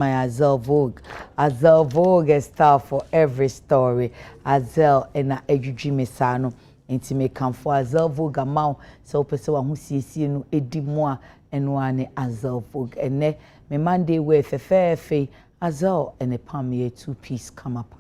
My Azel Vogue. Azel Vogue is star for every story. Azel and Ejiji Mesano. Inti me come for Azel Vogue amount. So person who sees no edi moi and one Azel Vogue. And ne me Monday way fe Azel and a palmier 2-piece come up.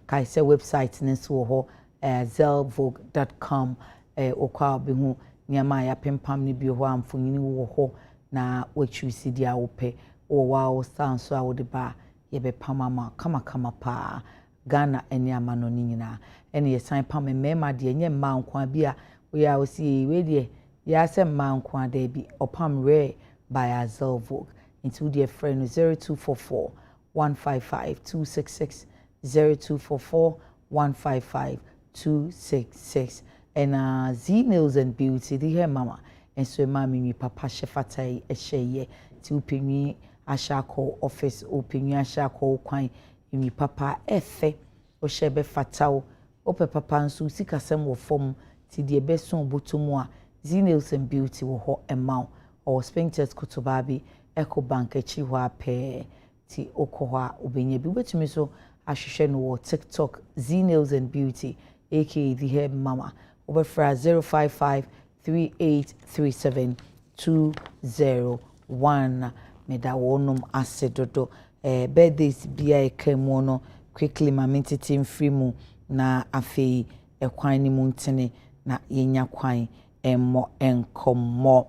Kai say website neso ho azelvogue.com okwa bi hu nyama ya pempam ni bi ho amfonyini wo ho na wachu si dia wo pe o wow stand so awode ba ye be pamama kama pa Ghana eni amano ni nyina eni ye san pam mema de nye mma nkwa bi a we a osi we de ya se mma nkwa da bi opam re by Azel Vogue into their friend 0244 155 266 0244 155 266 and Z Nails and Beauty the hair mama and so mami papa shefatai esheye ti upinwi ashako office upinwi ashako kwan imi papa efe o shebe fatao ope papa nso sikasem wo fom ti de beson botomu a Z Nails and Beauty wo ho emaw or Spintex Kotobabi Eco Bank echi ho ape ti okoha obenye bi wetumi so ahwehwe no wo TikTok Z Nails and Beauty aka the hair mama over for 055 3837 201 meda wonum asedodo birthdays bia ekamu quickly mamintiti free mu na afei ekwan ni mu ntene na yenya kwan emmo enkomo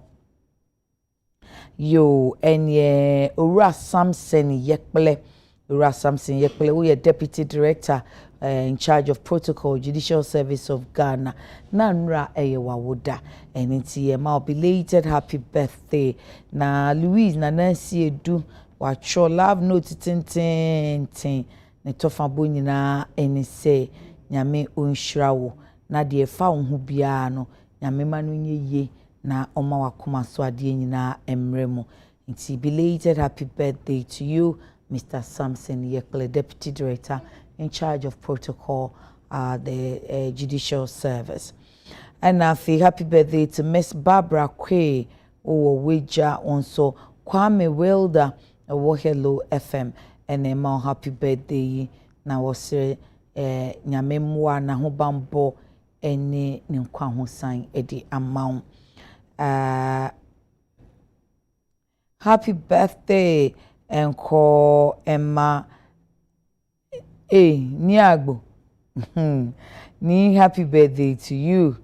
yo enye Owura Samson Yekple we are Deputy Director in charge of Protocol Judicial Service of Ghana. Nanra Eyewawoda. And it's a belated happy birthday. Na Louise na Nancy Edu wacho love note tin. Ne tofa nyina eni se nyame onhirawo. Na de fa wo hu bia no nyame ma no nye na oma wakoma so ade nyina emremo. It's belated happy birthday to you, Mr. Samson Yekle, Deputy Director in charge of Protocol, the Judicial Service. And now, happy birthday to Miss Barbara Kwe, Wija also Kwame Wilder, Hello FM, and a happy birthday. Now, was Nyamemwa na hubambo ene nkwa ho san edi amount. Happy birthday enko Emma Niagbo. Ni happy birthday to you.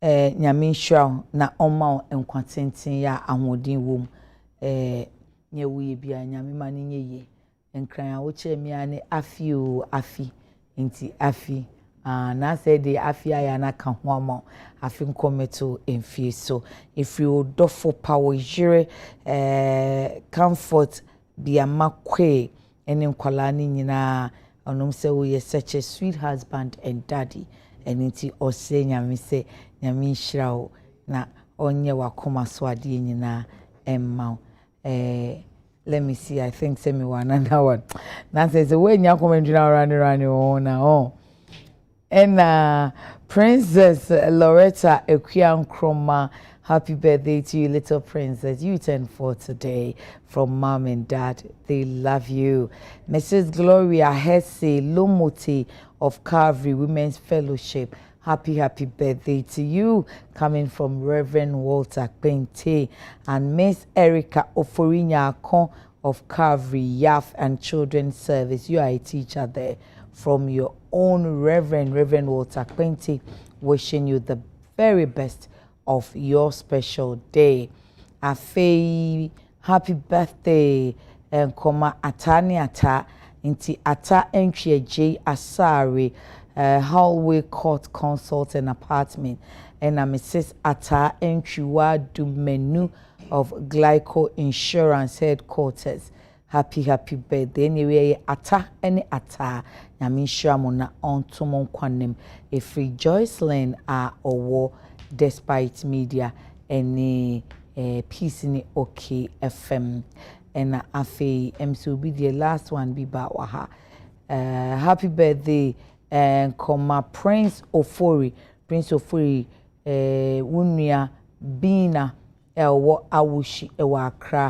Nyame hwa na oma enkwa tenten ya ahodin wom. Nye wuye bia nyame ma ne nyeye. Enkran a wo che mi ane afi nti afi. Na say the afi aya na ka ho ama. Afi nkometo emfie so. If you dofo power jire comfort bia makwe ene nkwala ni nyina onom say we are such a sweet husband and daddy and nti ose nyame say nyame nhyira na onye wakoma so ade nyina emma let me see, I think say me one another one na say when you come and run on and Princess Loretta Adekye Nsroma, happy birthday to you, little princess. You turn 4 today from mom and dad. They love you. Mrs. Gloria Hesse Lomote of Calvary Women's Fellowship. Happy birthday to you. Coming from Reverend Walter Pente and Miss Erica Oforinya of Calvary Youth and Children's Service. You are a teacher there. From your own Reverend Walter Pente, wishing you the very best of your special day. Afe, happy birthday, and atani ata, inti ata entry J Asari, hallway court consult and apartment, and Mrs. Ata entry wadu menu of Glyco Insurance headquarters. Happy birthday. Anyway, ata any ata. Nyame nhyira mo na ontomo kwanem. Efri Joycelyn a owo despite media any peace ni okay FM. And afi MC be the last one be ba waha. Happy birthday and Prince Ofori. Prince Ofori wunia Bina wo awushi e wa akra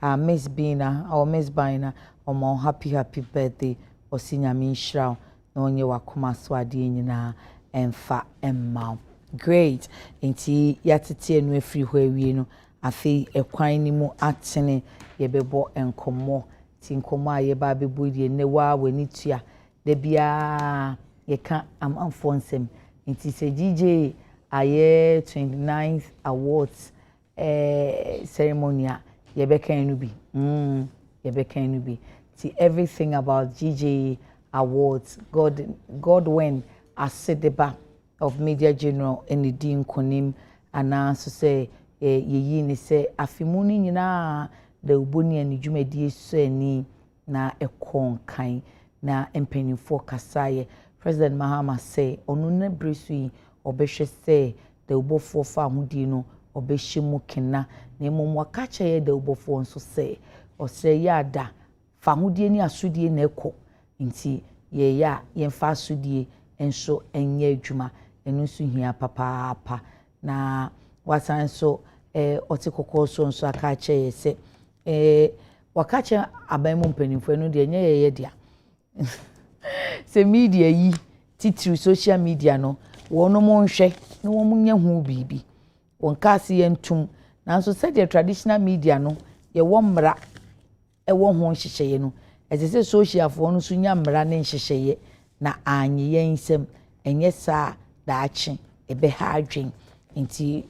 ha Miss Bina or Miss Bina or happy birthday or sinyame nhyira na onye wakoma so ade nyina emfa emma great enti yatete enu afiri ho awie no afi ekwan ni mu atene yebebo enkomo ti nkomo a yeba bebo die ne wa wani tua da bia yeka amanfo nsem enti se DJ aye 29th awards ceremony yebekan no bi yebekan no bi ti everything about DJ awards God when asedeba of Media General ND Nkonim announce say yeyi ni say afimuni nyina da uboni ani dwumadi so ani na ekonkan na empanifo kasaye President Mahama say onu na bresu obehwe say da ubofo fa hudi no obehyimu kena na emom wakacha ye da ubofo nso say osre ya da fa hudi ni asudie na ekọ nti ye ya yemfa asudie enso enye adwuma enu so hia papa na wasan so otikoko so nso akacha ye se wakacha abamu mpanimfo enu de enye ye dia se media yi titiri social media no wono mo nhwe na wo munya hu bibi won kaase yentum nanso said the traditional media no ye wo mmra wo ho hyehyeye no ezese social fo no so nya mmra ne hyehyeye na anye yensem enye saa daachi ebe ha adwen nti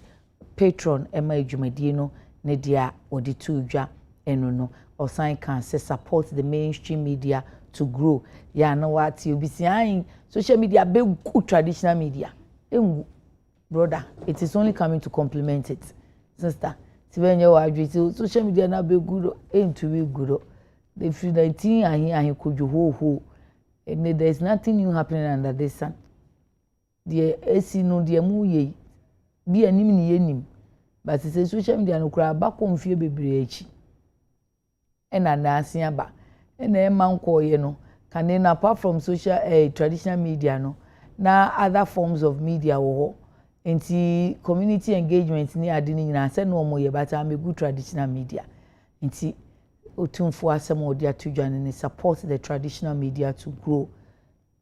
patron ema adwumadie no ne dia odi tu dwa enu no osan kan say support the mainstream media to grow ya no what you be seeing social media be good traditional media brother it is only coming to complement it sister tibenye wa adwi social media na be good to be good the 19 ahi koju ho and there is nothing new happening under this sun the esi no the mu ye bi anim ni yenim but say social media no kura ba konfie bebre achi ena na asia ba ena e man koye no can then apart from social traditional media no na other forms of media wo nti community engagement ni ade ni nyina se no omo ye bata am good traditional media nti otumfo asem odi atudwane ni support the traditional media to grow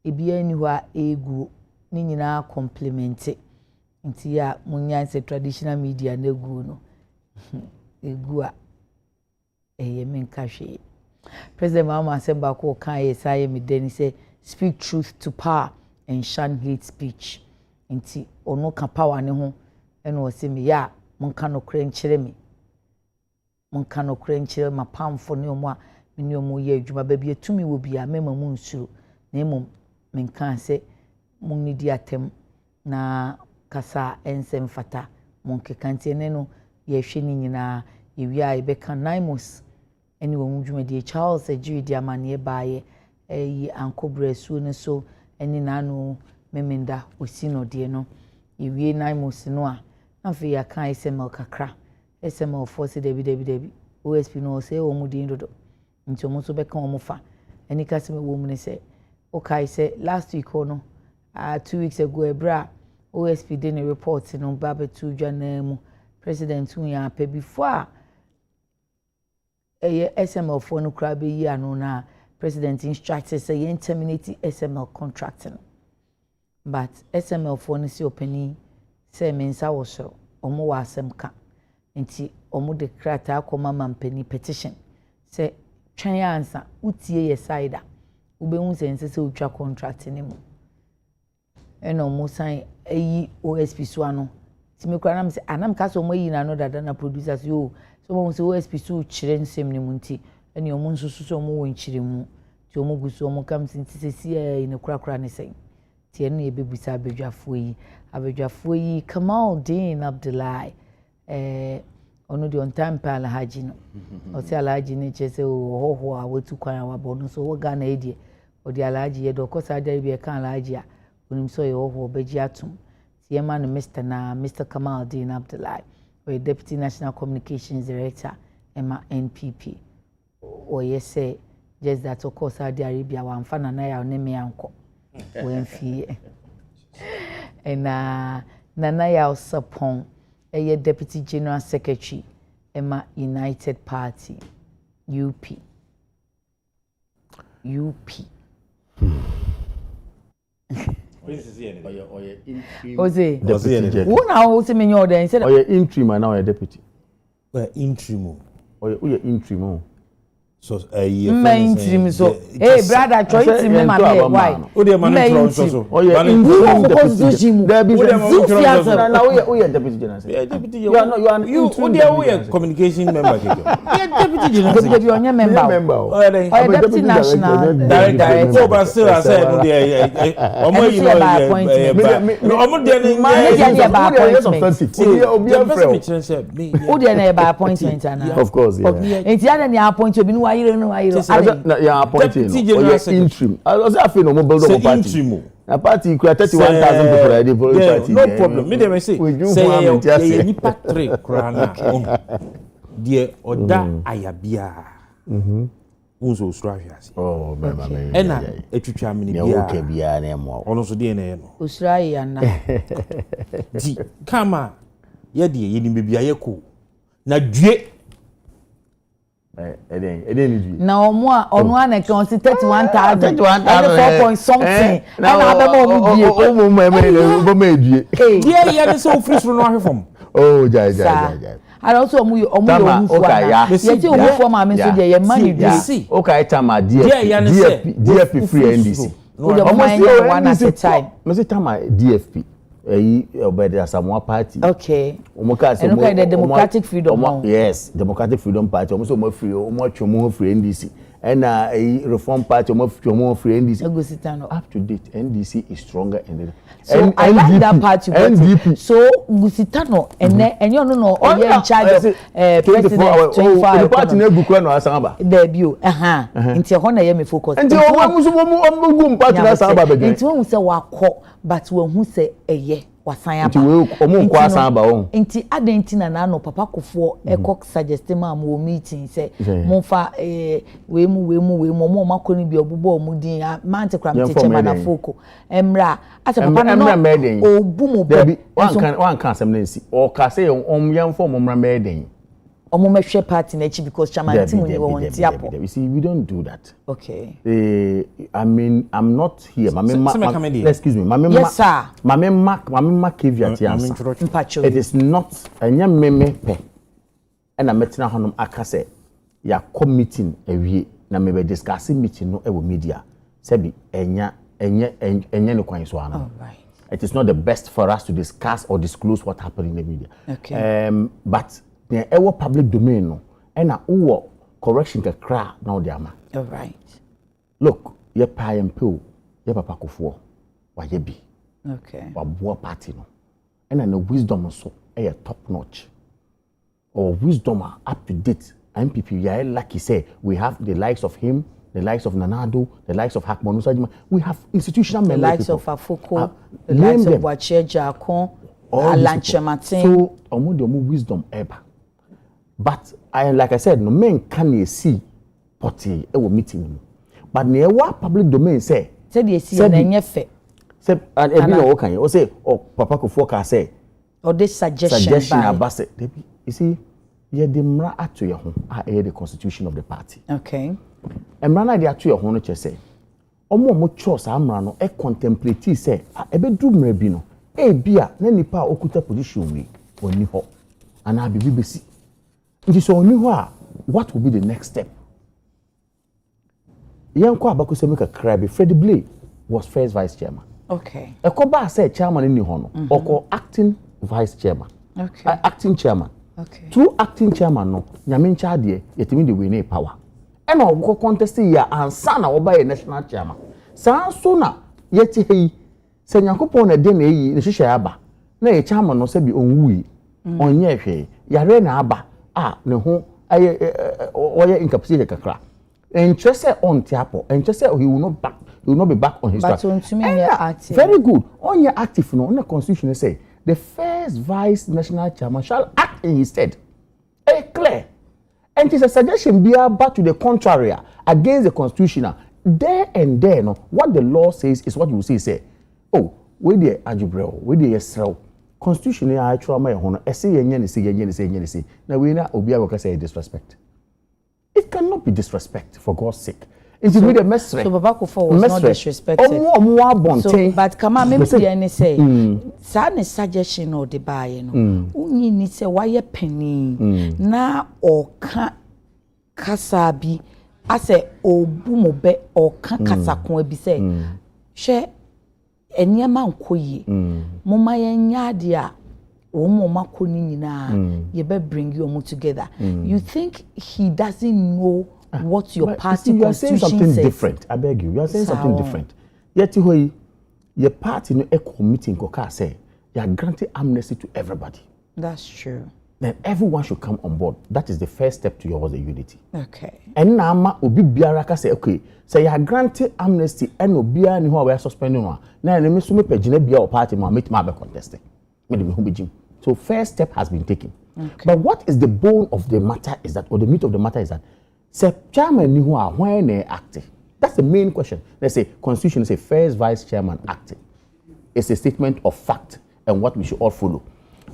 ebia ni ho a egu ni nyina complement nti ya munya se traditional media na egu no egu a menka hwe President Mahama Semba ko kan yesaye medeni say speak truth to power and shun hate speech nti ono ka power ne ho ene o se me ya monka no kra nkyere me monka no kra nkyere ma pamfo ne omo a me omo ye adwuma ba bi etumi wo bia mema mu nsuru na emom menka se munni di atem na kasa ensem fata monke kantie ne no ye hwe ni nyina ye wi a ye beka naimos eni wo dwumadi Charles Ejiri di amane baaye yi ankobresu ne so eni nanu memenda osino de no ewie naimos no a afi ya kan SML kakra SML force debi OSP no say o mu din dodo nti o mu so beka o mu fa eni kaseme wo mu ne say okay say last week no 2 weeks ago ebra OSP did a report no babetu dwana mu president unya pe before SML for no crab year no na president instructed say terminate SML contracting but SML for no si openi say mensa wo so omo wa asemka nti omo de krata akoma mampani petition say twan answer utie ye side ubehun sense say utwa contract ni mu eno mo san ayi OSP so ano timi kra na me say anam ka so mo yi na no dada na producers yo so mo say OSP so kire nsem ni mu nti ene omo nsusu so mo won kire mu ti omo guso omo kam nti sesi ne kra ne sen ti ene ebebusa abedwafo yi Kamaldeen Abdullahi ono di on time pa Alhaji no o ti Alhaji ne chese ho a wetu kwan wa bo no so wo ga na edie o di Alhaji ye do ko sa da bi e kan Alhaji a onim so ye ho beji atum ti ye ma no Mr. Kamaldeen Abdullahi o Deputy National Communications Director ema NPP o ye say just that of course Saudi Arabia wa mfa na ya ne me anko we mfie na ya sapon a Deputy General Secretary Emma United Party UP. Ose. Who now say me your then said interim and now a deputy. Interim. Interim. So interim so hey brother try to me my why o dey man so so o ye interim deputy there be deputy general you are an interim communication member deputy general be on member o deputy national director so but still I said no dey omo you know no omo dey by appointment of course yeah appoint obi no yeah appointing interim I was afraid no build up party a party could 31,000 people ready for party no problem me dey say say ni Patrick krana there oda ayabia unso usrahias oh mama ena etwitwa amini bia ya oke bia na emo ono so dey na ye no usrahia na di kama ye dey ye ni bebia ye ko na due na onu a na ke on 31,000 4 point something na abemo omu bie omu me edue die ye ni so free so no ahwefom oh jai and also omu yeti omu form am so dey ye money see okay tama DFP free NDC almost one at a time me say tama DFP obede Asamoah party okay omoka say the Democratic Freedom yes Democratic Freedom Party omo so mo free omo twomo free NDC and Reform Party omo twomo free NDC up to date NDC is stronger and so I like that party but so Gusitano and you no oye in charge of president 25 the party na gukura no asamba debut nti ho na ye me focus nti o musu mo gum party na asamba be nti won say wakọ but won hu say eye wasan aba nti we omo nkọ asan aba won nti adentina na no papa kofo ekọ suggest ma mo meeting say mo fa we mu mo makoni bi obubo mu din man te kram te chema na foko emra ase papa no obu mo be one can asem na si o ka say yam for mo mra meden omo mehwe party na chi because chairman team ni won ti apo you see we don't do that okay I mean I'm not here excuse me yes sir mama caveat answer it is not anya meme pe na metina honom aka say ya meeting ewie na me be discuss meeting no e wo media say bi enya ne kwan so ano it is not the best for us to discuss or disclose what happened in the media okay but the our public domain no and our correction ka cra now the ama all right look ye pa empo ye papa kofo wa ye bi okay wa boa party no and the wisdom so e top notch or wisdom up to date MPP we are lucky say we have the likes of him the likes of Nanado, the likes of Hakmon Usajima. We have institutional the likes of Afoko, the likes of Wache Jakon, Alan Chematin. So, omo wisdom ever. But like I said, no men can see party e meeting. But near what public domain say they see na nyefe. Say and every no kan o say papa ko foka say or this suggestion about say you see ye the mra ato ye ho the constitution of the party. Okay. Emra na dey ato ye ho no che say omo choose amra no e contemplate say e be du mra bi no e bia na nipa okuta position we oni ho ana bibi besi. Nti so oni ho a what will be the next step? Yanko abako se make a crab Freddie Blay was first vice chairman. Okay. Ekoba say chairman ni ho no oko acting vice chairman. Okay. Acting chairman. Okay. Through acting chairman no nyame ncha de yetimi de we ne power. E na oboko contest ya ansa na oba ye national chairman. Sa so na yeti hei se Nyankopon na de na yi ne hihye aba. Na ye chairman no se bi onwui. Onye hwe. Yare na aba. Ne ho aye oye incapacity kakra. Interest on tiapo. Interest he will not be back on his track. Very good. On your active no on the constitution say the first vice national chairman shall act in his stead. Clear. And it is a suggestion be back to the contrary against the constitution. There and there, no, what the law says is what you will say. Oh, we the ajubrel, we the yesrel. constitution ya trauma ya hono ese yenye ne se na we na obi a say disrespect. It cannot be disrespect, for God's sake. It's so, the mestre. So Babako was not disrespected. So, but come on, maybe the say, sad suggestion or the buy, you know. Unyi ni say why penny na or ka kasabi. I say obumobe or ka kasakon be say. She enya man koyi. Mama yenya dia. Mama koni nyina. You better bring you all together. You think he doesn't know what your party you are saying something says? Different. I beg you. You are saying something different. Yet your party no echo meeting koka say you are granting amnesty to everybody. That's true. Then everyone should come on board. That is the first step towards the unity. Okay. And now ma obi biara ka say okay, say you are granting amnesty and obiara ni ho we are suspending one. Now let me so me pagina bia or party ma make ma be contesting. Me dey be jim. So first step has been taken. Okay. But what is the bone of the matter is that, or the meat of the matter is that, say chairman ni who are when they acting. That's the main question. Let's say constitution say first vice chairman acting. It's a statement of fact and what we should all follow.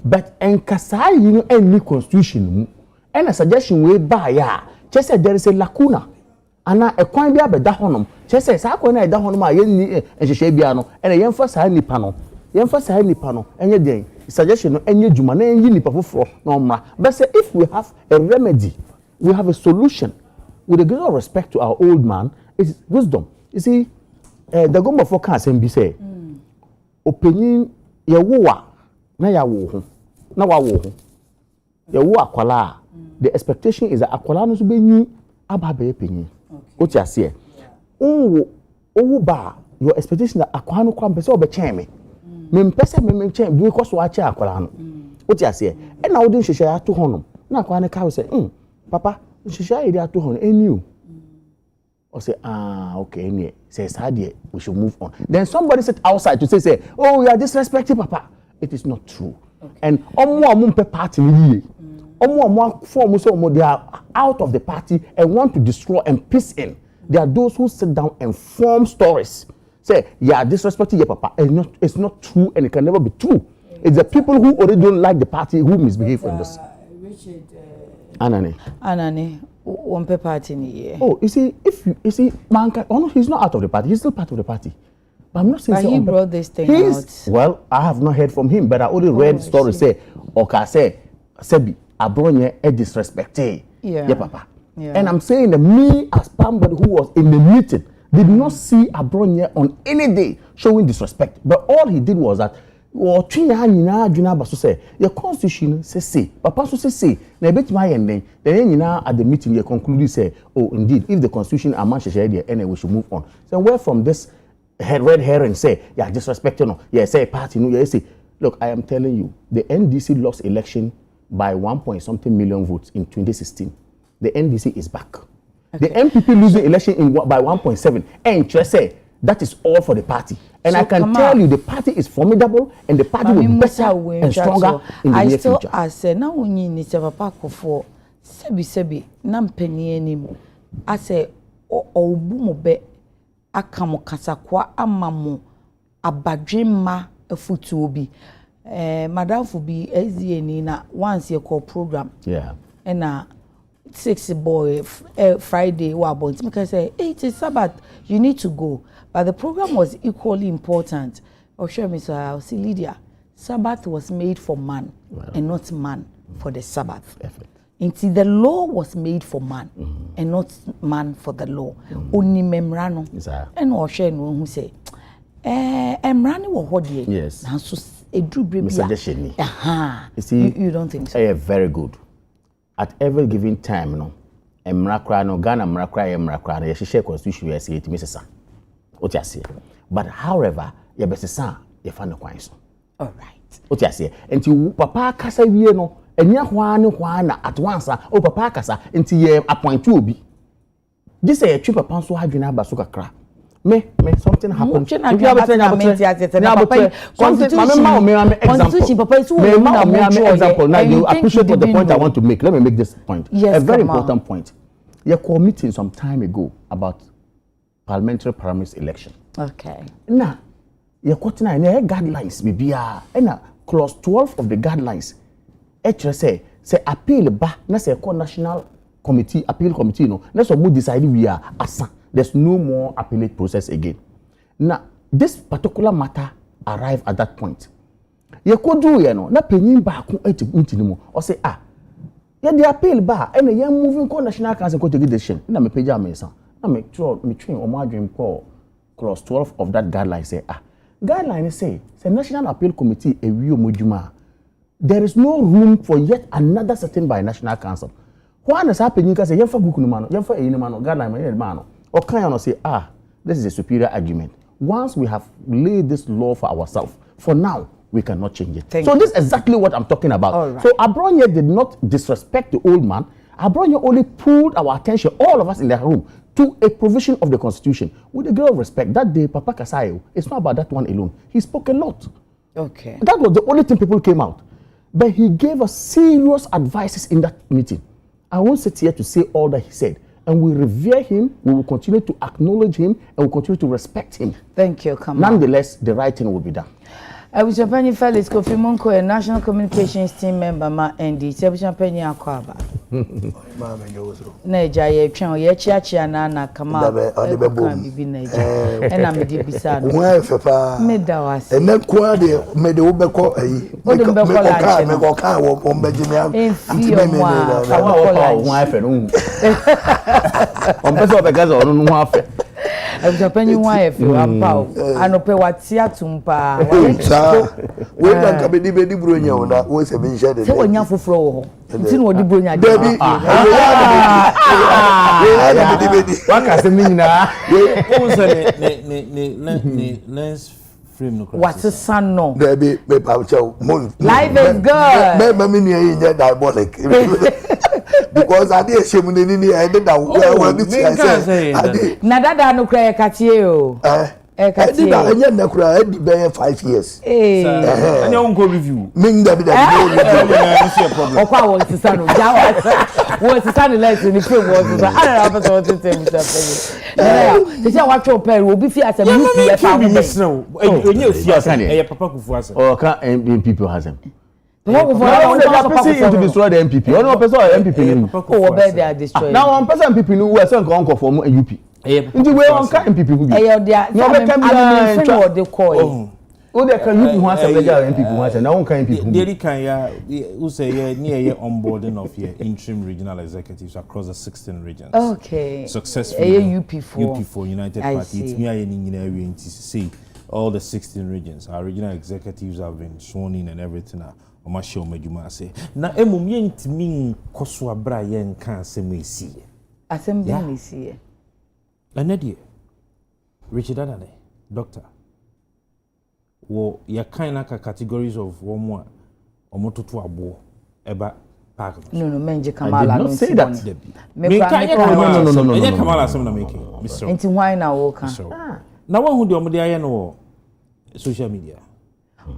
But in Kasai, you know, any constitution, and a suggestion way by ya, just said there is a lacuna. And a coin be a honum. Just says, I can I honum, and she biano, and a young first high nipano. Young first high nipano, and your day. Suggestion and you jumane and you nipa for no ma. But say if we have a remedy, we have a solution with a great respect to our old man, it's wisdom. You see, the gomba forecast and be say opinion ya woa na ya wo na wa wo ya wo akwala. The expectation is that akwala no so be ni aba be penyin. What you say? Owo ba your expectation that akwala no kwa mpese obe me. Me mpese me chen because wa che akwala no. What you say? E na wo din hwehwe ato honom. Na akwala ne ka say, papa, hwehwe ide ato honom eniu. Or say, okay, anyway, say we should move on. Then somebody sit outside to say, oh, you are disrespecting Papa. It is not true. Okay. And party they are out of the party and want to destroy and piss in. There are those who sit down and form stories. Say, yeah, disrespecting your Papa. It's not true and it can never be true. It's the people who already don't like the party who misbehave in this. Richard, Anani. One party in here. Oh, you see, man, he's not out of the party. He's still part of the party. But I'm not saying. But he brought this thing out. Well, I have not heard from him, but I only read stories say, okay, say, Sebi, Abronye a disrespected. Yeah, Papa. Yeah. And I'm saying that me as somebody who was in the meeting did not see Abronye on any day showing disrespect. But all he did was that. Or say your constitution say Papa so say na bet my then at the meeting you conclude say oh indeed if the constitution amount there and we should move on. So where from this red herring say yeah disrespect no yeah say party no yeah say look I am telling you the NDC lost election by 1.something million votes in 2016. The NDC is back. Okay. The MPP losing election by 1.7 and just say that is all for the party. And so I can tell you the party is formidable and the party will be better and stronger in the near future. I still say, now when you need to have a for sebi, nam penny anymore. I say, oh, boomobe, akamo kasakwa, amamu, abadrima, a futubi. Madam for be Nina once you call program. Yeah. And 6 boy Friday wabon. Because say, hey, it's Sabbath, you need to go. But the program was equally important. Oh, sure, Mr. See, Lydia, Sabbath was made for man and not man for the Sabbath. Until the law was made for man and not man for the law. Only memrano. And or share no who say, memrano or what ye? Yes. Now, so a drew brim. You see, you don't think so? Yeah, very good. At every given time, no, emrakrano, Ghana emrakrano, ye share constitution, ye say it, Mrs. What you say? But however, your best son, you find the coins. All right. What you say? And you Papa Casa no, and ya Juana at once, oh Papa Casa, until you appoint you be. This is a cheaper pound so hard you never sugar crack. Me, something happened. Example. Now you appreciate the point I want to make. Let me make this point. Yes, a very important point. You're committing some time ago about parliamentary primaries election. Okay. Now, you're quoting guidelines, maybe, and clause 12 of the guidelines say appeal ba na say national committee appeal committee no let's all decide we are asa there's no more appellate process again. Now this particular matter arrived at that point. Ye kodu ye no na panyin ba ko ntini mu o say ye the appeal ba and ye moving ko national council ko take decision na me page amesa na me train omo adwen ko clause 12 of that guideline say guideline say national appeal committee ewi omodwuma there is no room for yet another sitting by national council. Why na say panyin ka say ye fa book no ma no ye fa eyi no ma no guideline ma ye ma no o kan no say this is a superior argument. Once we have laid this law for ourselves, for now, we cannot change it. So this is exactly what I'm talking about. Right. So Abronye did not disrespect the old man. Abronye only pulled our attention, all of us in the room, to a provision of the Constitution. With a great respect, that day, Papa Kasayo, it's not about that one alone. He spoke a lot. Okay. That was the only thing people came out. But he gave us serious advices in that meeting. I won't sit here to say all that he said. And we revere him, we will continue to acknowledge him, and we'll continue to respect him. Thank you, Kamal. Nonetheless, the right thing will be done. Champagne Felix Kofi Monko, a national communications team member, ma ND. Champagne Akwaba. Neja ye twen ye chiachia na Kamal. Bibi Neja. And I'm the Bisano. Why fefa? Me da was. And then kwa de me de ubeko ayi. Me go ka wo ombejimia. Champagne wife about anope watia tumpa. We na ka be di bronya ona wo se be nshade. Se wonya foforo wo ho. Nti no di bronya de. Waka se minina. Wo se ne let's frame no cross. What's the son no? Debi me pa chow. Life is good. Me me ni yin diabolic. Because I did shame ni I did that one say. Na dada no kra katie o. I did that anya na kra di be 5 years. Anya won go review. Ming da bi da see a problem. Okwa wo sisa no ja wo sisa no let ni frame wo sisa. Ara na person what tell me say. They say what your pair will be fi as a UPF family. Onye fi as e papa kufu as. O ka MPP has him. What to destroy the MPP. Or no person MPP. Oh, where they are destroyed. Now one person MPP no we say nko for UP. Nti we on ka MPP who be. No be can be what they call. O de kan UP who answer the MPP who answer. Now one kan MPP. Dey kan ya who say near onboarding of your interim regional executives across the 16 regions. Okay. Successfully. UP4 United Party. It's me any nyina we say all the 16 regions. Our regional executives have been sworn in and everything. Omasho medjuma say na emum yentimi nkoso abra ye nka asem esi asem bi na esi anadie Richard Adane doctor wo ya kind ka categories of womo omototo abo eba park no menje Kamala no say that me no Kamala asem na make Mr. Enti why na wo ka na wo hu de omde aye no social media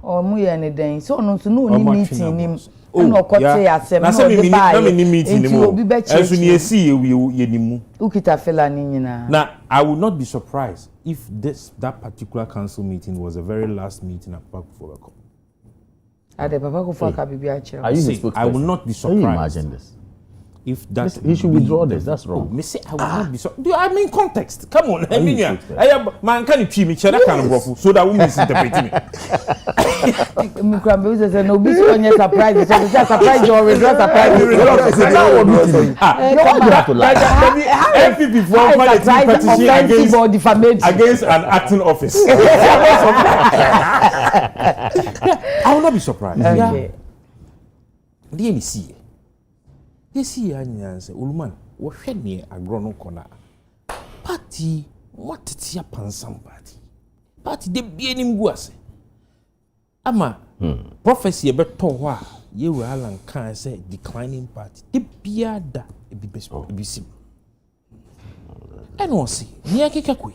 mu ye ne den so no no ni meeting nim no kote asem no de buy na me meeting nim obi be check enso ni esi ye nimu ukita fela ni nyina now I would not be surprised if that particular council meeting was the very last meeting at Papa Kufuor. Ade Papa Kufuor ka bibi a kire I will not be surprised. Can you imagine this? If that he should withdraw this, that's wrong. Me say I will not be so. Do I mean context? Come on, I mean man can you me share that kind of waffle so that we misinterpret me. Me crab we say no be so any surprise so be surprise or withdraw surprise. No one have to lie. MPP for petition against an acting office. I will not be surprised. Okay. The see. Yes, ya nyanse uluman wo hwe ne agro no kona party what tia pansam party de bie nim gu ase ama prophecy e beto ho a ye we alan kan say declining party de bia da e bi sim eno si ni akeka koi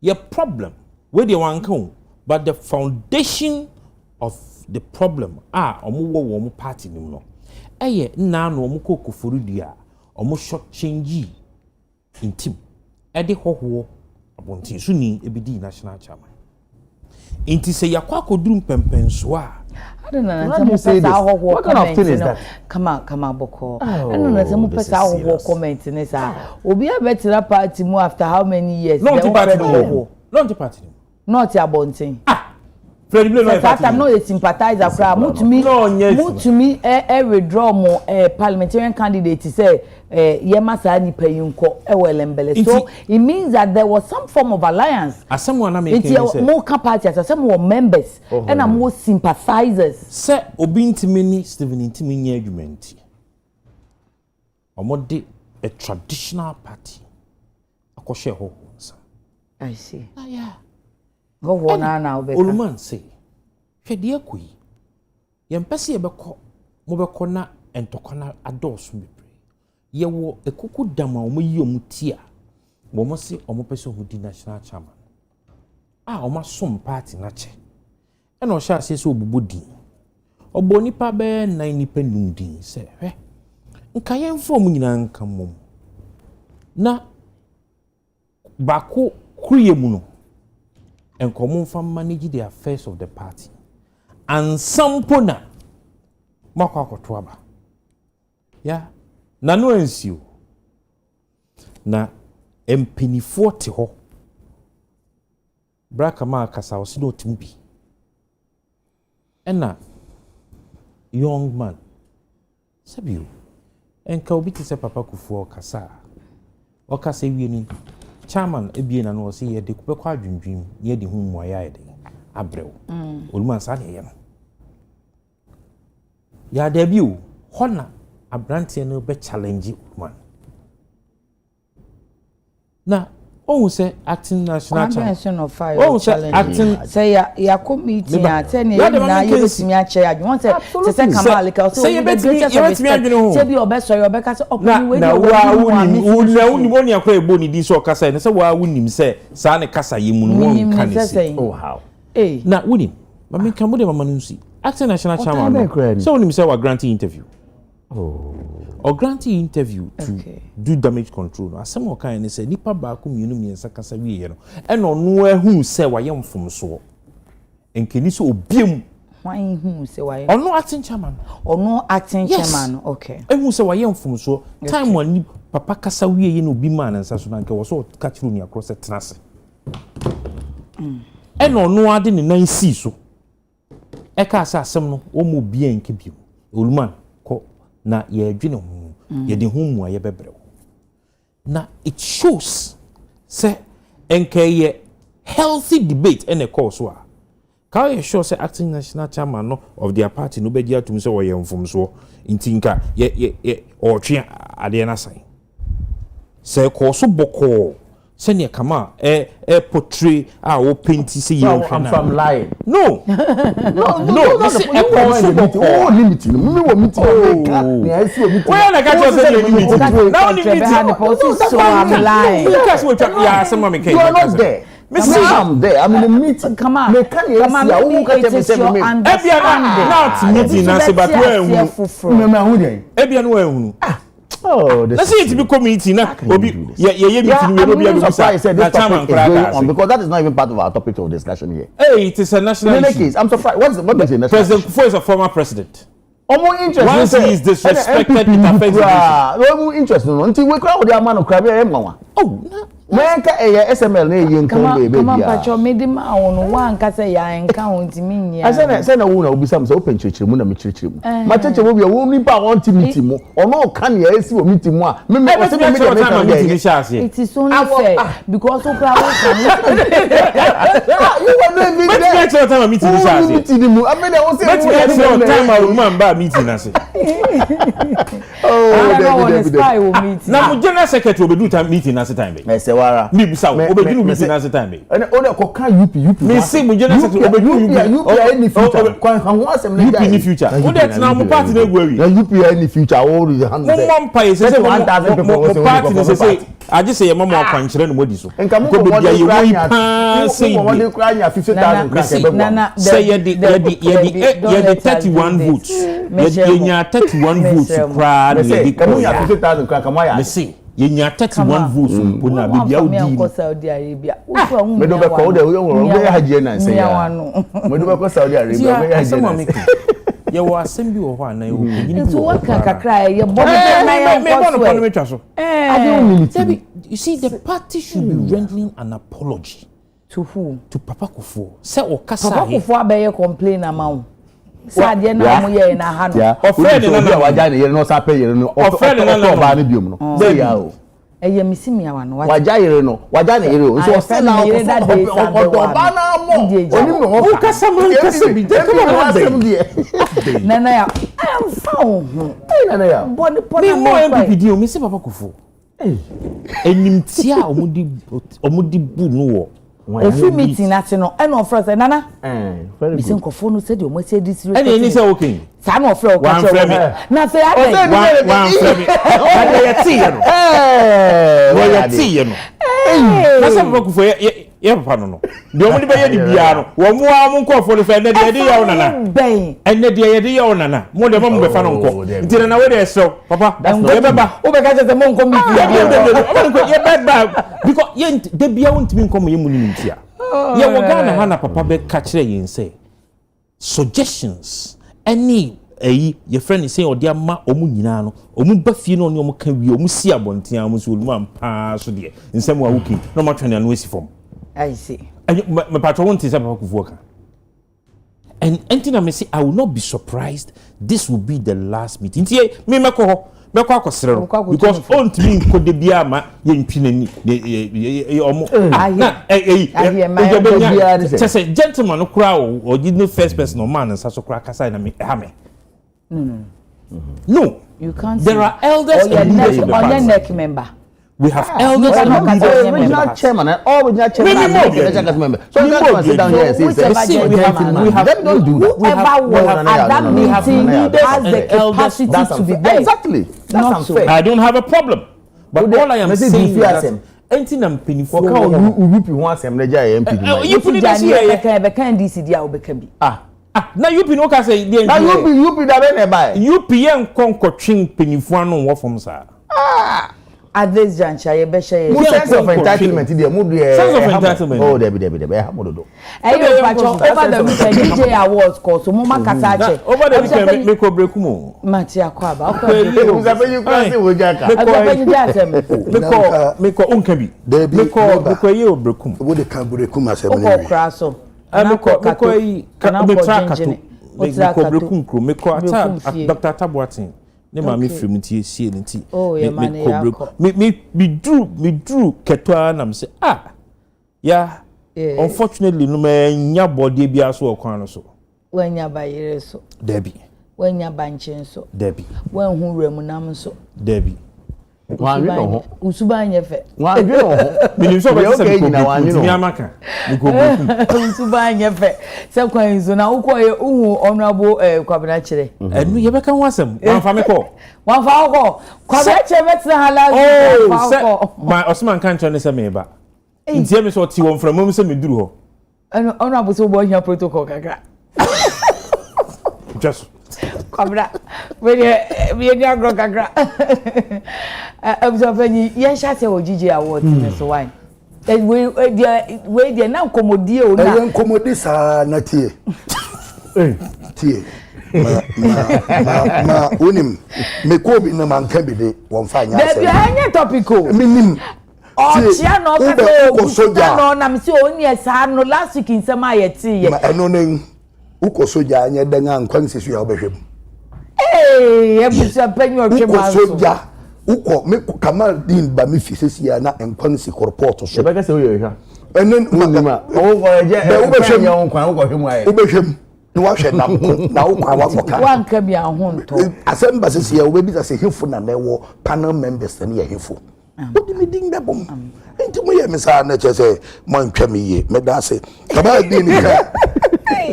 your problem where they wan kan but the foundation of the problem omo party nim no eye nna no omo kokofuru dua omo short change intim ede hoho abontin so ni ebidi national chairman inti se yakwa koduru pempenso a I don't know. What kind of thing is that? Come on, Boko. I don't know. Some person comment in this. Obi a better party more after how many years? Not the party. Not your bonting. Freddie Blue, I'm not a sympathizer. Move to me, withdraw more parliamentarian candidate to say, Yamasa ni payunko, so it means that there was some form of alliance. As someone I mean, more parties, as some more members, and I'm more sympathizers. Sir, Obinti mini, Stephen Intimini argument. Or a traditional party. A kosher I see. Ah, yeah. Go on now, Oluman say, Shedia Kui, Yampesi Ebeko, Mobekona, and Tokona adores me. Ye wo a cuckoo dama o mutia, Womosi or Mopeso who did national chairman. Ah, o some party nache. And o shall say so budi. O bonipa be 9 pending, say, eh? Nkayen form in come na Bako Kuyemuno. And common from manage the affairs of the party. And some pona Makako Twaba. Yeah, Nano ensue. Na empini 40 ho. Brakama Kasa was no timbi. And na young man. Sabiu. And Kaubiti se Papa Kufu Kasa. Oka se wini. Chairman ebien na was here de kubekwa dwundwum ye de hu moya ye de abrew oluman sa de ye no ya da bi o hona abrante no be challenge man na ohun say acting national chairman of fire acting say ya committee attend na ye betimi a chair adwon say Kamal ka so say betimi adwon say bi obeso ye obeka say opini we na wa uni boni akwa eboni di so kasa ne say wa unim say sa ne kasa ye mu no won kan say oh how na unim ma me kan mo de mama nsi acting national chairman so unim say wa granting interview or granting interview to do damage control no asem o kan ne say nipa ba ko mienu miensa kasa wi ye no e no no ehun say wa ye mfom so enkeni so obiem why who say why or no acting chairman okay ehun say wa ye mfom so time one papa kasa wi ye no obi man nsa so na nke wo so ka chiru ni across tenase e no no ade ne nan si so e ka sa asem no o mo bia nke bi oluman ko na ye adwene ho ye de ho mu aye bebrew na it shows say enke healthy debate in a course wa ka ye sure say acting national chairman no of their party no be dia tum say wo ye mfom so intinka ye o twe ade na sai say course boko say ne kama portray wo painti say you from lying no this is a course boko limit no me wo meeting na I see o meeting where na ka just say limit now the meeting so I'm lying because we talk ya some me you are not there I'm there. I'm in the meeting. Come on. It is your understanding. Not meeting na se but we oh, let's see it become meeting na obi ye meeting we no be able to say this topic is going on because that is not even part of our topic of discussion here. Hey, it is a national issue. Case, I'm surprised. What is the national President Kufuor is a former president. Omo interest. Once he is disrespected, it affects the nation. Omo interest no. Until we crowd the man of crab here mama. Oh, no. Menka SML na yin kan baby. Come on, pacho me di ma ono wa nka say ya nka ontimi nya. Say na wo na obi sam say open church mu na me church mu. Ma church mu bia wo nipa won ti meeting mu. Ono kan ya esi wo meeting mu a. Me say me it is only fair because so crowd can. You want to meet there. Let's make time meeting this house. Meeting mu. I mean I was say let's make time a woman ba meeting na say. Oh, na mo general secretary obedu time meeting na say time be. Wara mi bisa obedu meeting na say time be. Ona ko kan UP me say mo general secretary obedu UP any future kwan ho asem na UP ni future wo det na mo party na egwawi na UP any future all the hands there mo mpa say 1000 people party na say aje say your mama akwankyere no modi so ko be dia ye pa say mo dey cry nya 50000 crack say ye the 31 votes ye nya 31 votes cry na ye dey 50000 crack am ya me say yenya 31 votes mpo na bibia odi ko Saudi Arabia ufu ahun me do be ko de we haje na say ya me do be ko Saudi Arabia we haje na ye wa asem bi wo ho ana yo nyini so what kakra ye bo na ya me so you see the party should be rendering an apology to who? To Papa Kufuor. Say o kasa Papa Kufuor be complain amount. Sa de na mo ye na ha no. Offend na waja ne yere no sa pay yere no. Offend na ba ne biom no. Say ya o. Eye misimi awa no. Waja yere no. Waja ne yere o. So offend na o ba na mo. Oni me ho. O kasa man kasa bi. Nana ya. I am found. Nana ya. Boni me mo MPD o me say Papa Kufuor. Enimtia omudi bu no wo. Ofi meeting ati no e no offer nana very good nkofo no say de o mo say this and any say okay sa no offer o ka na say ade one frame na ye ti ye no ye ti ye no na say Papa Kufuor ye papa no de o mo de be ye di bia no wo mo a mo nkofo no fe na de ye wo nana en de ye de ye wo nana mo de mo be fa no nko nti na we de so papa ye beba o be ka say mo nko meeting ye beba because ye de bia wontimi nko mo ye mu ni ntia ye wo Ghana ha na papa be ka kire yin say suggestions any your friend is saying odi ama omu nyina no omu ba fie no ne omu ka wi omu si abonten amu so omu ampa so de nsem wa wuki no ma twene no esi form I see me patro won ti say Papa Kufuor ka and anything I say I will not be surprised this will be the last meeting nti me meko ho meko akosere no because on to me ko de bia ma ye ntwinani omu na say gentleman no kura o the first person o man nsa so kura kasa na me ha me no you can't there are elders and leaders in the party. Neck member we have elders and leaders original chairman original chairman so you can't sit down here and say we have don't do that whoever was at that meeting has the capacity to be there exactly that's unfair I don't have a problem but all I am saying is that anything I'm paying for you who asem na jay MP you put it here be can this dia obeka bi na you no ka say dey na you da be na buy you yen konkotwin penifo anu wo fom sa at this juncture you be share sense of entitlement there mu dey sense of entitlement oh there ha mododo you patcho over the weekend DJ awards course mo makasa che over the weekend me ko break mu mati akwaba o say you can see wojaka me ko onka bi me ko ye obrekum wo de kan brekum asem ni o kra so me ko yi me trakato me ko brekum kro me ko ata Dr. Tabuatin ne ma me free mti sie nti me drew ketwa na me say unfortunately no me nya body bia so okwan no so wanya bayire so debi wanya banchin so debi wan hu remunam so debi wan wi no ho usuba nya fe wan wi no ho me so be say me amaka me ko usuba nya fe se kwan zo na ukoye uhu honorable kwabena kire enu ye be kan wasem wan fa me ko wan fa ko kwabena kire betina hala fa my Osman kan tell say me ba ntie me so ti won fra mum say me duru ho enu honorable so bo hia protocol kaka just kwabena we ni agro kaka observe yen sha se ojije award me so why we dia na nkomodie o na nkomodi sa na tie tie ma unim me ko bi na man ka bi de won fa nya se be anya topico minim chia no ka soja no na me se oni esa no last week nsem ayeti ye ma eno nen uko soja anya danga nkwan sesu ya obehwem ebusa penyu otwe ma so soja uko me Kamal din ba mi fi sesi ya na nkwan si report so be ka se o ye ha enen ma o ko je ubehwem ya nkwan uko hwem aye ubehwem ni wa hwe na na ukwa wa foka wanka bi ahonto asemba sesi ya obebi se hefu na newo panel members na ye hefu odi mi din bebom enti mo ye misa na chese mo ntwa mi ye me da se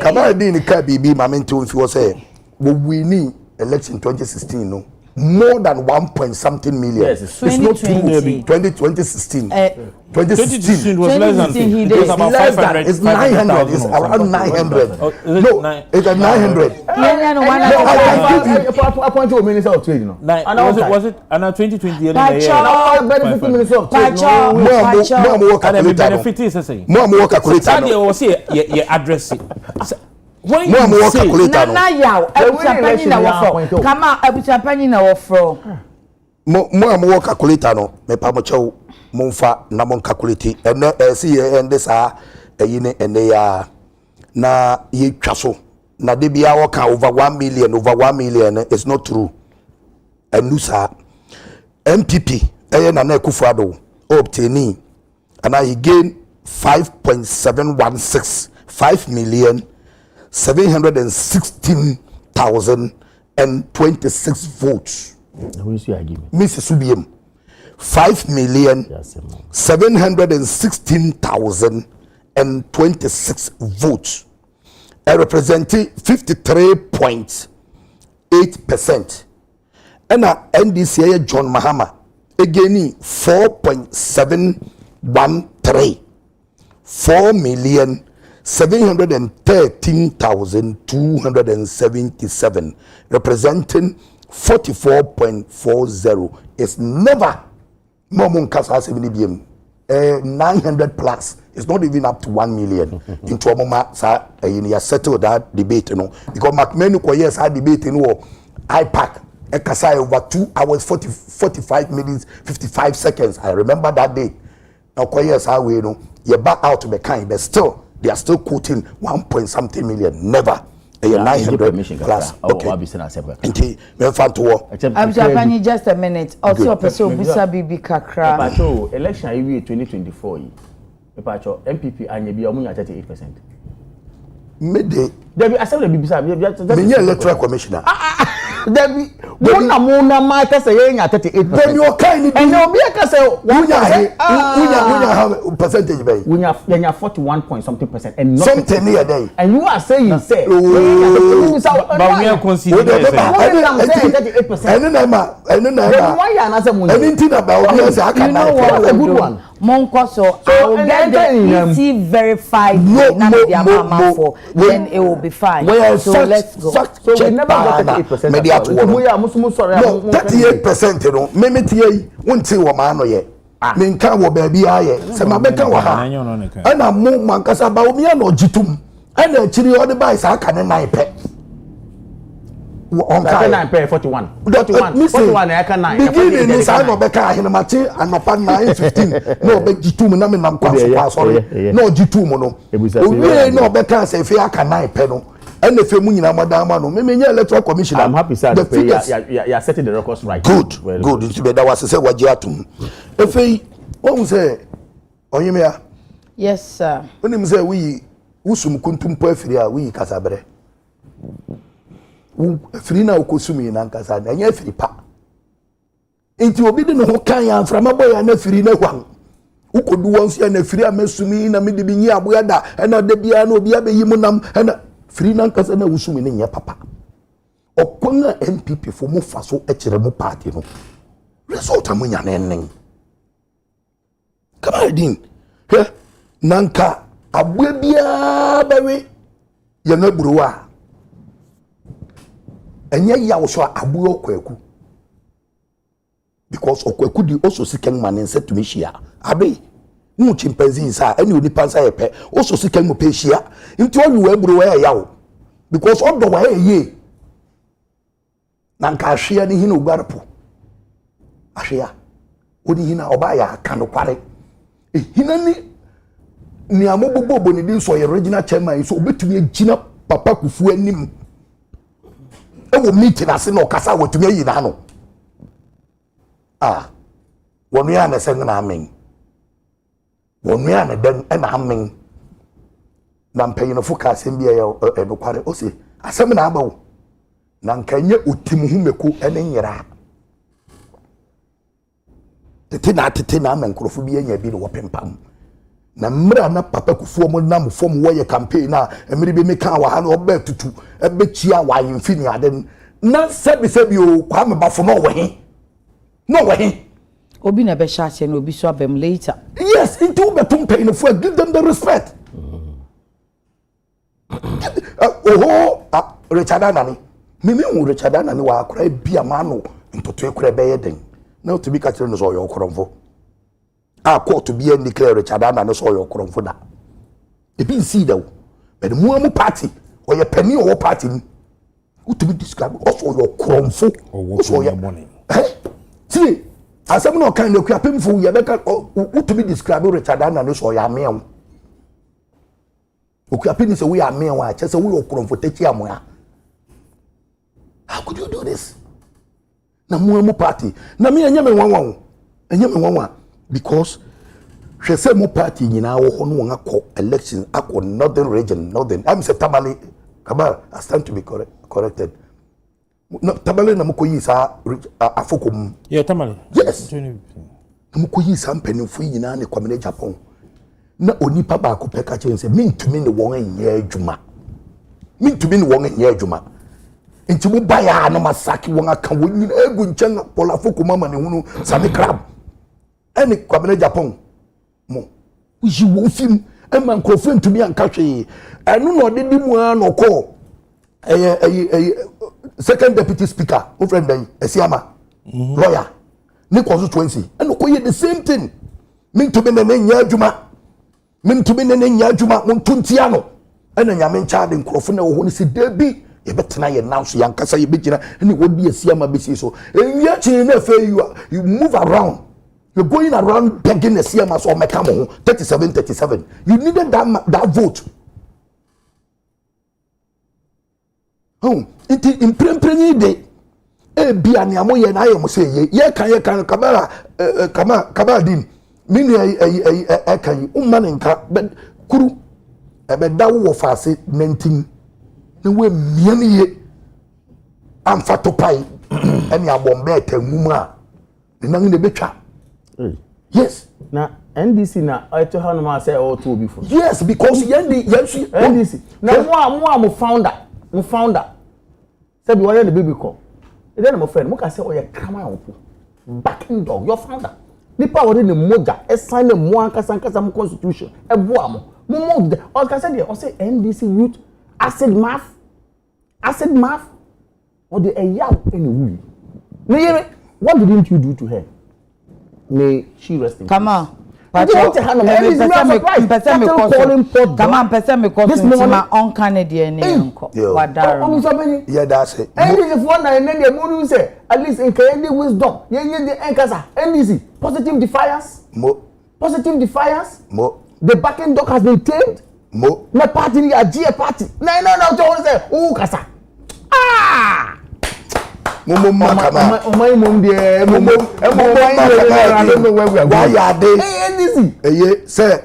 Kamal din ka bibi ma me nti onfi wo se wo wini election 2016 no more than 1 point something million. Yes, it's not true. 2016. 2016 was less than it's about 500. It's 900. It's around 900. No, it's at 900. I point to a minister of trade, you know. Was it? And 2020 minister of trade. More benefit is saying. More calculator. Sadia was here. Yeah, address it. When you say na yaw ebuchapani na wofro kama ebuchapani na wofro mo calculator no me pa mo chew mo mfa na mo calculate ene see ende sa eyi ne ene ya na ye twaso na de bia wo ka over 1 million it's not true enu sa MPP na Akufo-Addo obtaining and he gained 5.716,716,026 votes. Who is you giving? Mrs. Subiem. 5,716,026 votes. Representing 53.8%. And NDC John Mahama again 4.713. 4,713,277 representing 44.40. It's never more 900 plus. It's not even up to 1 million. Into a moment, sir, you settle that debate, you know, because McMahon yes, I debate in war. IPAC, Ekasai over 2 hours, 45 minutes, 55 seconds. I remember that day. Now, yes, I will, you know. You're back out to be kind, but still, they are still quoting 1 point something million. Never. A 900 plus. Okay. Indeed, we're fun to war. I'm just a minute. Also, person Busa Bibi Kakra. Pacho, election year 2024. Pacho, MPP and you be among 38%. Midday. Debbie, I said the Bibisa. The electoral commissioner. Debbie, Mona might say 38%. Then you're kind of. And you'll be a say, have percentage by. We have 41 point something percent and not something near day. And you are saying, say, but we are considering 38%. And then why anything about yes, I can know what a good one. Monkoso, I will get the EC verified for then it will be fine. So let's go. So we never got 38%. No, 38%, you know. Maybe tia won't say what man ye. Min can wo baby aye. Se ma beka wa ha. And I'm more mankasa ba omi no jitum. And the chiri all the buys I can 9 pe. On 9 pe 41. 41 I can 9. Beginning is I no beka hin ma chi anopa 9:15. No be jitum na me nam kwa so sorry. No jitum no. Obi no beka say fe aka 9 pe no. And the Femunina Madama, no, maybe electoral commission. I'm happy, sir. The figures, you are setting the records right. Good, good. That was to say what you are to. If we, what we say, Oyemia? Yes, sir. When you say we, Usum Kuntum Perfia, we Casabre. Frina Okosumi and Ankasa, and yet Fripa. Into obedient Hokaya from a boy and a Frina one. Who could do once and a free Mesumi and a Midibinia Buada and a Debiano Biabe Yimunam and free nankasa na wusumi ne nya papa okonga MPP for mo faso echere mo party no result amunya na enen kamadin he nanka abwe bia bawe ye na buruwa enye ya wo so abwe okwaku because okwaku di also siken man set to me shia abe no chimpanzees are any onipa nsa yepe oso sika mo pe hia nti oyu aburu wa ya wo because odo wa ye na nka ahwea ni hina oguarpo ahwea odi hina oba ya aka no kware hina ni amobobo ni din so ye original chairman so obetumi agina papa kufu anim e wo meeting ase na okasa wotumi ayi na no wonu ya na sen na amen wonu ya na den na amen na mpanyino focus mbia ya no kware o se asem na abawo na nkanye otimu humeko ene nyira tete na amankrofo bi anya bi no wopempam na mra na papa kufuo mo na mfom wo ye campaign na emri bi meka wa ha no oba tutu ebe chia wa yimfini ade na sebi o kwa me bafo no we he obi na be sha na obi so abem later. Yes, into betum pay no for give them the respect. Richard Anani. Mimi hu Richard Anani wa akra bia ma no ntoto ekra be yeden. Na to be catch no so your kromfo. Court to be declare Richard Anani so your kromfo da. E bi see da. But the mu party or your penny or party who to be described also your kromfo or your money. See, as I'm not kind of painful, you who to be described Richard Anani so your meal. Ukapini say we are meal watch, so we are kromfo take ya. How could you do this? Na mu party. Na me anya me wanwan. Because she say mo party nyina wo ho no akọ election akọ northern region northern. I'm say Tamale Kabal I stand to be corrected. No Tamale na mo koyi sa afokom. Yeah, Tamale. Yes. Na mo koyi sa mpanimfo nyina ne kwamene Japan. Na onipa ba ko peka che say mintumi ne won anya adwuma. Mintumi ne won anya adwuma. Nti mo baya na masaki won aka won nyina egu nchen polafo komama ne hunu sane crab ene kwabene Japan mo uji wo film e man crofin to me anka hwe enu no de mu an okọ second deputy speaker o friend dan Esiama lawyer ne constituency enu ko ye the same thing min to be ne nya adwuma min to be ne nya adwuma mon tuntia no ena nyame ncha de crofin na wo ho ne si debi ye betena ye now so yankasa ye begina ene wo bi Esiama besi so enye chi na fe you move around. You're going around begging the CMS or Mekamo 37. You needed that vote. Oh, in premprenny day. Be an yamoye and I am say, ye can Kamara din. Mini a can man in cap, but Kuru, a bed down of us 19. No way, me and Fatopai, and ya bombet and Muma, the nang in the becha. Yes. Na NDC na to how no say all two before. Yes, because NDC. Na mo founder. Say be one the baby call. E then my friend, mo ka say o ye krama opo. Backing dog, your founder. Nipa wo de ne moja, e sign the mo ankasa mo constitution. E boa mo. Mo move the. O ka say there, o say NDC youth acid math. Or the yaw anyway. No, what didn't you do to her? May she rest in peace. Come on. Come on, person me call this morning my own Canadian name. Yeah, that's it. And this is one and then the moon say at least in Canadian wisdom. Yeah, the Enkasa. NDC. Positive defiance. The backing dog has been tamed. My party a G party. No, don't say, oh, Kasa. Ah! Mum makama. My mum dear, I don't know where we are going. Why are they? NDC. Say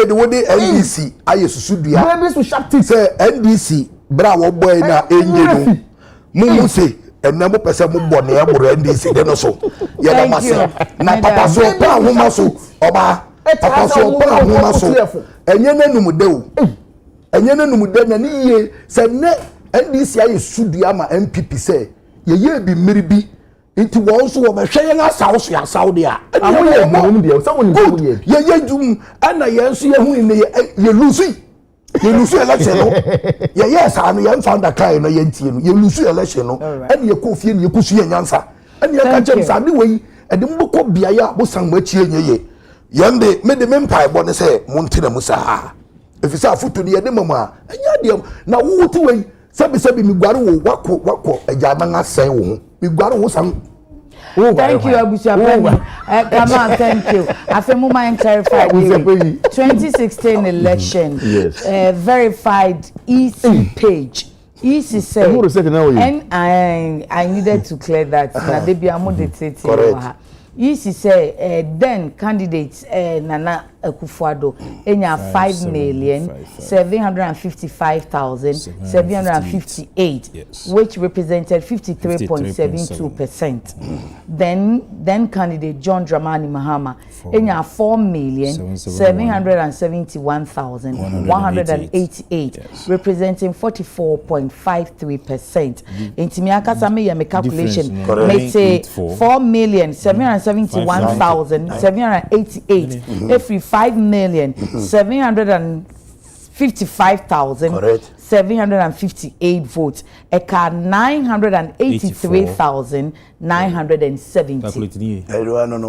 the way NDC. I used to do ya. Baby to sharp teeth. Say NDC. Bravo boy na engineer. Mumu say. And number person mum born here. NDC. Then also. Yeah, massa. Na papa so pa huma so. Oba. Papa so pa huma so. Enyene numudeu. Enyene numudeu na niye. Say ne. NDC aye sudua ma MPP say ye bi miribi nti wo so wo be hwe na south ya saudi a amoye mum de someone go ye dum ana ye nso ye hu ne ye lusu election no ye yes anu ye found that kai no ye ntie no ye lusu election no ana ye ko fie ne ye kusu ye nyansa ana ye ka chem sa ne wei e de mboko bia ya bo san ma chie nye ye yende me de mempai bo ne say montina musa efisa afutu ne ye de mama anya de na wo ti wei Sabi mi gware wo wako ejama ngasai wo mi gware wo sam. Thank you Abusia Penny. Come on, thank you. Afemu mind clarify 2016 election. Yes. Verified EC page. EC said and I needed to clear that. Na dey bi amu dey tete. Easy say then candidates Nana Akufo-Addo enya 5,755,758 which represented 53.72%. Then candidate John Dramani Mahama enya 4,771,188 representing 44.53%. Intimi akasa me ya me calculation me say 4,771,788 every 5,755,758 votes. Eka 983,970. No.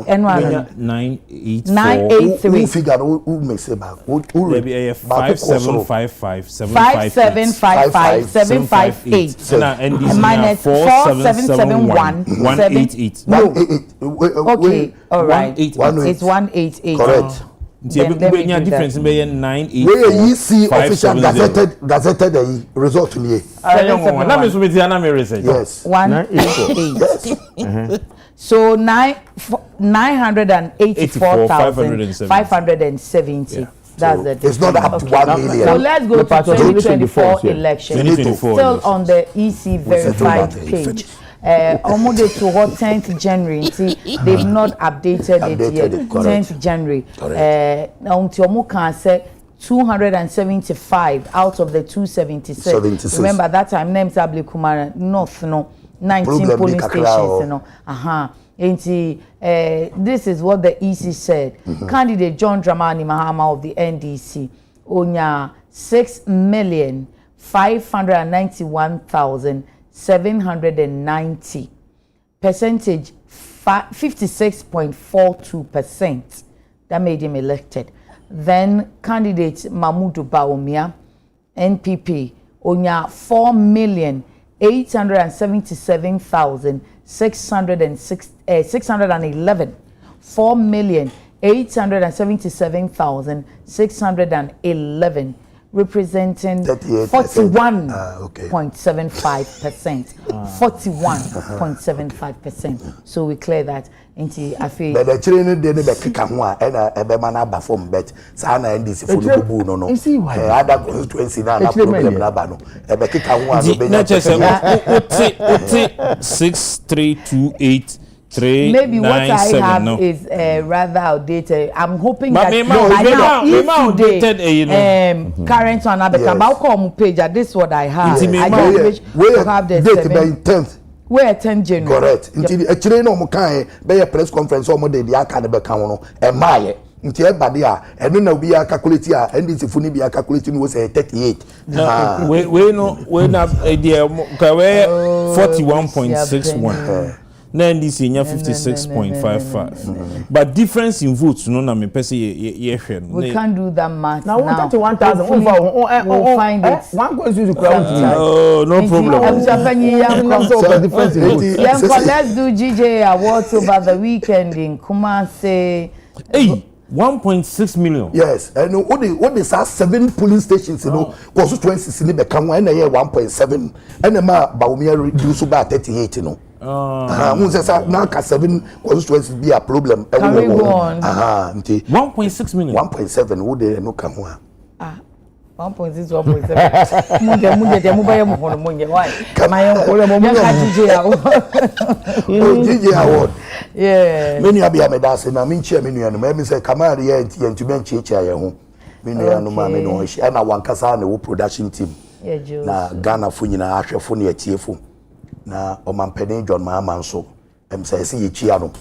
983. Who figure who makes it back? Who 5755,758 minus 4,771,188. Okay, all right. It's 188. Correct. Then difference be 988. Where you see official gazetted result to me. Yes. 188. So 984,570. That's the difference. It's not up to 1 million. So let's go to 2024 election. Still on the EC verified page. Almost to what 10th January. They've not updated it yet. 10th January. Until Omo can say 275 out of the 276. Remember that time names Abli Kumara North 19 polling stations. This is what the EC said. Candidate John Dramani Mahama of the NDC onya 6,591,790. Percentage 56.42%. That made him elected. Then candidate Mahmoud Bawumia NPP onya 4,877,611. 4,877,611 representing 41.75%. 41.75%. So we clear that into I feel. But the children they never kick a one and a man perform bet. Sana and this for the boo no. Other constituency now problem nabano. A kick a one. 6328. Maybe what I have is rather outdated. I'm hoping that current one I'll call page. This is what I have. I just wish to have the 10th. Where 10 January. Correct. Until a train on Mukai, be a press conference or more than the Academy Council and my. Until everybody are, and then we are calculating, and this if we be calculating was a 38. We not idea 41.61. Then this year 56.55. But difference in votes, no, na me pese ye. We can't do that math now. Now 1,000. We'll find it. One goes to crowd. Oh, no problem. Let's do GJ awards over the weekend in Kumasi. Hey. 1.6 million. Yes, and what they say 7 polling stations, constituencies in the Beckham and 1.7, and the Baumia reduced by 38, now 7 constituencies be a problem. Can we go on? 1.6 million. 1.7, would they no come? 1.6, 1.7. Why? GJ award. Yeah. Many of you medals and I mean chairman and maybe say come out here and to bench chair home. Many no mammy no and I want Casana production team. Na Ghana Funina Asha Funia Tiefu. Na Oman Penny John Mahamanso. Say see Chiano.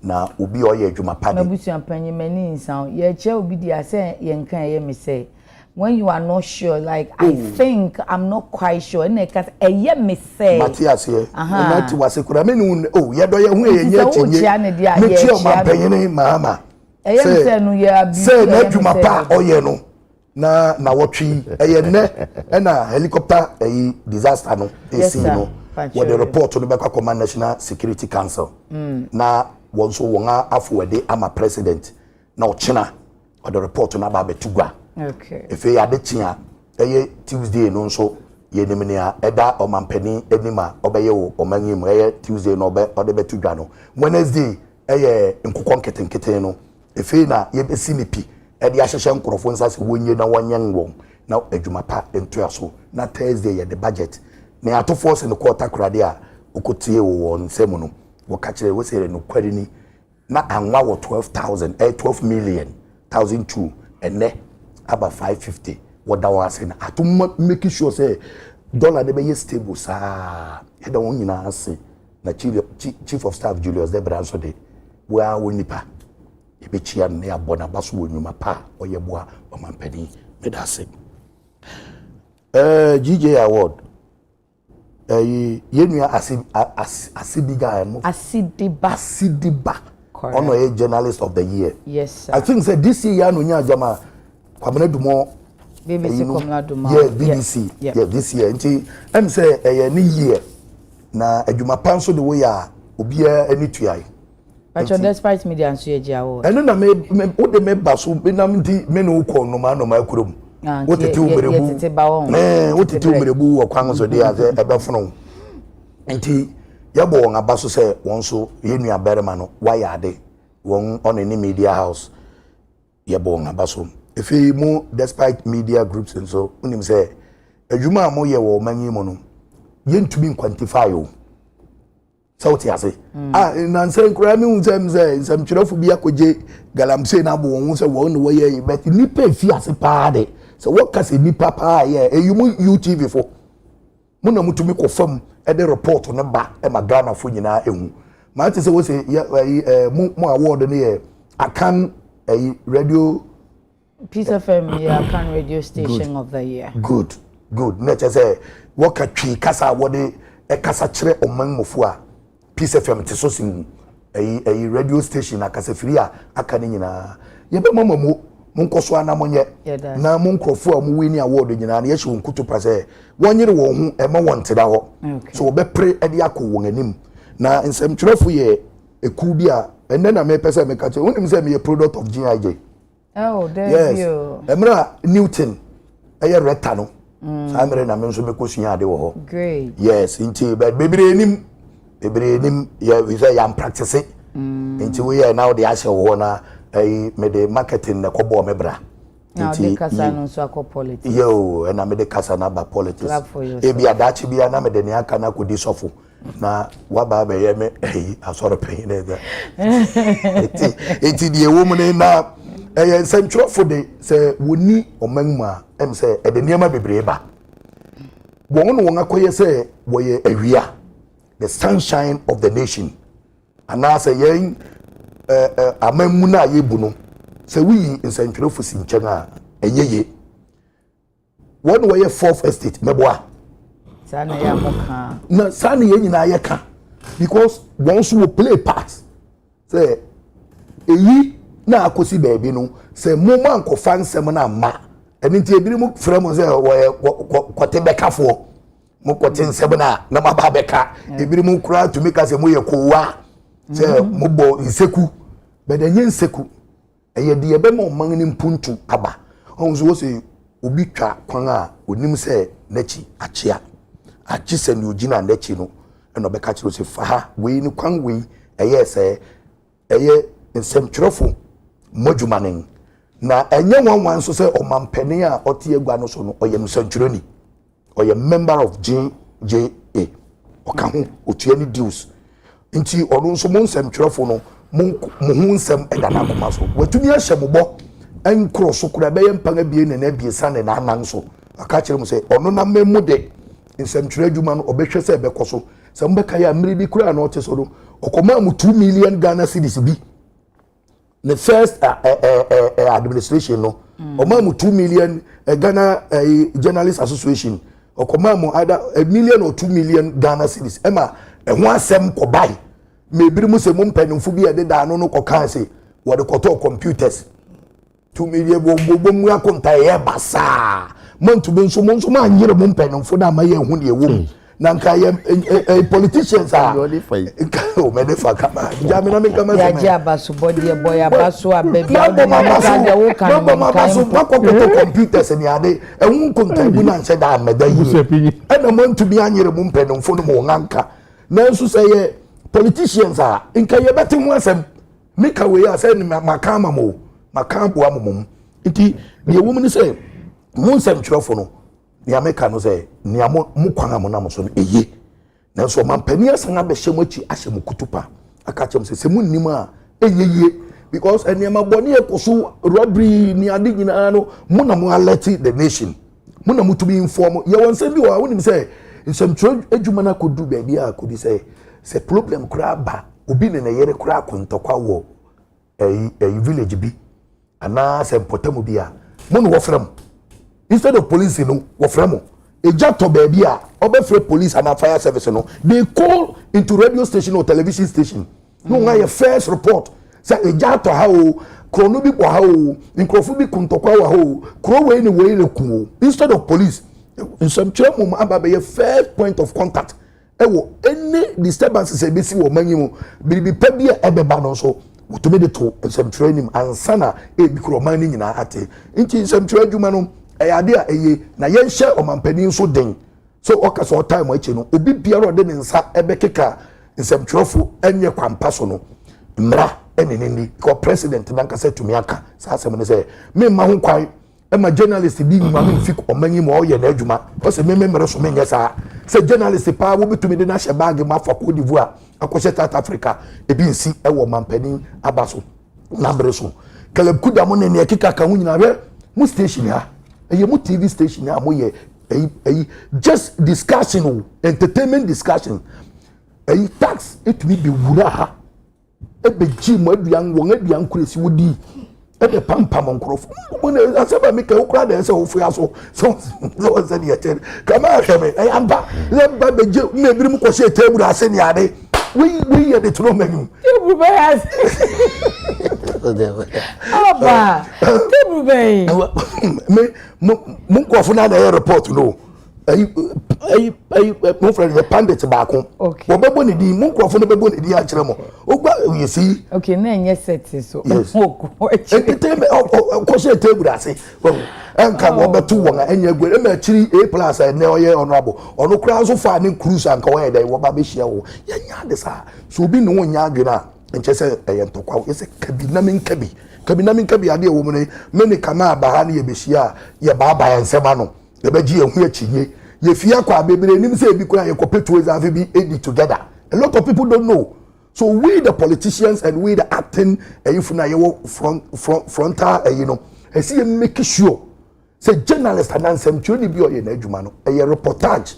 Na Ubi or ye Juma Paddy. Nabusi and Penny Many sound. Ye chair be the say Yankan me say. When you are not sure, like I think I'm not quite sure. And because me say Matthias here. That was a Kuramenu. Oh, yeah, do you Mama. Say no Jumapa or yeno. Na watching a helicopter a disaster no. What the report to the Baka Command National Security Council. Na once wonga afuede ama president. Now China or the report to Nababe Tugwa. Okay. If you had the tia, Tuesday no so ye nemenia eda omampeni enima obeyo omanyi Tuesday no be or the betugano. Wednesday nkokon ketenkete no efe na ye besi ne pi e de ahyehye nkrofo nsa se wonye na wonyen won na adwuma pa entoaso na Thursday ye the budget na ato force ne quarter krade a okotie wo nsem no wo ka kire wo sere no kwari ni na anwa wo 12 million 1002 ene aba 550 what that was in ato make sure say dollar de be stable sa e da won nyina ase na chief of staff Julius de Branso de wa wonipa e be chia na abona baso wonuma pa oyeboa omampani me da se GJ award yenua asidiga no asidiba ono a journalist of the year. Yes sir. I think say this year no nya jama kwamena dumo BBC Komla Duma. Yeah, BBC. Yeah, this year. Nti em say ni year na adwuma panso the way a obia ani tuai. But despite media and so award. Eno na me wo de me baso benam nti me no ko no ma kurom. What the two merebu. What the two merebu o kwan so dey as e be fono. Nti yabo won abaso say won so yenua berema no why ade won on any media house yabo won abaso. If you mo despite media groups and so unim say adwuma mo ye wo manyi mo no yentumi quantify o so ti ase nanse nkura mi unsem say nsem twirefo bi akoje galamse na bo won say wo no ye but nipa efi ase pa de so what ka se nipa pa ye eyumu UTV fo mo na mutumi ko fam e de report no ba e magana fo nyina ehu ma ti say wo say mo award ne ye akan radio Peace FM Akan radio station of the year. Good. Nature say what ka kasa wode e kasa kire omanmofo a Peace FM te so sim a radio station akasa free a aka ne nyina ye be mama mo nkoso anamonye na mo nkrofo a mo wini award nyina na ye hye wonkuto pa say wonyere wo hu e ma wonteda ho so wo be pre e de akọ won anim na nsem twirefo ye eku bi a enne na me pese me ka che wonim say me a product of GIJ. Oh, there you. Emra Newton, a rector no. Samere na me nso me kosua de wo ho. Great. Yes, inti but bebre nim ya we say am practice. Inti we are now the ashe wo na me the marketing na kobo me bra. Now the kasa no so akọ politics. Yo, na me the kasa na ba politics. E bia dachi bia na me de ne aka na kodi sofo. Na waba be ye me asoro pe ne da. Eti die wo mu ne na nsentro for the say woni omanma em say e de niam bebre ba won no won akoye say woye awia the sunshine of the nation ana say yen amamu na yebu no say we nsentro for sinchen a enyeye won woye fourth estate meboa sana ya moka na sana ye nyina ye ka because won so will play part say eyi na akosi baby no se mo man ko fansem na ma eni nti ebiri mu frɛ mo se kote bekafo mo kote nsem na ma ba beka ebiri mu kura to make us mo ye kowa se mo bo nseku bedenye nseku eye de ebe mo man ni mpuntu aba onzo wo se obi twa kwan a onim se nachi achia achi se ni ogina nachi no eno beka kiro se fa we ni kwan we eye se eye nsem twrofo mojumanen na enye wanwan so say omampani a ote egua no so no oyem santuroni oyem member of GJA okaho otua ni deals nti ono nso mo nsem twrefo no mo hu nsem edana koma so watumi ahye mobo enkro so kura be yempanga bie ne na bie sane na anan so aka kire mo say ono na memu de nsem twredwuma no obehwe say be koso se mbeka ya mmiri bi kura na ote so no okoma mu 2 million Ghana cedis bi the first administration no omamu 2 million Ghana Journalists Association okomamu either 1 million or 2 million Ghana cedis ema ho asem ko bai me biri mu se mu mpanimfu bi ede da no ko kan se wo de koto computers 2 million bo mu akonta ye basa montu be nso ma nyere mu mpanimfu na ma ye hu de ewo na nka ye politicians are o me de fa kama jami na me kama ya ja basu body boy abasu abebi o de ka wo kan basu ko computers ni ade ehun kontabu na nse da ameda yi e na montu bi anyere mu mpanimfo no mo nganka na nso say politicians are nka ye beti ho asem make away as any makama mo makambo amom nti the woman say mo nsem twerefo no nia meka no say nia mo kwan mo na mo so no eye na so mampani asan abehye mo chi ahye mo kutupa aka chem se mu nnim a eyeye because eniema boni ekoso robbery ni ade nyina no mo na mo alert the nation mo na mo to be inform ye won say bi wa wonim say nsem twerefo adwuma na kodu ba bia akodi say problem kura ba obi ne yere kura kontokwa wo village bi ana se potamu bia mo no wofram instead of police no wofram eja to baby a obefre police and fire service no they call into radio station or television station no nga your first report say eja to ha o krono bi kwa ha o nkrofo bi kontokwa wa ha o kro we ni we leku instead of police in some term aba be your first point of contact ewo any disturbances e be si wo manyimu bi pa bi e beba no so wotumi de to some training ansana e bi kro man ni nyina ate nti some adwuma no ade a eye na yen hye omampani so den so okasa o time achi no obi biara de ne nsa ebekeka nsem twerefo enye kwampa so no mra eneneni ko president na nkasa tumi aka sa asem ne say me ma ho kwai e ma journalist bi ma me fik omanyi mo oye na adwuma o se me mre so me nya sa se journalist pa wo bitumi de na hye bag ma fa Cote d'Ivoire akose South Africa e bi nsi e wo mampani abaso na mre so keleb kuda mo ne ne kika ka hu nyina be mu station ha eye mu TV station ha mo ye just discussion entertainment discussion tax it will be wura ha e be ji mo aduan won aduan kuresi wodi e be pampam nkrofo mo ne asaba me ka ukra da se ofu aso so say the attend kama akeme amba le ba be je me biri mu ko se table ase ni ade we ye de tro menu table be as aba table be me mo nkrofo na da report no mo friend the pandit back home wo bebo ne di mo nkrofo no bebo ne di a kire mo ogba you see okay na enye set so mo entertainment ko se table ase enka wo betu won anya gwere ma chiri A+ na oye honorable ono kura so fa ne cruise anka wo dey wo ba be hia wo yanya de sa so obi no nya adwena enche se yentokwa yese kabinamin ade wo mu ne me kama abaha ne ye be hia ye ba ba yansema no ye ba gi ehu achinye ye fia kwa bebere nim se bi kura ye kopetu ezafe bi edit together a lot of people don't know. So we the politicians and we the acting if na you frontal you know I see make sure say journalist and ansem tuni bi oye na adwuma no a reportage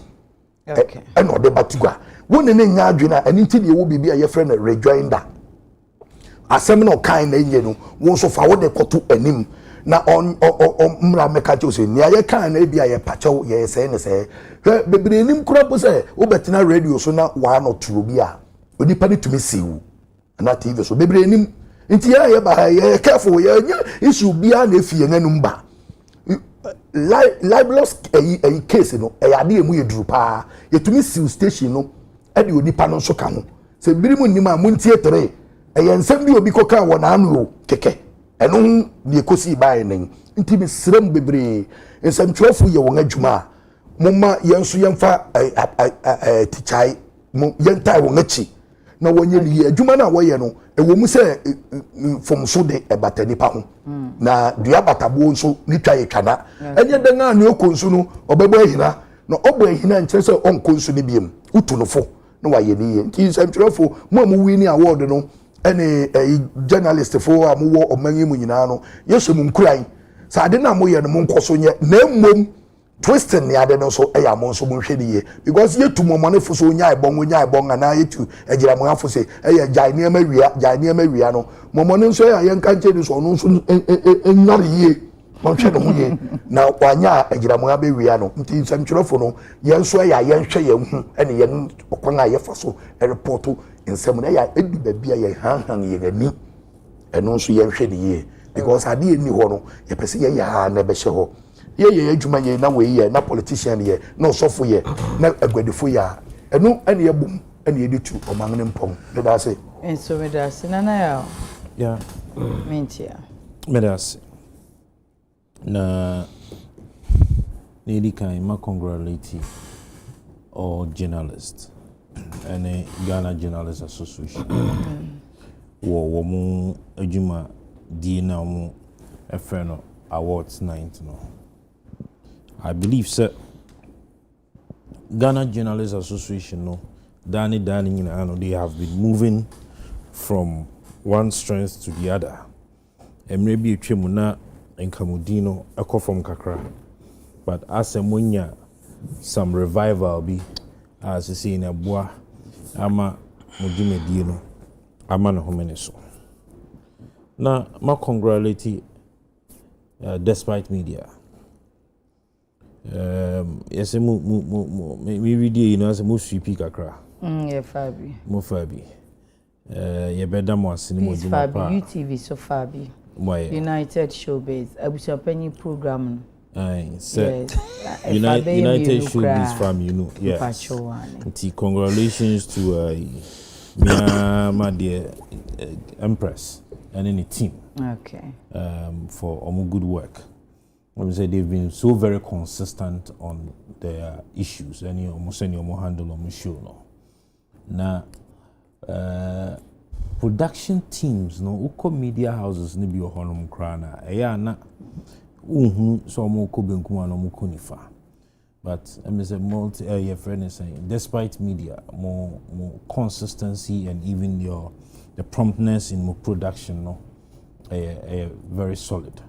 okay e no de batigwa woni ne nya adwena ani nti de wo bibia ye friend rejoinder asem no kan na enye no won so fa wo de koto anim na on mra meka che se nia ye kan na bia ye pachew ye se ne se bebere nim kura bo se wo betina radio so na wa no turo bia onipa ni tumi siwu na TV so bebre nim nti ya ba ya careful ya issue bia na efie nganum ba libelous case no ya de emu yeduru pa yetumi siwu station no e de onipa no so ka ho se birimu nim a muntie tere ya nsem bi obi koka wo na anu keke eno ne ekosi ba enen nti me srem bebre nsem twerefo ye won adwuma momma yenso yemfa tichai yentai won achi na wonye ni adwuma na woye no ewo mu se fom so de ebata nipa ho na dua batabo nso ni twa yetwana enye de na ne okonsu no obebo ahina na obo ahina nkyere se onkonsu ne biem utunofo na waye ni ye nti nsɛmtwerɛfo mo amu wini award no ene journalist fo amu wo omanyi mu nyina no yeso mu nkuran sa ade na mo ye no mo nkoso nye na mmom twisting ne ade no so eya mo nso mo hwɛ ni ye because yetu mo mane fo so nya ebon ana yetu egira mo afo se eya jai ne ma wia no mo mane nso eya ye nka nche ni so no nso enyare ye mo hwɛ no ho ye na wanya egira mo abe wia no nti nsɛmtwerɛfo no ye nso eya ye nhwɛ ye hu ene ye okwan a ye fa so reporto nsɛm na eya edu ba bia ye han ye gani eno nso ye nhwɛ ni ye because ade ni ho no ye pese ye ya na be hye ho ye adwuma ye na we ye na politician ye na osofo ye na agwadefo ya eno ene ye bom ene ye ditu oman ne mpom de da se enso me da se nana ya mentia me da se na ne kan ma congratulate all journalists and Ghana Journalists Association wo mo adwuma di na mo efreno awards night no. I believe sir Ghana Journalists Association no Dani they have been moving from one strength to the other. And maybe Chemuna and Kamudino echo from Kakra. But as a munya some revival be as I say in a bois ama Mudime Dino ama no homeneso. Now my congratulate despite media. Yes, me read you know as a most sweepy Kakra. Yeah, Fabi. Mo Fabi. You better more cinema. Fabi, UTV so Fabi. Why? United Showbiz. I was a penny program. Yes. United Showbiz from you know. Yes. Congratulations to my dear Empress and any team. Okay. For almost good work. Let me say they've been so very consistent on their issues. Any almost any handle on the show no. Now, production teams, no, uko media houses ni bi ohonum krana. Eya na so mo ko benku no mo konifa. But I say multi your friend is saying despite media more consistency and even the promptness in more production no very solid.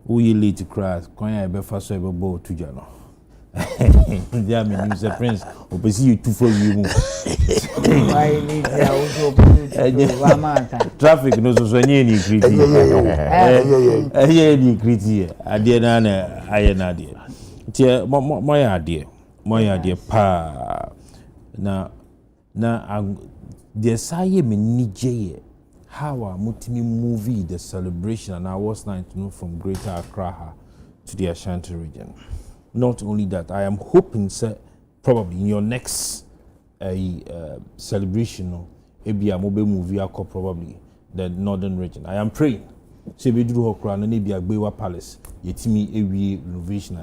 We lead to crash kwanya be fa so e be bo tuja no. There me use the prince opesi you too for you. Why need traffic no so nye ni kriti. Ni kriti. Ade na aye na ade. Tie moya ade pa na the saye me nije how a mutimi movie the celebration and awards night from Greater Accra to the Ashanti region. Not only that, I am hoping, sir, probably in your next celebration, maybe a mobile movie, probably the northern region. I am praying. So we do Hokra and maybe a Bewa Palace. Yetimi every renovation,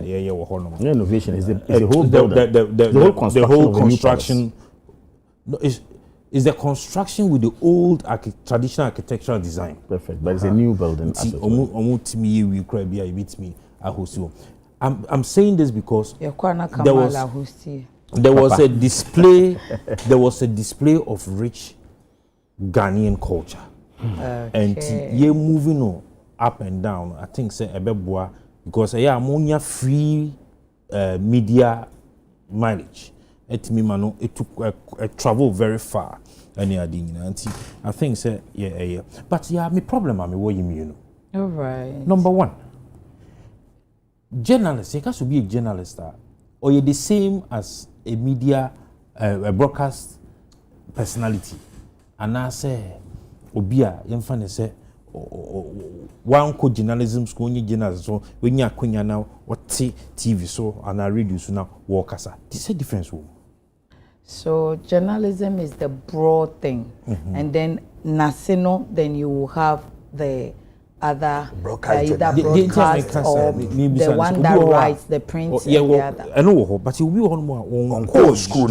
innovation is the whole building. The whole construction. No, is the construction with the old traditional architectural design. Perfect, but it's a new building. I'm saying this because there was a display of rich Ghanaian culture. And you're moving on up and down. I think say ebeboa because ammonia free media mileage. It took travel very far. I think say yeah. But my problem what you mean, All right. Number one, journalist, you have to be a journalist or you're the same as a media a broadcast personality. And I say obia yemfa say one co journalism school only journalism so when you are now what TV so and I radio so now workers this a difference. So journalism is the broad thing, and then Nasino, then you will have the other either broadcast or the one that writes the print. Yeah, I know, but you will on school.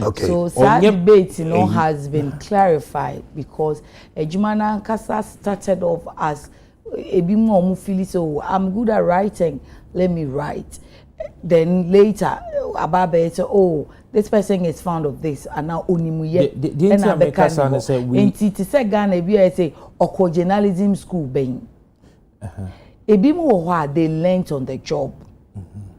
Okay. So that debate, has been clarified because Ejumana Nkasa started off as Ebimo Omufili, so I'm good at writing, let me write. Then later, Ababe said, oh, this person is fond of this, and now Onimuye. And I say, to say Ghana, I say, Oko journalism school, being. Ebimo, they learned on the job.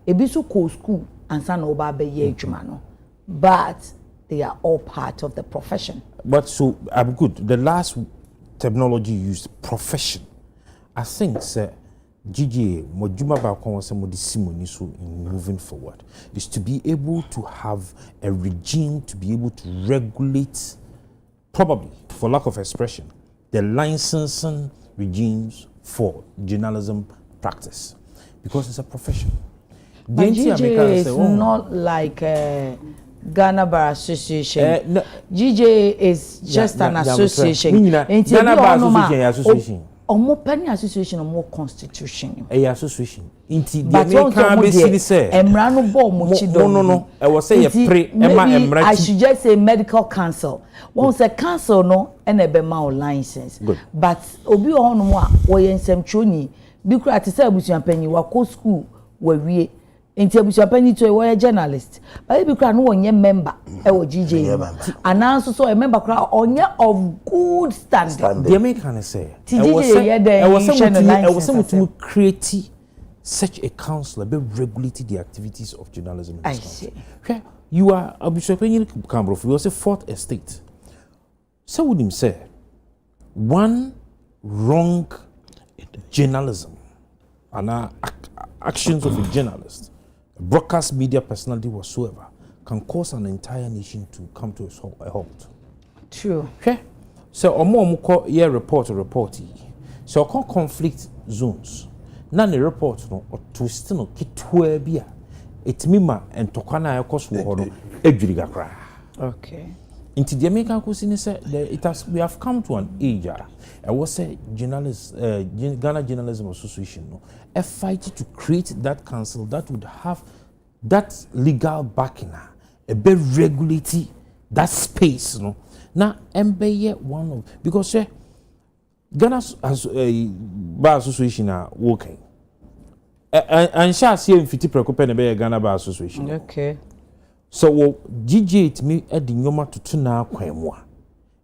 Ebisu co school, and San Obabe ye Jumano. But they are all part of the profession. But so, I'm good. The last terminology used, profession. I think, sir. GGA, Mojuma Bakon was in moving forward, is to be able to have a regime to be able to regulate, probably, for lack of expression, the licensing regimes for journalism practice. Because it's a profession. But GGA is not like Ghana Bar Association. No. GGA is just an association. Ghana Bar Association. omo penny association omo constitution association inti the American basically say emra no bo mo chi do no e was say ye pre emra I should just say medical council one say council no and e be ma license but obi o hono mo a wo ye nsem twoni bi kura te say abusuan panyi wa ko school wa wie inti abusuan panyi to wo ye journalist but bi kura no wonye member e wo GJ ananso so a member kura onye of good standing the American say I was to create such a council be regulating the activities of journalism in this country. Okay. You are Abushapenyi Kambrof, you was a fourth estate. So would him say one wrong journalism and actions of a journalist, a broadcast media personality whatsoever, can cause an entire nation to come to a halt. True. Okay. So omo report. So conflict zones. Na the report no twist no kitwa bia etimi ma entokwa na yakos wo no edwiriga kra. Okay. Inti the American question is we have come to an age I was say journalists Ghana Journalism Association no a fight to create that council that would have that legal backing a be regulating that space no. Now MBA one of because Ghana as a bar association are working. And shall see him 50 preoccuped be a Ghana Bar Association. Okay. So GJ to me at the Nyoma to tuna kwemwa.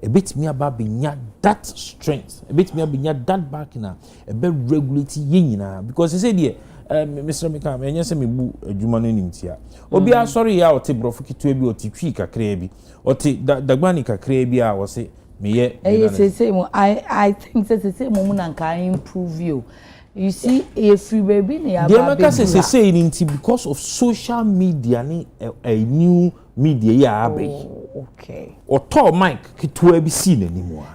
A bit me about being that strength, a bit me about that back in a be regulating yina because he said here, Mr. Mika, and yes, me boo a Jumano Nimtia. Obi a sorry out a brofuki to be or Tika Krebi or Dagmanica Krebi, I was say. I think that's the same moment and can improve you. You see, if you baby, the Americans say because of social media, a new media, okay. Or tall Mike, to be seen anymore.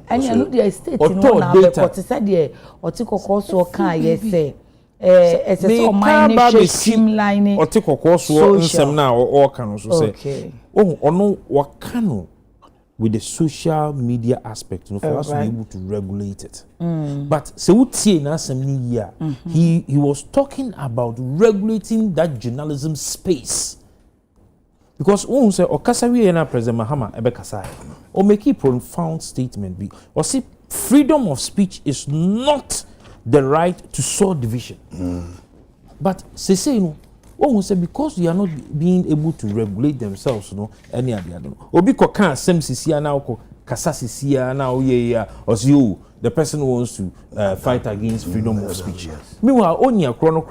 And you know the state in one data. Said the or take a course or can yes say. As a so minor streamlining or take a course or some now or can also say. Okay. Oh, or no, what can with the social media aspect, for us to be able to regulate it. But he was talking about regulating that journalism space. Because when say Okasawi and President Mahama Ebekasai, or make a profound statement be or say freedom of speech is not the right to sow division. But say no. Oh, say because they are not being able to regulate themselves, any other. Obi ko kan sem sisia na ko kasa sisia na oye or the person wants to fight against freedom of speech. Meanwhile, only a chrono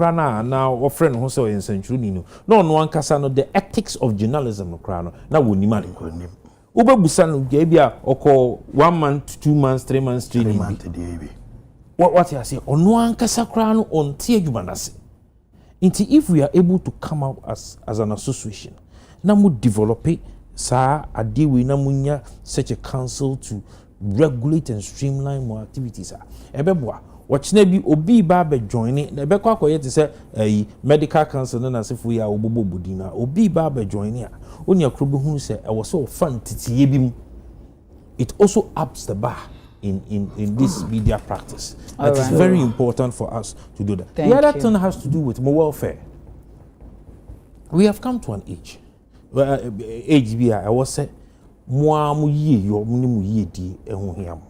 now or friend who say in century no one kasa no the ethics of journalism no krano na woni mani ko nim. Oba busano gebia oko 1 month, 2 months, 3 months training. What you say? Ono an kasa krano on tie adwumanase. If we are able to come out as an association, na mu develop sa adewe na munya such a council to regulate and streamline more activities. Ebeboa, watchna bi obi ba be join it. Ebe kwa koye te say medical council na se fu ya obobo bodina. Obi ba be join ya. Oni akrobe hu say e was so fun titiye bi mu. It also ups the bar in this media practice. That is very important for us to do that. The other thing has to do with more welfare. We have come to an age. Age be I was say mo mu ye yo mu ye di ehun hiam.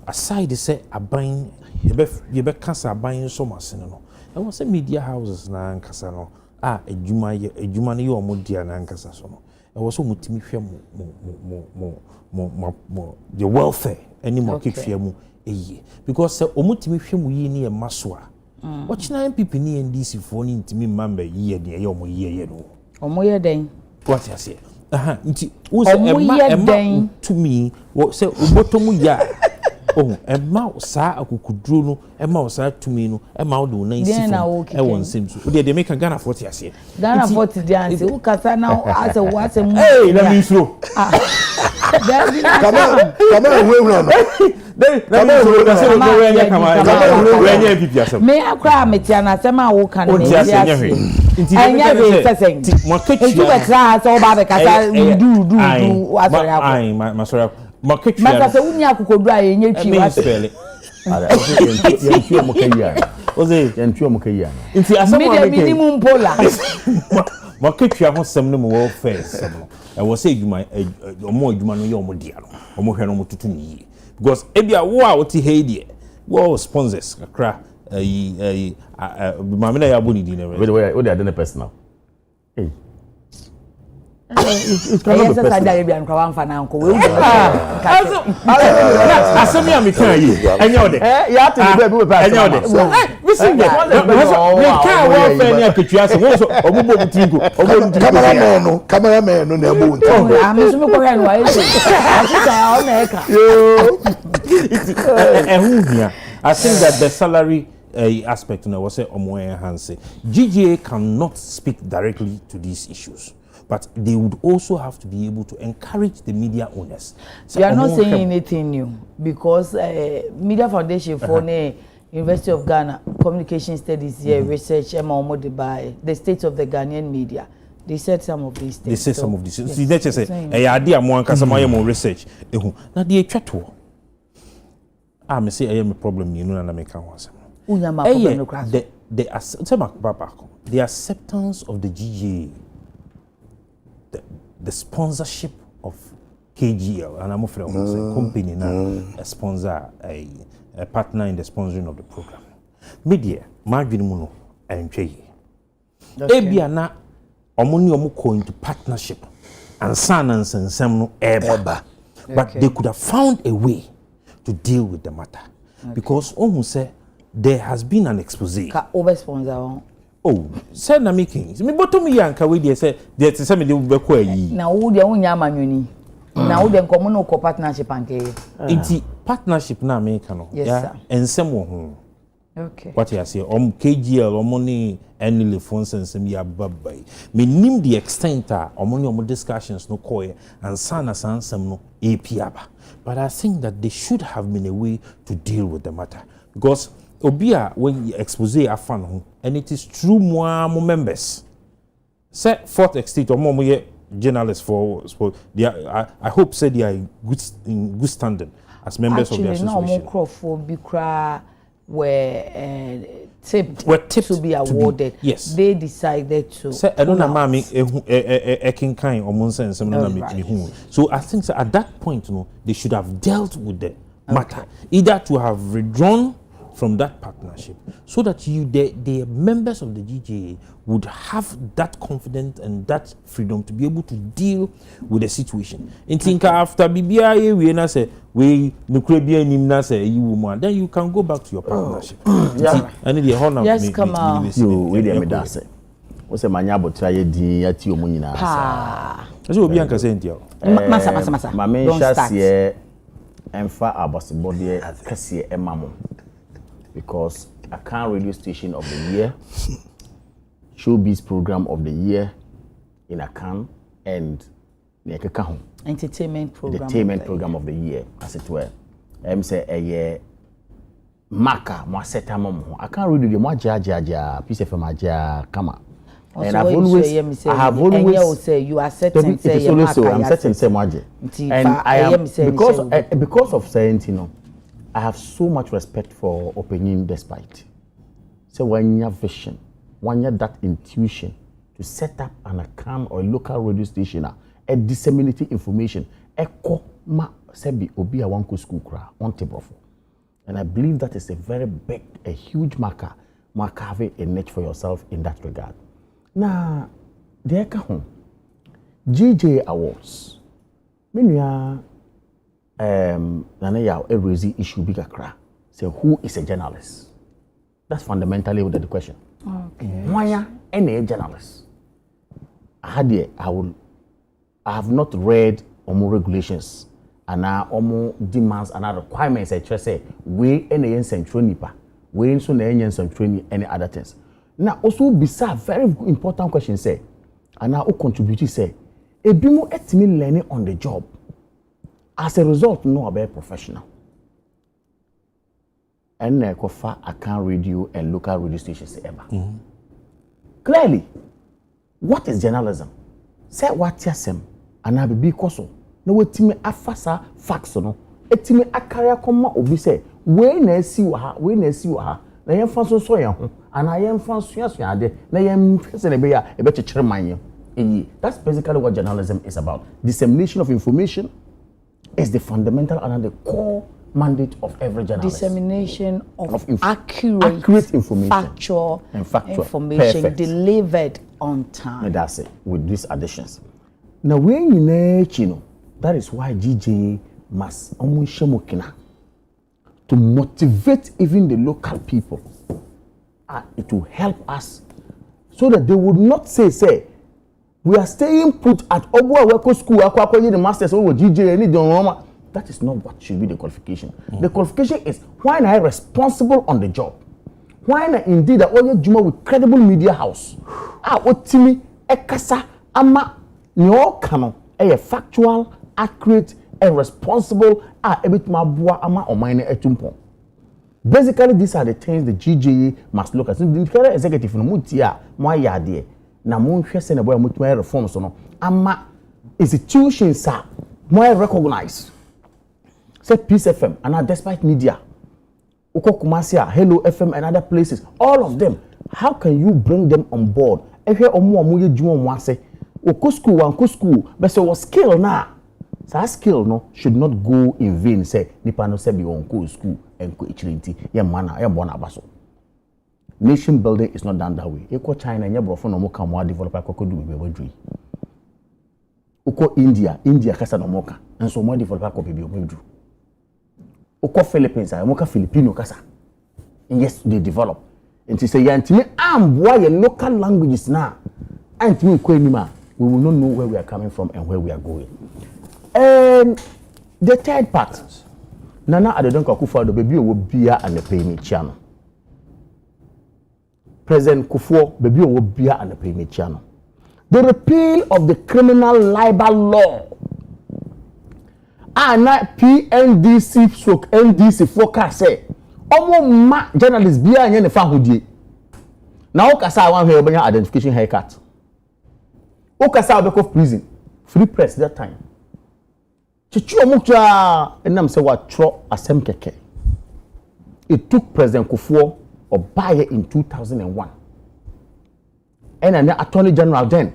Aside say aban ye be kasa aban so masene no. I was say media houses na nkasa no. Ejuma ne yo mo dia na nkasa so no. I was so mutimi hwe mo the welfare any more kefia mu eye because omutimi hwe mu yi ne maso a ochina MPP ne NDC fo ni ntimi member yi de ye omo ye no omo ye den what you say nti wo say emma to me wo say obotomu ya oh emma sa akukuduro no emma sa to me no emma wo do na isi fo e won nsem so wo de make Ghana 40 ase Ghana 40 de anse wo kasa na as a what em hey let me slow Come on, wait no. Me akra metia na sema wo kan me dia ase anya be sesen nti betra so ba be kasa du asori akọ ai masori akọ maketwa maka se unya akokodura yenye twi wase Yentu mo kayia. Oze yentu mo kayia. Nti asem wa make minimum pola. Mo ketwa ho sem no mo welfare sem no. E wo say adwuma omo adwuma no ye omo dia no. Omo hwe no mo tutu ni yi. Because ebia wo a wo ti he die. Wo sponsors kakra mamina ya boni di na. Wait, what they are doing personal. Hey. It cannot be personal. Asemi am kan yi. Enyo de. Ya to be be personal. Enyo de. Listen there. We can well fair ni aketwa so wo so obubo butinko. Cameraman no na ebo nti. Ah, me so me ko ya no ayi. Asita o na eka. I think that the salary aspect was say Hanse. GGA cannot speak directly to these issues, but they would also have to be able to encourage the media owners. So you are not saying anything new because Media Foundation for University of Ghana Communication Studies here research by the state of the Ghanaian media. They said some of these things. They said some of these things. See, let's just say, idea more more research. Now the chat. Me say I am a problem you know na make am once. The acceptance of the GGA, the sponsorship of KGL, and I'm afraid a company now a sponsor, a partner in the sponsoring of the program. Media, margin muno and Chay. Ebia na omoni omo into partnership and silence and some ever. But they could have found a way to deal with the matter. Because say there has been an expose. Ka over sponsor. Oh, said na making. Me bottom yanka we dey say there say me dey be kwa yi. Na wo dey wonya amanwoni. Na wo dey nkomo no ko partnership anke. Inti partnership na America no. Yeah. Ensem wo ho. Okay. What you say KGL money any phones and some ya babai. Me nim the extent omo discussions no koye and sana sansem no epiaba. But I think that there should have been a way to deal with the matter. Because Obia, when you expose a fan, and it is true more members. Say fourth extent or more journalists for I hope say they are in good standing as members of the association. Actually, were tipped to be awarded. Yes. They decided to. So I don't know, mommy, kind or monsen So I think so at that point, they should have dealt with the matter, either to have withdrawn from that partnership, so that the members of the GGA would have that confidence and that freedom to be able to deal with the situation. In think after BBI, we na say we nukrebia nimna say you woman, then you can go back to your partnership. Yeah. And the whole yes, come on. You we dey me that say. We say manya botra ye din ya ti omo nyina sa. So obi anka say ntia. Masa. Ma men sha se emfa abosibode kase emamo. Because Akan radio station of the year, showbiz program of the year in Akan, and entertainment program of the year, as it were. Say a year marker, more set among Akan radio the more jaja, piece of maja, kama. And I have always say you are certain say I'm certain say maja. And I am because of saying I have so much respect for opinion despite. So when you have vision, when you have that intuition to set up an account or a local radio station and disseminate information, echo ma sebi obi a wanko school kra on table. And I believe that is a very big, a huge marker have a niche for yourself in that regard. Now, the home GJ Awards, nana ya raise issue bigger cra. Say who is a journalist? That's fundamentally the question. Okay. Why any journalist? I have not read omo regulations and omo demands and requirements. I just say we any central nipa, we so na any central any other things. Now also beside very important question say, and now contribute say, a bimo etimi learning on the job. As a result, no about professional. And Kofa Akan radio and local radio stations ever. Clearly, what is journalism? Say what yasem, and I be koso. No etime afasa facts no. Etime akaria koma obi say we na si wa ha na yɛn fa so yɛn ho ana yɛn fa so ade na yɛn fese na be ya e be kyekyere man yɛn. That's basically what journalism is about. Dissemination of information is the fundamental and the core mandate of every journalist. Dissemination of accurate information, factual information. Perfect. Delivered on time. And that's it, with these additions. Now, when you know, that is why GJ must to motivate even the local people. It will help us so that they would not say, we are staying put at Obua Weko School, the masters over GJ, any Roma. That is not what should be the qualification. The qualification is why am I responsible on the job? Why am I indeed a Juma with credible media house? Otimi ekasa ama nyo kano a factual, accurate, and responsible ebit mabua ama omine etumpo. Basically, these are the things the GJA must look at. So the current executive no mutia mo yade na mo hwese na boy mutua reforms no ama institutions are more recognized. Say Peace FM and despite media, Uko Kumasia, Hello FM and other places, all of them, how can you bring them on board? If you Uko school, but so was skill now. So that skill no should not go in vain. Say nipa no say be on school and go ichirinti ye mana ye bona baso. Nation building is not done that way. Eko China nye brofo no mo ka mo developer kokodu be bodui. Uko India kasa no mo ka enso mo developer ko be bodui. Oko Philippines amoka Filipino kasa. And yes, they develop. And to say yantimi amboa your local languages now. Antimi ko enima, we will not know where we are coming from and where we are going. And the third part. Nana Adekye Nsroma baby wo bia and the pay me channel. President Kufuor baby wo bia and the pay me channel. The repeal of the criminal libel law. Na PNDC stroke NDC forecast say omo ma journalists bia anya ne fa hodie na o kasa wan hwe obanya identification haircut o kasa obeko prison free press that time chichu omo twa enam say wa tro asem keke. It took President Kufuor obaye in 2001 and an attorney general then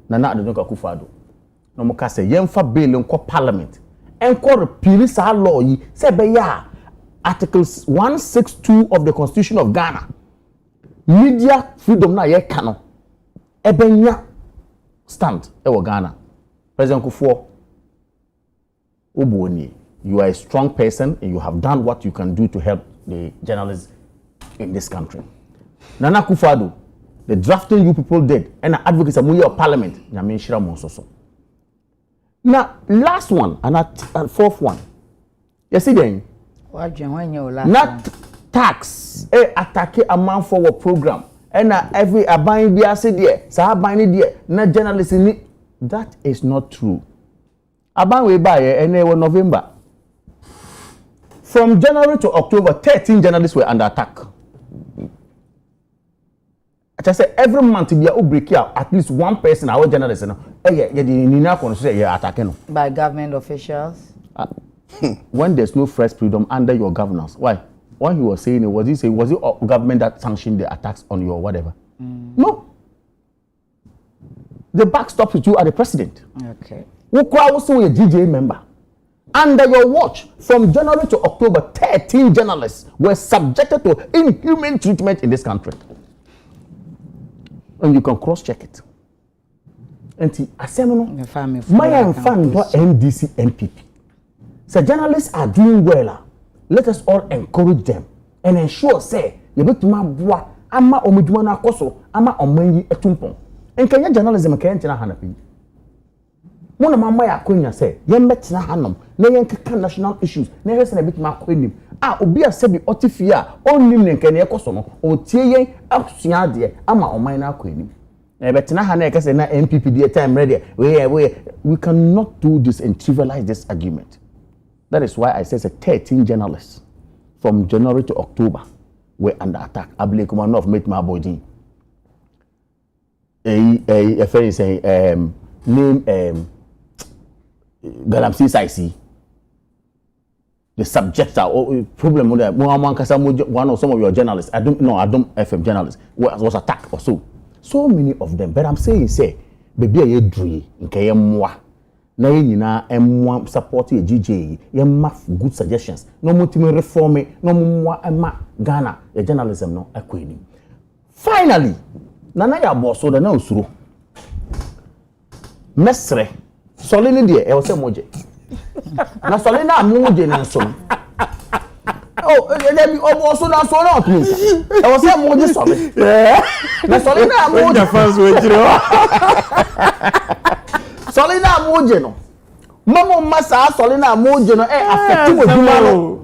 Nana Adekye Nsroma no mo kasa yemfa bail nko parliament enko repeal sa law yi say be ya articles 162 of the Constitution of Ghana media freedom na ye kano ebenya stand e Ghana. President Kufuor Obuoni, you are a strong person and you have done what you can do to help the journalists in this country. Nana Akufo-Addo, the drafting you people did and advocates of parliament nyame nshira mo so. Now, last one and fourth one. You see then? Not tax. Attack a man for a program. And every buying the asset there. So buying there. Not journalists in it. That is not true. Aban we buy and November. From January to October, 13 journalists were under attack. I say every month we are break out at least one person our journalist by government officials. When there's no fresh freedom under your governance, why? When he was saying it, was it government that sanctioned the attacks on your whatever? No. The backstop with you are the president. Okay. Who also a GJ member. Under your watch, from January to October, 13 journalists were subjected to inhuman treatment in this country. And you can cross-check it. And my NDC MPP. So journalists are doing well. Let us all encourage them and ensure say you bet ma boa ama omuduma na koso ama omanyi etumpon. En kanya journalism kan tina hanapi. Mona mama ya kwenya say yen betina hanom na yen keka national issues na yen se na bit ma kwanim. Obi asebi otifia onnim ne nkan ye koso no otie yen asua de ama oman na kwanim. Na betina ha na ekase na MPP the time ready. We cannot do this and trivialize this argument. That is why I say 13 journalists from January to October were under attack. Abile Kumanoff made my body. A friend is saying name Galamsey Saisi. the subjects are problem with that. One of some of your journalists, I don't FM journalists was attacked or so. So many of them. But I'm saying, say, baby, a dream, okay, moi. Na nyina emwa support ye GJ ye ma good suggestions no mutimi reform no mwa ema Ghana the journalism no akwani finally nana ya boso da na usuro mesre solini de e wo se moje na solini amoje ne nso oh e bi oboso na so na otun e wo se moje solini na solini amoje fans we jiro solina amoje no mama masa solina amoje no affect wo duma no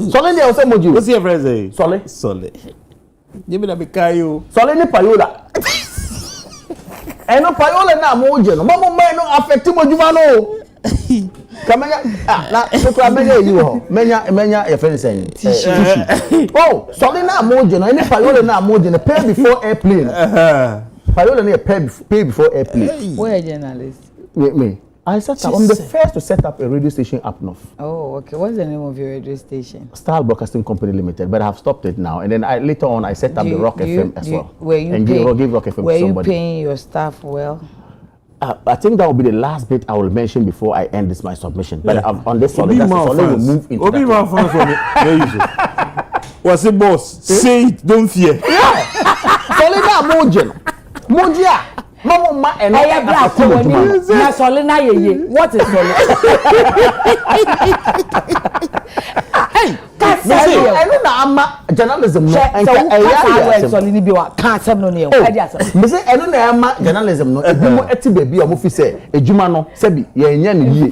solina dey say moje what's your friend say sole yemi na bekayo solina payola eno payola na amoje no mama no affect wo duma no kamenya na so menya yi ho menya your friend say oh solina amoje no eno payola na amoje no pay before airplane Payola need pay before airplane. Where journalist? Me. I set up. I'm the first to set up a radio station up north. Oh, okay. What's the name of your radio station? Style Broadcasting Company Limited, but I have stopped it now. And then later on, I set up the Rock FM as well. Were you and paying, give Rock FM to somebody. Were you paying your staff well? I think that will be the last bit I will mention before I end my submission. But on this solid, we'll move into that. What's it, boss? Say it, don't fear. Solid Mujia, Mama, and I have na solina ye. What is solina? Hey, I know na journalism no. And solina bi wa kan asem no ne. Me say I know na journalism no. Ebi mo eti baby o mo fi say ejuma no se bi ye nya ne yie.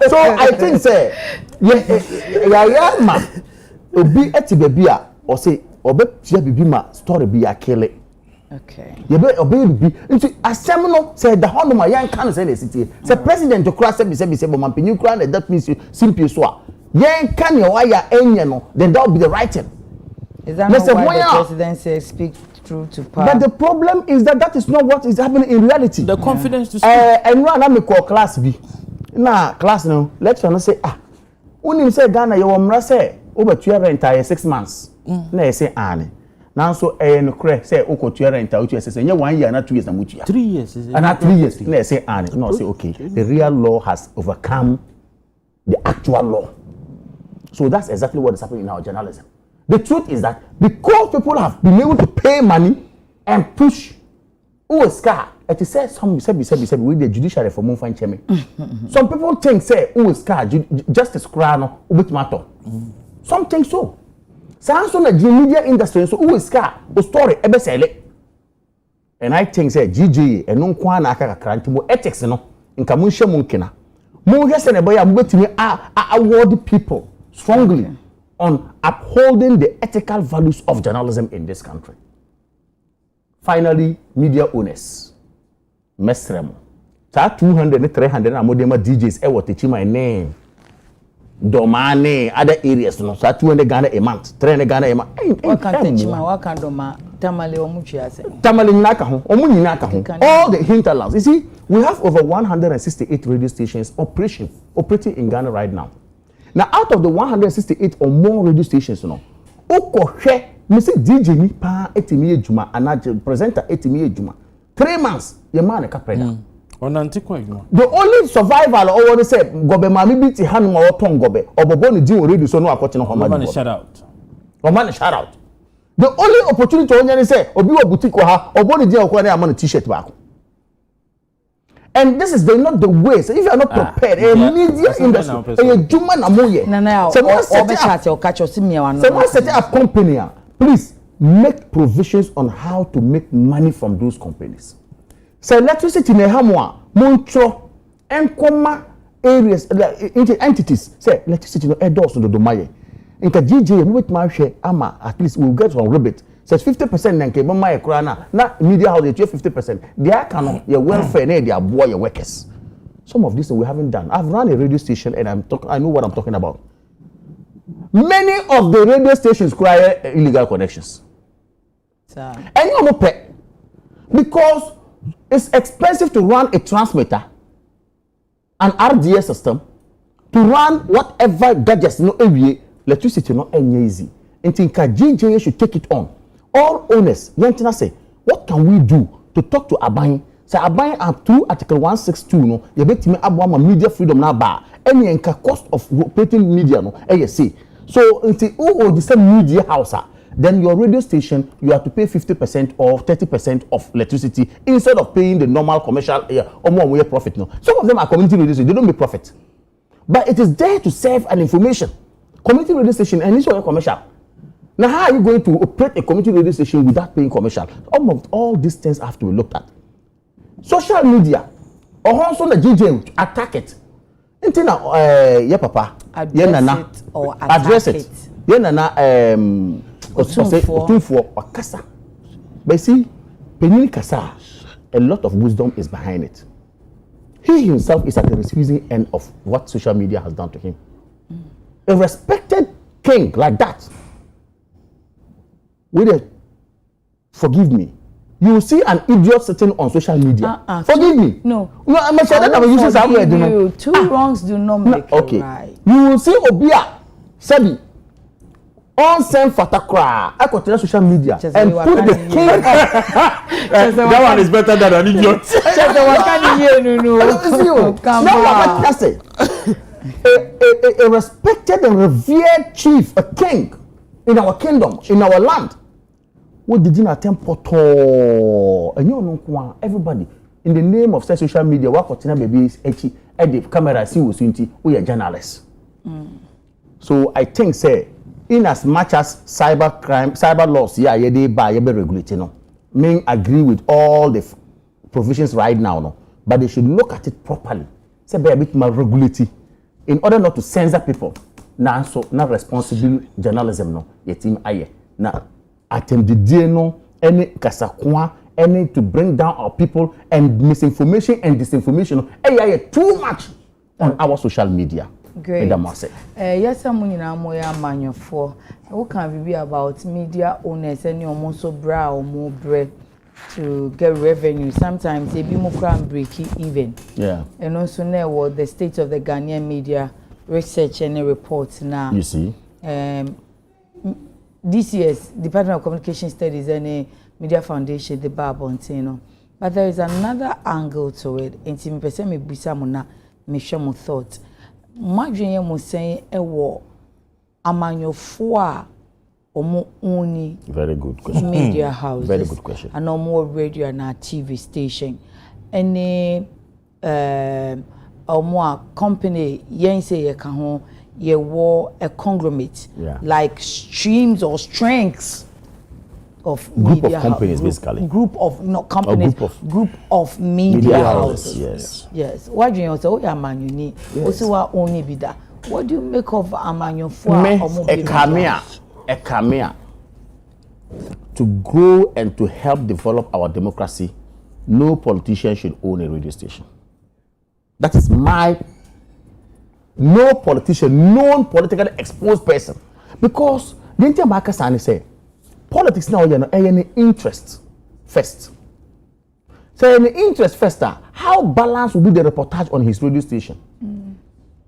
So I think say ya ma obi eti baby a or say obe tia bibi ma story bi akele okay ye be obe bibi nti asem no say the hono ma yan kan say na city say president to cross say bo man pinu kra na that means simple so a yan kan ye wire enye no then that will be the right thing. Is that not why the president says speak true to power? But the problem is that is not what is happening in reality. The confidence to speak. And no na me call class B na class no lecture no say unim say Ghana ye womra say obetua rent 6 months na ye say ane now so no correct say okotua rent out you say 1 year na 2 years na mutua 3 years is and 3 years na ye say ane no say okay the real law has overcome the actual law. So that's exactly what is happening in our journalism. The truth is that because people have been able to pay money and push Scar, it says some with the judicial reform fan cheme. Some people think say Scar justice crano ubit matter. Some think so. Sounds on the media industry so Scar o story ebe sele. And I think say GG and non kwa na aka kakra ntimo ethics no nka mo hye mo nkena. Mo hwese ne boy am betimi award people strongly on upholding the ethical values of journalism in this country. Finally, media owners. Mesremo. Ta 200 and 300 na modema DJs what teach my name. Domane other areas no. Ta 200 Ghana a month, 300 Ghana a month. What can teach my what can doma tamale omuchi ase. Tamale naka ho, omu nyina ka ho. All the hinterlands. You see, we have over 168 radio stations operating in Ghana right now. Now, out of the 168 or more radio stations, no, okohwe, me say DJ ni pa etimi ejuma, and presenter etimi ejuma. 3 months, your man ka preda. The only survival or what say gobe mami biti hanu ma oton gobe obobo ni din radio so no akote no homa. Man shout out. Man shout out. The only opportunity onya say obi wo boutique ha obo ni din okwa na amana t-shirt back. And this is not the way. So if you are not prepared, a media industry, a human amoye. Someone set up company. Please make provisions on how to make money from those companies. So electricity ne hamwa, montro, enkoma areas, entities. Say electricity no endorse no domaye. Inka GJ we with my share ama at least we'll get some rebate. Says 50% nanke mama ekra na media house they 50%. They can your welfare na their boy your workers. Some of this we haven't done. I've run a radio station and I know what I'm talking about. Many of the radio stations require illegal connections. And you know because it's expensive to run a transmitter, an RDS system, to run whatever gadgets no area, electricity no any easy. And think GJ should take it on. All owners, Yantina say, what can we do to talk to Abayin? Say Abayin and through Article 162, no, you bet me about media freedom now bar. Any enka cost of operating media no, say. So until the same media house, then your radio station you have to pay 50% or 30% of electricity instead of paying the normal commercial or more way profit. No, some of them are community radio stations, they don't make profit, but it is there to serve an information. Community radio station and it's all commercial. Now, how are you going to operate a community radio station without paying commercial? Almost all these things have to be looked at. Social media, or also the GJ attack it. Yeah, papa. Address it. Yeah, nana. For kasa. But see, Penini Kasa, a lot of wisdom is behind it. He himself is at the receiving end of what social media has done to him. A respected king like that. Forgive me. You will see an idiot sitting on social media. Forgive me. No, I'm sure that I'm using somewhere. Two wrongs do not make a right. You will see Obia Sabi on send Fatakra. I continue social media and put the king. That one is better than an idiot. A respected and revered chief, a king in our kingdom, in our land. What did you attempt to and you know everybody in the name of social media what continue babies at the camera see we are journalists. So I think say in as much as cyber laws they by regulating no may agree with all the provisions right now no, but they should look at it properly. Say be a bit more regulated in order not to censor people. Now so not responsible journalism no yetim aye na attempt the no any kasakwa any to bring down our people and misinformation and disinformation too much on our social media. Great. Yes, I'm going to for what can be about media owners and your more so bra or more bread to get revenue. Sometimes they be more groundbreaking even. Yeah. And also now what the state of the Ghanaian media research and reports now. You see. This year's Department of Communication Studies and Media Foundation, the Barbontino. But there is another angle to it. And to me, person me bisamuna me share my thought. Madrian was saying a war amanyofua omo only. Very good question. Media houses. Very good question. And no more radio and TV station. Any more company yen say ye can home. Ye war a conglomerate, like streams or strengths of group media of companies, basically. Group of not companies. Group of media houses. Yes. What do you say? Oh, yeah, man, you need. Also, only be that. What do you make of Amanyo for a camera to grow and to help develop our democracy? No politician should own a radio station. That is my. No politician, non-politically exposed person. Because the entire market say politics now any interest first. So any interest first, how balanced will be the reportage on his radio station?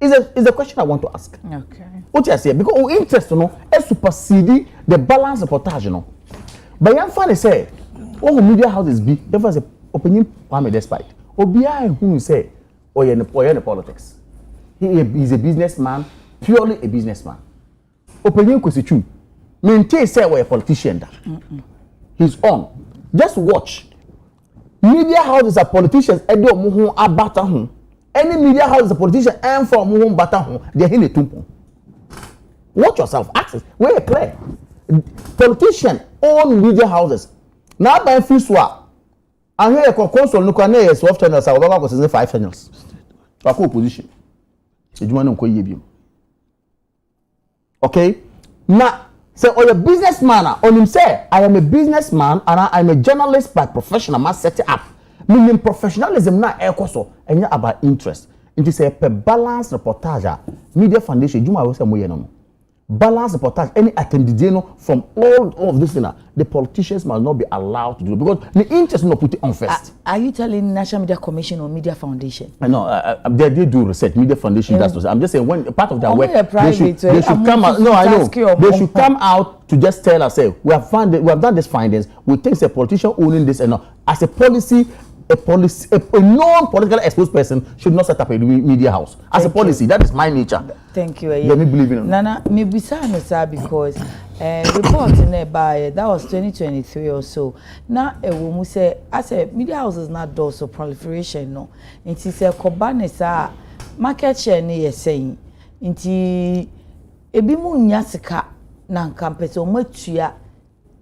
Is a question I want to ask. Okay. What you say? Because interest is supersede the balanced reportage, But young funny say, all media houses be there was an opinion despite. Obia who say the politics. He is a businessman, purely a businessman. Opinion question. Maintain say we're a politician. He's on. Just watch. Media houses are politicians. Any media house is a politician and from muhun bata they're in a tumpo. Watch yourself. Access. We're clear. Politician own media houses. Now by Fiswa. And here a console look on a soft channels. I will 5 channels. Opposition. Okay, now say or a businessman on him say I am a businessman and I am a journalist by profession. I must set it up. Meaning professionalism na ekoso and about interest. It is a balance reportage. Media Foundation, you might say no. balance the protect any attendee from all of this thing. The politicians must not be allowed to do it because the interest not put it on first. Are you telling National Media Commission or Media Foundation? No, they do research. Media Foundation does research. I'm just saying when part of their work, they should come out. No, I know. They should come out to just tell us, say, we have done these findings. We think a politician owning this and not as a policy. A non-politically exposed person should not set up a media house. As a policy, that is my nature. Thank you. Let me believe in it. Nana, maybe sir, because report in there by that was 2023 or so. Now, a woman say, I said, media house is not door so proliferation, no. And she said, Kobanesa market share near saying, Inti Ebimu Nyasika nan campus or Matua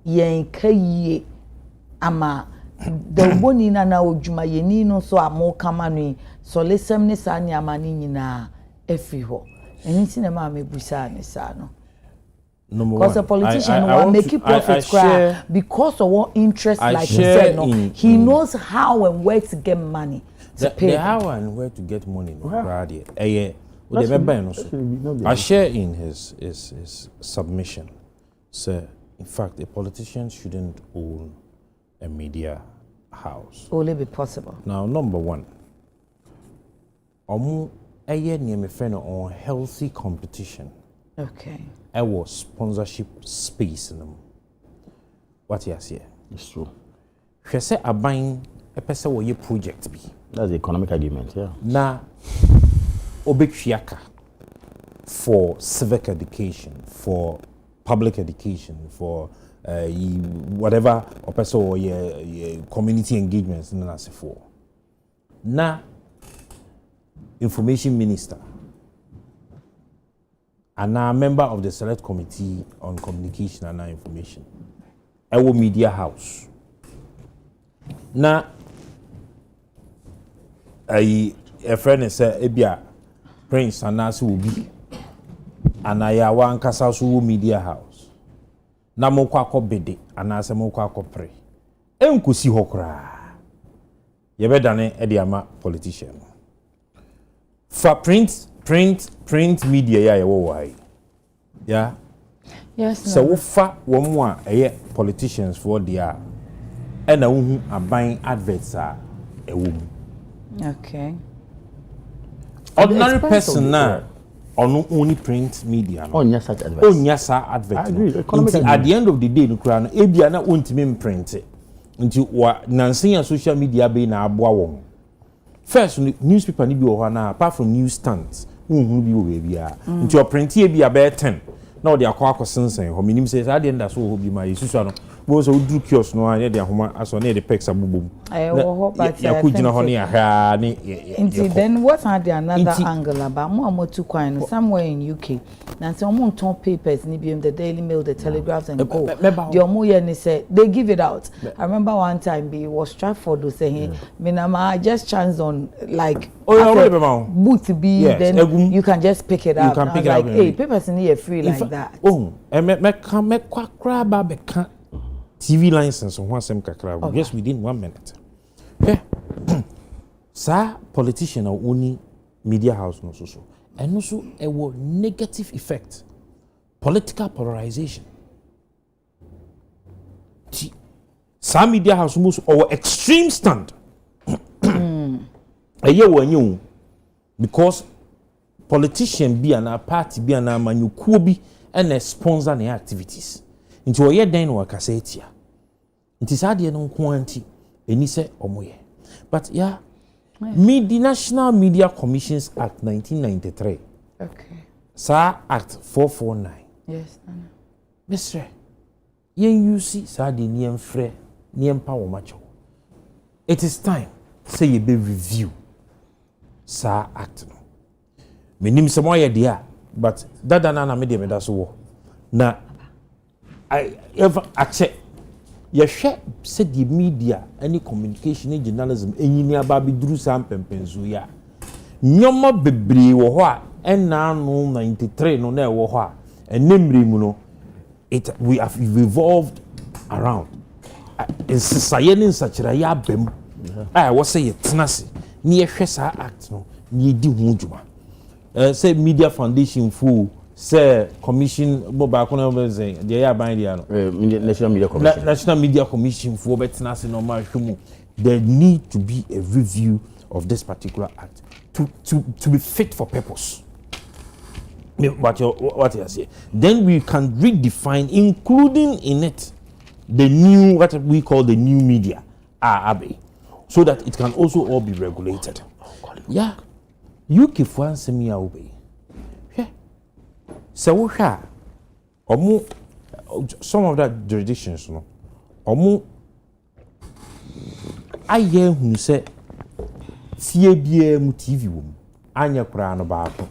yen kaye ama. The one in an old Juma Yenino so are more common so listen this any amanina every ho. And in cinema may be sano. Because a politician will make it profit cry because of what interest like you said. No, he knows how and where to get money to pay. The how and where to get money. I share in his submission. So in fact, a politician shouldn't own a media house. Will it be possible? Now, number one, on healthy competition. Okay. I was sponsorship space in them. What you say? It's true. She say a buying a person where your project be. That's the economic argument, yeah. Na obekwiaka for civic education, for public education, for whatever or person or your community engagements in as for. Na information minister and now member of the select committee on communication and information. Our media house. Na a friend say ebia Prince Anasi will be and I wan kasa so media house. Na mo kwa bede anase mo kwa pre enkusi ho kra ye bedane e de ama politician for print media ya ye wo wai yeah yes so wo fa wo mo a eye politicians for dia e na wo hu aban adverts a e wo okay ordinary person na on only print media no onya such adverts onya sa advert I agree. At the end of the day no kura no ebia na ontimi print nti wa nansen social media be na aboa won first newspaper ni bi wo na apart from news stands unhunu bi wo bia nti o print e bia be 10 na o de akwa sensen ho minim say at the end so ho bi ma yesusu no bo so do kiosk no anya de ahoma aso na de pex abobom ya ku gina ho na ya ni then what are the another angle about mo to coin somewhere in UK na say omo ton papers ni bi the Daily Mail, the Telegraph and go the omo ye ni say they give it out. I remember one time be was Stratford was saying me na ma just chance on like boot to be then you can just pick it up. You can pick it up. Hey, papers ni here free like that. Oh, me kwa ba be kan TV license on one sem kakra just within 1 minute. Okay. Sa politician or only media house no so. And also a negative effect. Political polarization. Some media house most or extreme stand. A year when you because politician be an party be an manu kubi and a sponsor their activities. Into a year then work as it here. It is hard no quantity any say omoye. But yeah, the National Media Commissions Act 1993. Okay. Sa Act 449. Yes, Nana. Mr. Yen you see sa de niem frɛ niem pa wo macho. It is time say you be review sa act no. Menim se mo ye dia but dada na me de me da so wo. Na I ever accept ye hwɛ say the media any communication and journalism enyini aba bi duru sam pempenzu ya. Nyoma bebre wo ho a enna no 93 no na wo ho a enemri mu no we have evolved around in society in such a ya bem I was say tenase ni ye hwɛ sa act no ni di hu djuma say media foundation fu say commission mobile kono say dey aban dia no National Media Commission. National Media Commission for betina se no ma hwemu. There need to be a review of this particular act to be fit for purpose. What you say? Then we can redefine, including in it, the new what we call the new media, Abe, so that it can also all be regulated. Yeah, you keep one semi obey. Yeah, so some of that jurisdictions, no, I hear who say, CABM TV wom, anya kura no baako.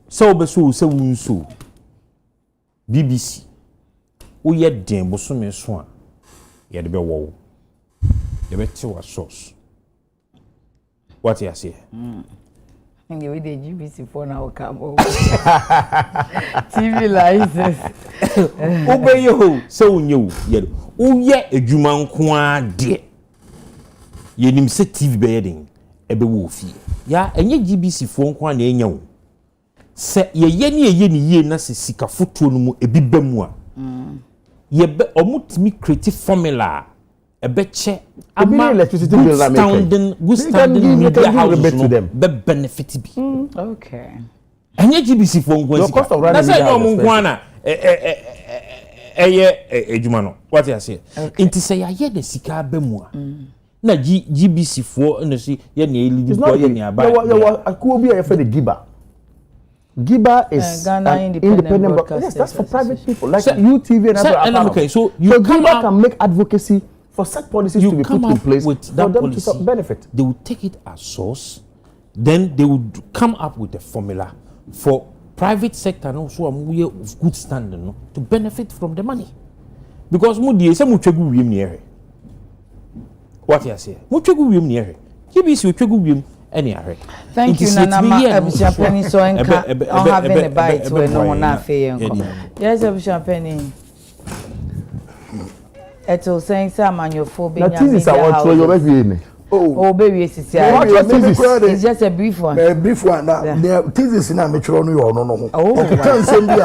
So so BBC wo ye den bosome so a ye de be wo ye be te wa source what you say nge we dey BBC for now come TV license obe yo so nyew ye wo ye adwuma nko a de ye nim se TV be ye den e be wo fie ya enye GBC fo nko a na enya wo se ye ni na se sika foto no mu ebi ba mu a ye be omutimi creative formula e be che ama electricity bill that make good standing media houses to them be benefit bi okay enye GBC for ngwan sika na say no mu ngwan na ejuma no what you say inti say ye de sika ba mu a na GBC for no see ye na eligible for ye na ba ya akuo bi e fe the Giba is Ghana independent yes, that's for private people like UTV and other. Okay, so Giba can make advocacy for such policies to be put in place with for that them policy, to benefit. They will take it as source, then they would come up with a formula for private sector and also of good standing to benefit from the money. Because what you say? Thank you, Nana. Champagne so enka on having a bite when no one na fe enko. Yes, champagne. Eto saying some manufo be nya media. Oh, baby, it's just a brief one. A brief one. Now, thesis in a metro no. Oh, can't send you.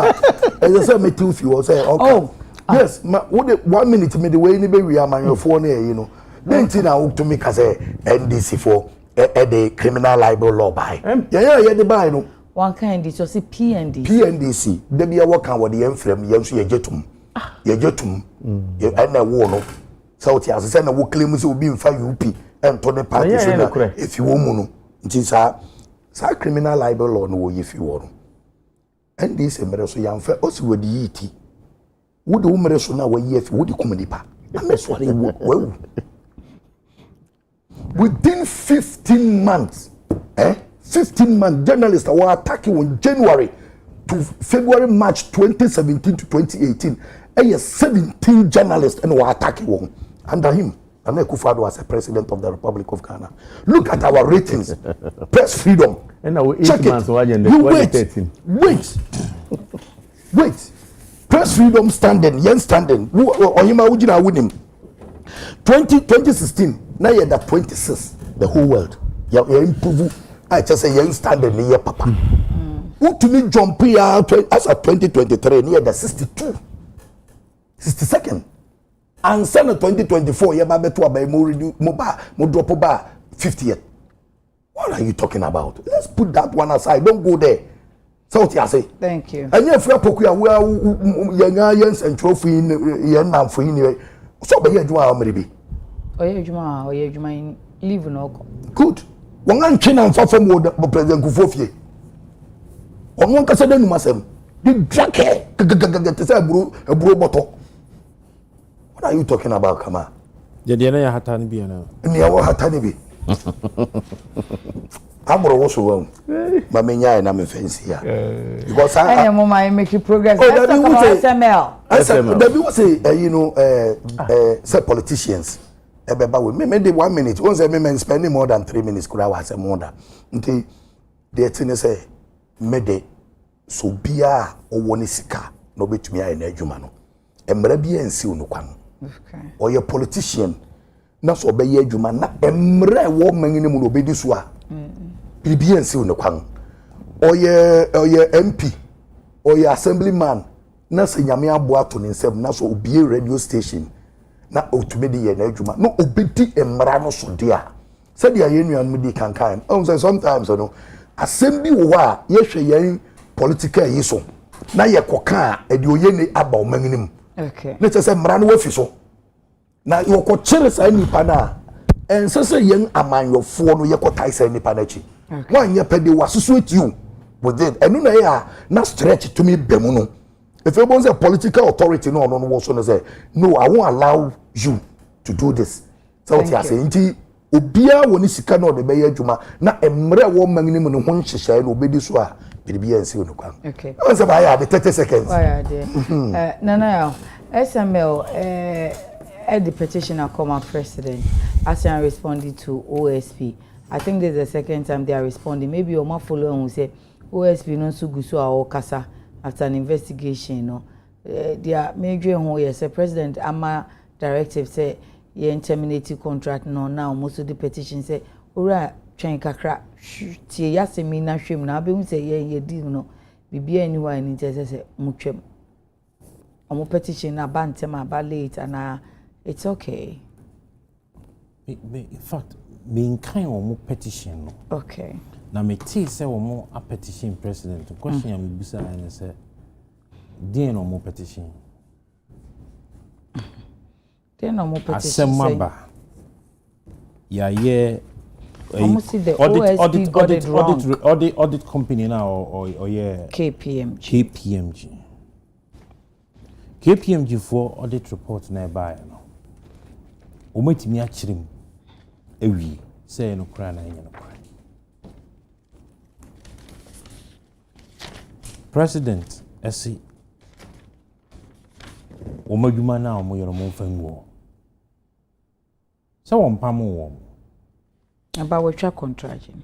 As I said, me too few say okay. Yes, 1 minute me the way ni be we are manufo you know. Then tina to me ka say NDC for the criminal libel law by. Yeah, the buy no. One kind it was PNDC. PNDC. They be a work on what the enframe yensu ye jetum. Ye jetum. Ye na wo no. South as say na wo claim say obi mfa UP and to the party so na if you woman no. Nti sa criminal libel law no wo ye fi wo no. NDC mere so yamfa osi wo di yiti. Wo de wo mere so na wo ye fi wo di komedi pa. Ameso re wo. Within 15 months, 15 months, journalists were attacking in January to February, March 2017 to 2018. 17 journalists and were attacking under him. And Akufo-Addo was the president of the Republic of Ghana. Look at our ratings, press freedom. And now 8 check months. Wait. Press freedom standing, yen standing. Ohima Ujina win him. 2016. Now you're that 26, the whole world. You're improving. I just say you're standing near Papa. Who to me jump here as a 2023 near the 62, 62nd. And send 2024, you're about to buy more drop about 50th. What are you talking about? Let's put that one aside. Don't go there. So what you say? Thank you. And if you're pokuya, we are young and trophy in for you. So be here, do I maybe? Oye juma leave no. Good. One China and from President Kufofie. On one kasa denu masem. The drake to say a bro bottle. What are you talking about, Kama? The na hatani bi na. Ni awo hatani bi. Amro wo so won. Ma menya na me fancy ya. Because I am making progress. Let's talk about SML. There be say say politicians ebeba we me dey 1 minute won say me spending more than 3 minutes kura wa say more than nti dey tin say me dey so bia owo ne sika no betumi aye na adwuma no emra bia nsi onokwa no okay or your politician na so be ye adwuma na emra wo mangini mu no bedi so a bia nsi onokwa no oye MP oye assemblyman na se nyame aboa to ne nsem na so obie radio station na otumedi ye na adwuma no obedi emra no so dia said ya yenuan di kankan say sometimes no asem bi wo a ye hwe yen political yi so na ye koka e de oye ne aba o manginim okay na tse mra no wafi so na yo ko kire sa nipa na ensese yen amanyofo no ye ko tai sa nipa na chi wan ye pede wasusu etiu with it enu na ya na stretch to me bemu no if you want a political authority no so no say no I won't allow you to do this so what you say nti obia woni sika no de beye adwuma na emre wo magnim no ho nhyehyai no obedi so a biribia nsi no kwan okay I say by 30 seconds why there nana SML the petitioner come president as I responded to OSP. I think this is the second time they are responding. Maybe you might follow and say OSP no so gusu a kasa after an investigation, you know. They are major who yes, president ama directive say ye terminated contract no now most of the petition say ora twen kakra tie yasemi na hwem na be hu say ye deal no bibia anywhere ni say mutwem omo petition na bantem aba late and it's okay. In fact, me kind of petition no. Okay. Now me tell say omo a petition president. Question am bisa and say, "Dear no more petition." Dear no more petition. Asemaba. Yeah. Audit company now or yeah. KPMG. KPMG for audit report na buy no. Ometimi achirim ewi say no kra na nya no kra. President esi omadwuma na omoyoro mo fanwo. So won pam wo. About we track contracting.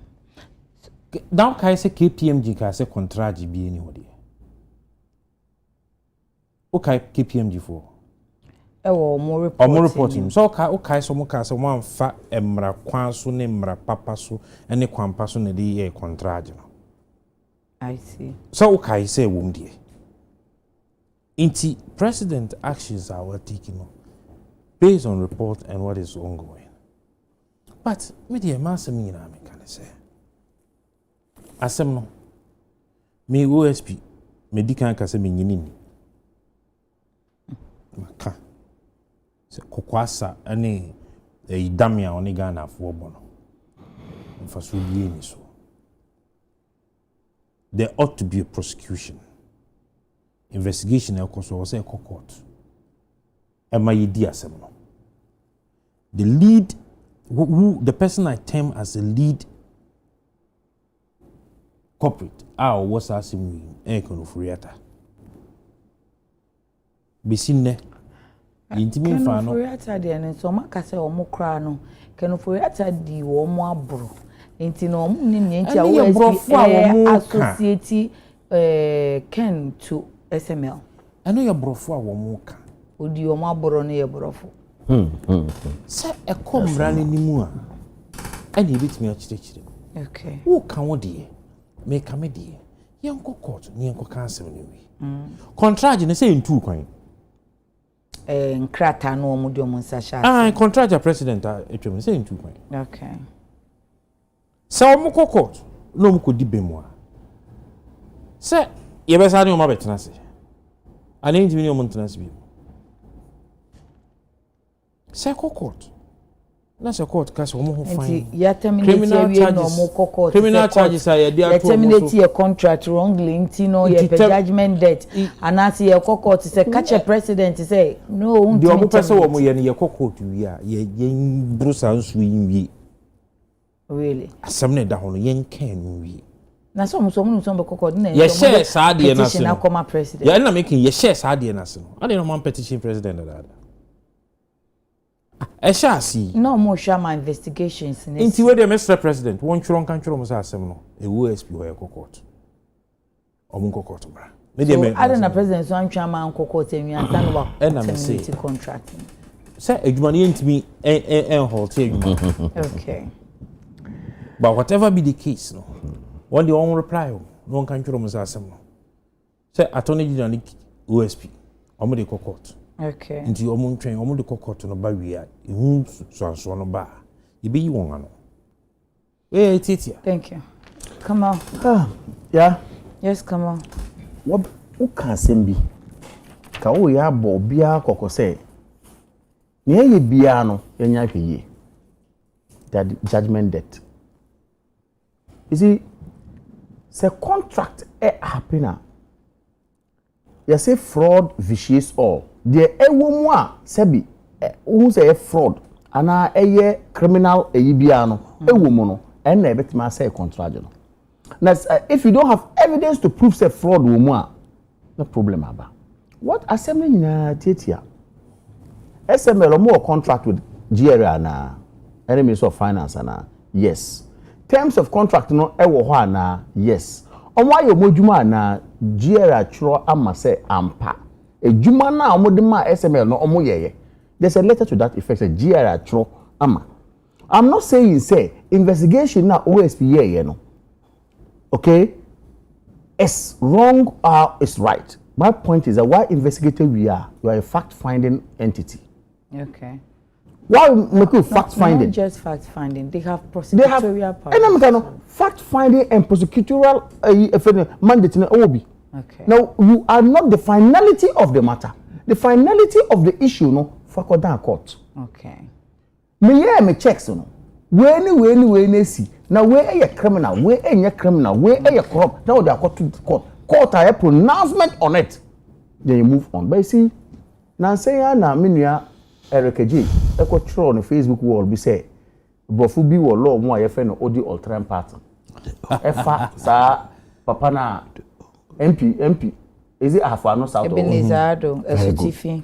Now kai say KPMG ka say contract bi ni ho de. Okay, KPMG for. More reporting. So okay, so mo ka say one fa emra kwan so ne emra papa so ene kwampa so na de ye contract no. I see. So okay, say wom de. Inti president actions are taken based on report and what is ongoing. But me the master me na me can say. Asem no. Me OSP me di kan ka say me nyini. Maka se kokwasa ane idamia oni Ghana afo bono mfaso bie ni so there ought to be a prosecution investigation ekoso was a court ema yedi asem no the lead who the person I term as the lead corporate was asking me konofuriata Bisine intimi mfa no Kenofuriata de ne so maka se omo kra no Kenofuriata di wo mo abro enti no omo ni nti a wo associate Ken to SML eno ye brofo a wo mo ka odi wo mo abro no ye brofo se ekomra ne nimu a ene ebitimi a chire okay wo ka wo de me ka me de yenko court ni yenko cancel ni wi contract ne say ntu kwan nkrata no omude omunsa sha contractual president etwem say ntu kwan okay so omuko court no omuko di bemu a se ye be sa ni o ma betena se ani ntimi ni o montena se bi se court na se court ka se omo ho fine ya terminate we no omuko court criminal charges are ya terminate your contract wrongly ntino no your judgment debt and as your court say catch a president say no the omo person wo mo ye ne ye court wi a ye brusa nsu wi really asem na da ho no yen kan wi na so mo be court na ye share saade na se na come president ya na making ye share saade na se no ade no man petition president da Eshasi no more shama investigations inti we the Mr. President won chron kan chron mo sa asem no e OSP ho court omun court bra me dey me I don't know president so antwa man court enwi anta no ba terminate contract say adwuma ne ntimi en halt adwuma okay but whatever be the case no one the on reply no kan tworo mo asem no say attorney general OSP omo de court okay nti omo ntwen omo de court no ba wi a ehu so no ba e be yi won ano titia thank you come on yeah yes come on what can sembi ka o ya bo bia kokose ne ye bia no yenya hweye that judgment debt you see say contract happen you say fraud vitiates all there ewo mu a sebi who say fraud ana eye criminal bia no ewo mu no and na betima say contract no now if you don't have evidence to prove say fraud wo mu a no problem aba what assembly na tietia SML more contract with GRA na enemies of finance na yes terms of contract no ewo ho na yes omo ayo modwuma na GRA chro ama say ampa ejuma na omode ma SML no omo yeye there's a letter to that effect say GRA chro ama I'm not saying say investigation na OSP yeye no okay it's wrong or it's right. My point is that why investigator we are, you are a fact-finding entity. Okay. Why make you fact-finding? Not just fact-finding. They have prosecutorial powers. And I'm kind of fact-finding and prosecutorial mandate in OB. Okay. Now you are not the finality of the matter. The finality of the issue, no, fuck down court. Okay. Me checks no. When see. Now where a criminal, where a criminal, where a corrupt. Now they are court to court. Court a pronouncement on it. Then you move on. But you see, now say na minua Adekye J. Eko tro on Facebook wall be say, Bofu bi wo law mo aye fe no odi alternate party. Efa sa papa na MP. Is it afa no south? Ebenezado, Esutifi.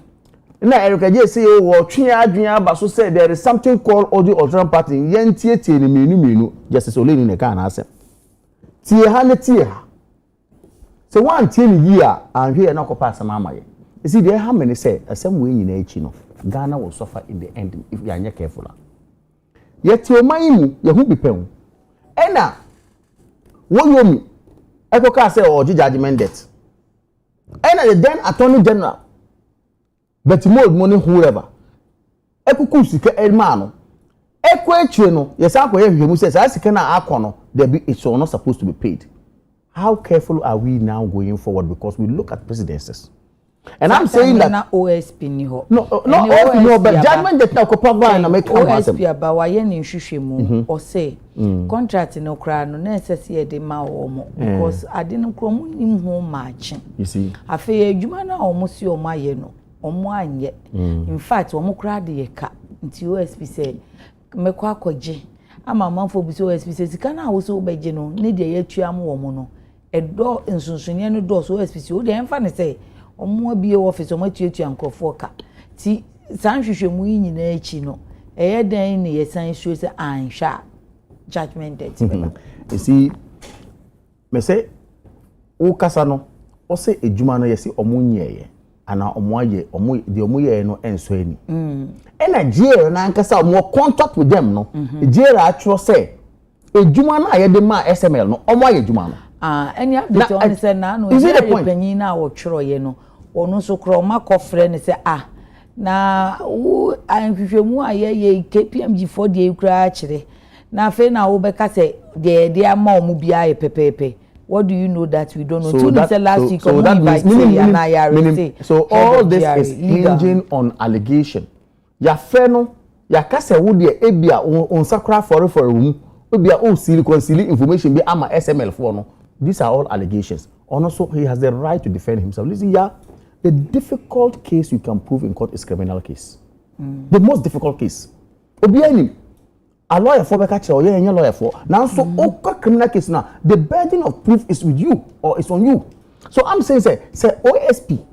Na Adekye J say wo twe adwen aba so say there is something called odi alternate party. Yen tie ni menu justice Oleni ne kan na asem. Tie ha ne tie ha. So one ten year and here na kopa asem amaye. You see there how many say asem we nyina echi no Ghana will suffer in the end if you are not careful. Yet your mind you hu bipem. Ena wo yomi ekoka say or judgment debt. Ena the then attorney general but more money whoever ekuku sika elma no ekwa etwe no yes akoye hwemu say sika na akono there be it's not supposed to be paid. How careful are we now going forward? Because we look at precedences. And I'm saying that OSP ni ho. No, OSP no, but judgment that now copa na make OSP abawa ye ni hwehwe mu or say contract no kra no na sese de ma wo mo because ade no kro mu nim ho match. You see. Afi adwuma na omo si omo aye no omo anye. In fact omo kra de ye ka nti OSP say mekwa akogye ama manfo bi so OSP say sika na wo so beje no ne de ye tuam wo mo no edo nsunsunye no do so OSP o de emfa ne say omo abie office omo tuatua nkofo ka ti san hwehwemu yi nyina echi no eye dan ne ye san sure say ansha judgment debt you see me say o kasa no o say ejuma no ye say omo nyeye ana omo aye omo de omo ye no enso ani ena GRA na nkasa omo contract with them no GRA atro say ejuma na ye de ma SML no omo aye ejuma no any update on say na no penyin na wo tworo ye no onu so kro ma kofre ne say na wo anhwehwemu aye KPMG for de kura kire na fe na wo beka say de ama omu bia ye pepepe. What do you know that we don't know? So that, last week so that means, so all this is hinging on allegation. Ya fe no ya kase wo de ebia on sakra for room ebia o reconcile information be ama SML for no. These are all allegations. And also, he has the right to defend himself. Listen, yeah, the difficult case you can prove in court is criminal case. The most difficult case. Obiani, a lawyer for Bekacha or any lawyer for. Now, so criminal case now, the burden of proof is with you or it's on you. So I'm saying, say OSP,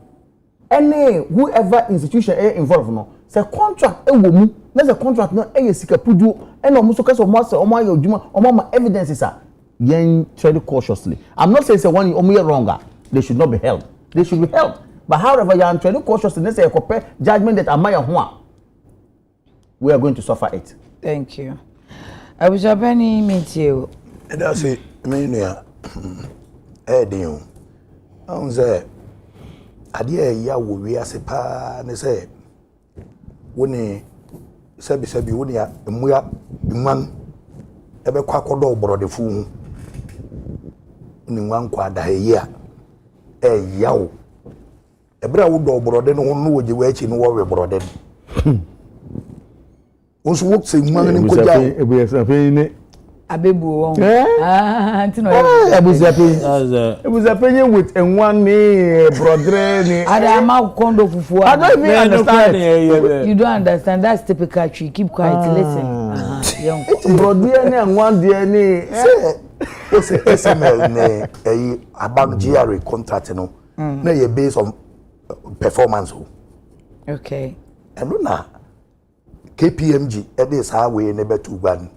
any whoever institution involved, no, say contract a woman, there's a contract no a sika pudu, and almost case of master or my evidences are. Yen tread cautiously. I'm not saying say one omuye wronger. They should not be held. They should be held. But however, you are tread cautiously. Let's say a compare judgment that amaya hua. We are going to suffer it. Thank you. I wish I any meet you. That's it. I mean, den on say ade ya wo wi ase pa ne say woni sebi woni ya emuya nwan ebe kwa kodo obrodefu hu ni nwan kwa da yi a yawo ebra wo do obrode no no woje wa achi no wo we brode onso wo se nwan ni koja ebusape ni abebu won ntino ebusape nye with nwan ni brodre ni ada ma kondo fufu I don't even understand. You don't understand. That's typical tree. Keep quiet. Listen. Young. Brodre ni nwan de ni SML ne about GRA contract no na ye based on performance. Okay. And na KPMG e dey sa we ne betu gban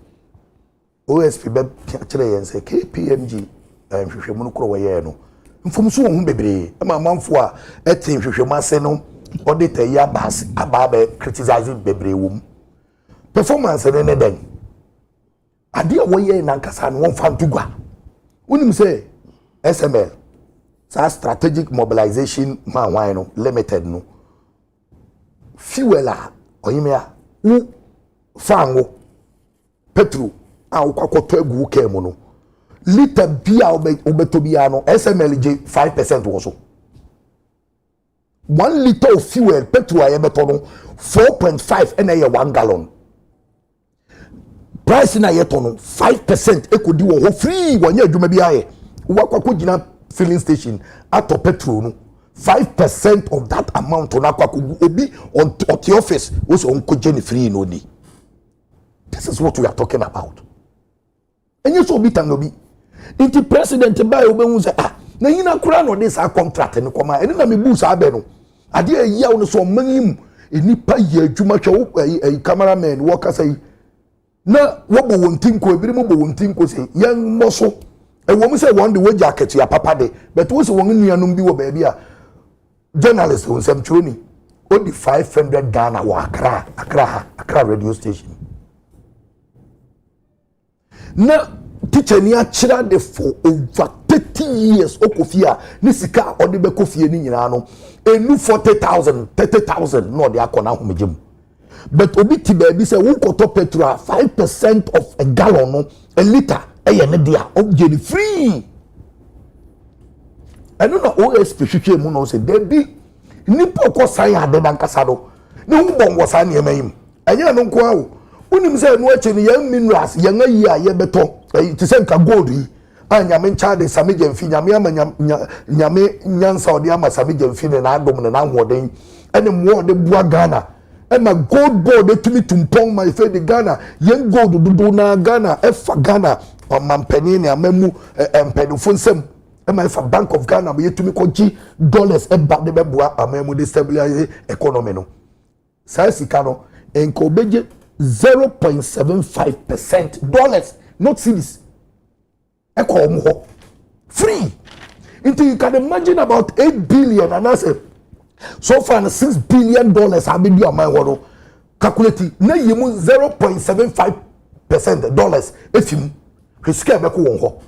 OSP be kire yen say KPMG hwehwemu no kro we ye no mfomso wo hu bebre ma manfo a etin hwehwemu ase no auditor ya bas ababe criticizing bebre wo performance ne den ade a wo ye na nkasa no won fa ntugwa unim say SML sa strategic mobilization ma wan no limited no fuel a oyimia u fango petrol a ukwakoto egu kemu no liter bia obetobia no SML je 5% wo so 1 liter of fuel petrol a yebeto no 4.5 and a 1 gallon price na yeto no 5% ekodi wo free wanya adwuma bia ye wakwako gina filling station ato petrol no 5% of that amount on akwakugu obi on the office was on kojeni free no ni. This is what we are talking about. And you so bit and obi. Inti president by obe unze na yina kura no this a contract ni koma eni na me boost abe no. Ade a ya no so manim enipa ye adwuma hwe cameraman worker say na wobo wontinko ebiri mo bo wontinko say yan moso e wo mu say one the way jacket ya papa de but wo say won nuanum bi wo ba bia journalist on some training only 500 Ghana wa Accra radio station na teacher ni achira de for over 30 years okofia ni sika odi be kofie ni nyina no enu 30,000 no de akona homegem but obi ti ba bi say won koto petrol 5% of a gallon no a liter eye ne dia obje free. I don't know OSP hwehwe mu no say there be nipa ko san ade dan kasa do ne hu bon wo san ne mayim anya no nko awo unim say no achi ne yan minerals yan ayi a ye beto ti say nka gold yi anya men cha de same jamfi nyame ama nyame nyansa ode ama same jamfi ne na adom ne na hoden ene mo ode bua Ghana ema gold board etumi tumpong my fe de Ghana yen gold dudu na Ghana efa Ghana o mampani ne amamu empenifo nsem ema ifa Bank of Ghana be yetumi koji dollars eba de beboa amemu de stabilize economy no sa sika no enko beje 0.75% dollars not cedis eko mo free until you can imagine about 8 billion and I say so far $6 billion have been your man no calculate na yemu 0.75% dollars if you risk be ko won ho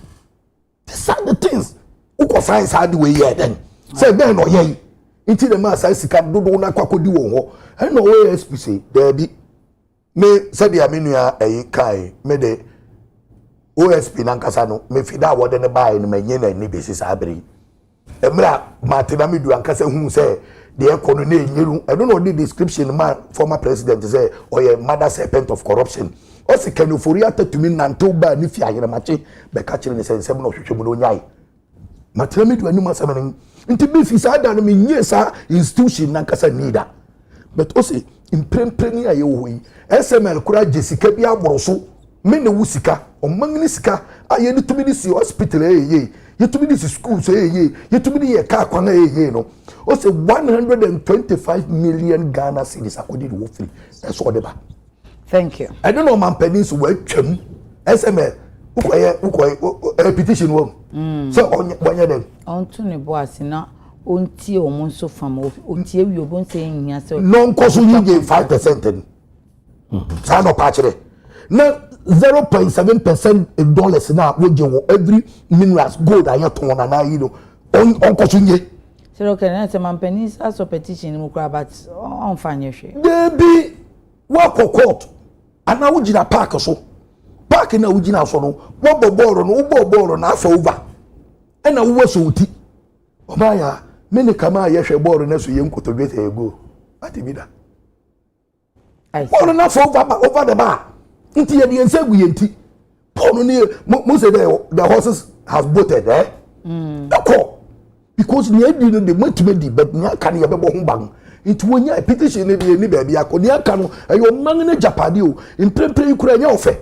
these are the things uko science hard way here then say be no ye until the man say sika dodo na kwakodi won ho and no OSP say there be me say dia menua kai me de OSP nankasa no me fida wode ne bae no menye na ni besi sabri emra matina me du ankasa hu say the economy enyeru I don't know the description man former president say oye mother serpent of corruption o se kanofori atatumi nanto ba ni fi ayere mache be ka kire ne say nsem no hwehwe mu no nyai matina me du anuma samene nti be fi sa da no menye sa institution nankasa nida but o se imprempreni aye wo yi SML kura Jessica bi aboroso me ne wusika o mangni sika aye ni tumi ni si hospital ye yetumi ni si school so ye yetumi ni ye ka kwana ye no o say 125 million Ghana cedis akodi wo free that's all deba. Thank you. I don't know man penis we twam SML ukoye repetition wo so onye dem on to ne boss na onti o mo so fam onti ewi obo nse nhia se non koso yige 5% ni sa no pa kire na 0.7% dollars now we every minerals gold I ton na you know on kosunye. So okay, na say man penis as a petition mu kra but on fanye hwe. There be work court and now we gina park so. Park na we gina so no. Wo ball na afa over. E na wo so uti. Obaya mene kama ye hwe ball na so ye nkotodwete ego. Ati bi da. Ball na afa over the bar. Nti ye de nsegu ye nti. Paul ni mo say the horses has bolted because near dinner the multimedia but near can you be bang into when you petition ni baby akoni aka no ayo man na japade o imprempre kura nya ofe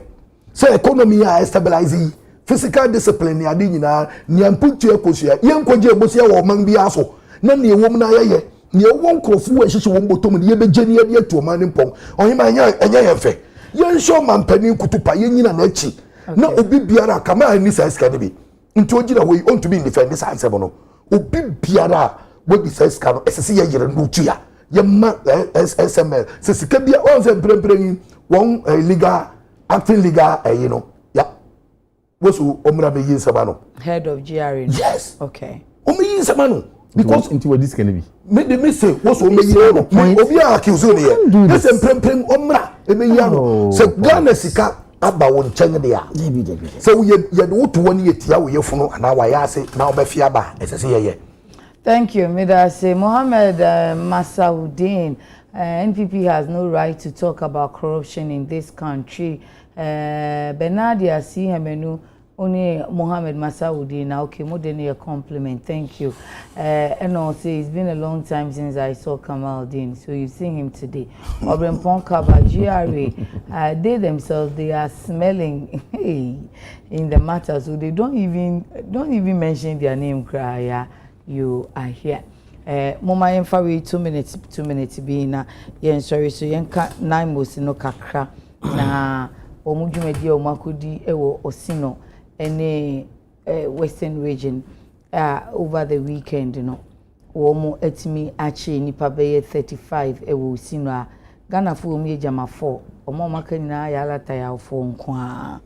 say economy are stabilizing physical discipline ya di nyina nya mputu ekosua ye nkoje ebosia wo man bi aso na ne ewom na yeye ne ewon krofu a hihye won botom ne ye begeni ye atu man mpom ohima enya ye fe ye nsho man pani kutupa ye nyina na achi na obi biara kama ni sa ska ne bi nti ogina we on to be defend this answer no obi biara we be sa ska no esese ye yere no tua ye ma SML se sika bia on se premprem won legal acting legal you know yeah wosu omra be yin sabano head of GRA. Yes, Okay, omi yin sabano because into what this can be me say wosu omi yin no obi accuse no ye yes premprem omra e be yin no se Ghana sika aba won nkyɛn de a sɛ wo ye de woto woni yetia wo yefunu ana wa ya ase na oba fi aba esese ye. thank you Midase Mohammed Masaudin. NPP has no right to talk about corruption in this country. Benadia see hemenu only Mohammed Masaudin. Now okay, more than a compliment. Thank you. And also it's been a long time since I saw Kamaldeen, so you've seen him today. Obren Ponkaba GRA, they themselves they are smelling in the matter, so they don't even mention their name. Cry, you are here. Mama yemfa we 2 minutes be na yen sorry so yen ka 9 months no kakra na omudwumadi omakodi ewo osino ene western region over the weekend no wo etimi achi nipa be 35 ewo osino a Ghana fo omu ejama 4 omo maka nyina ya lata ya 4 nko a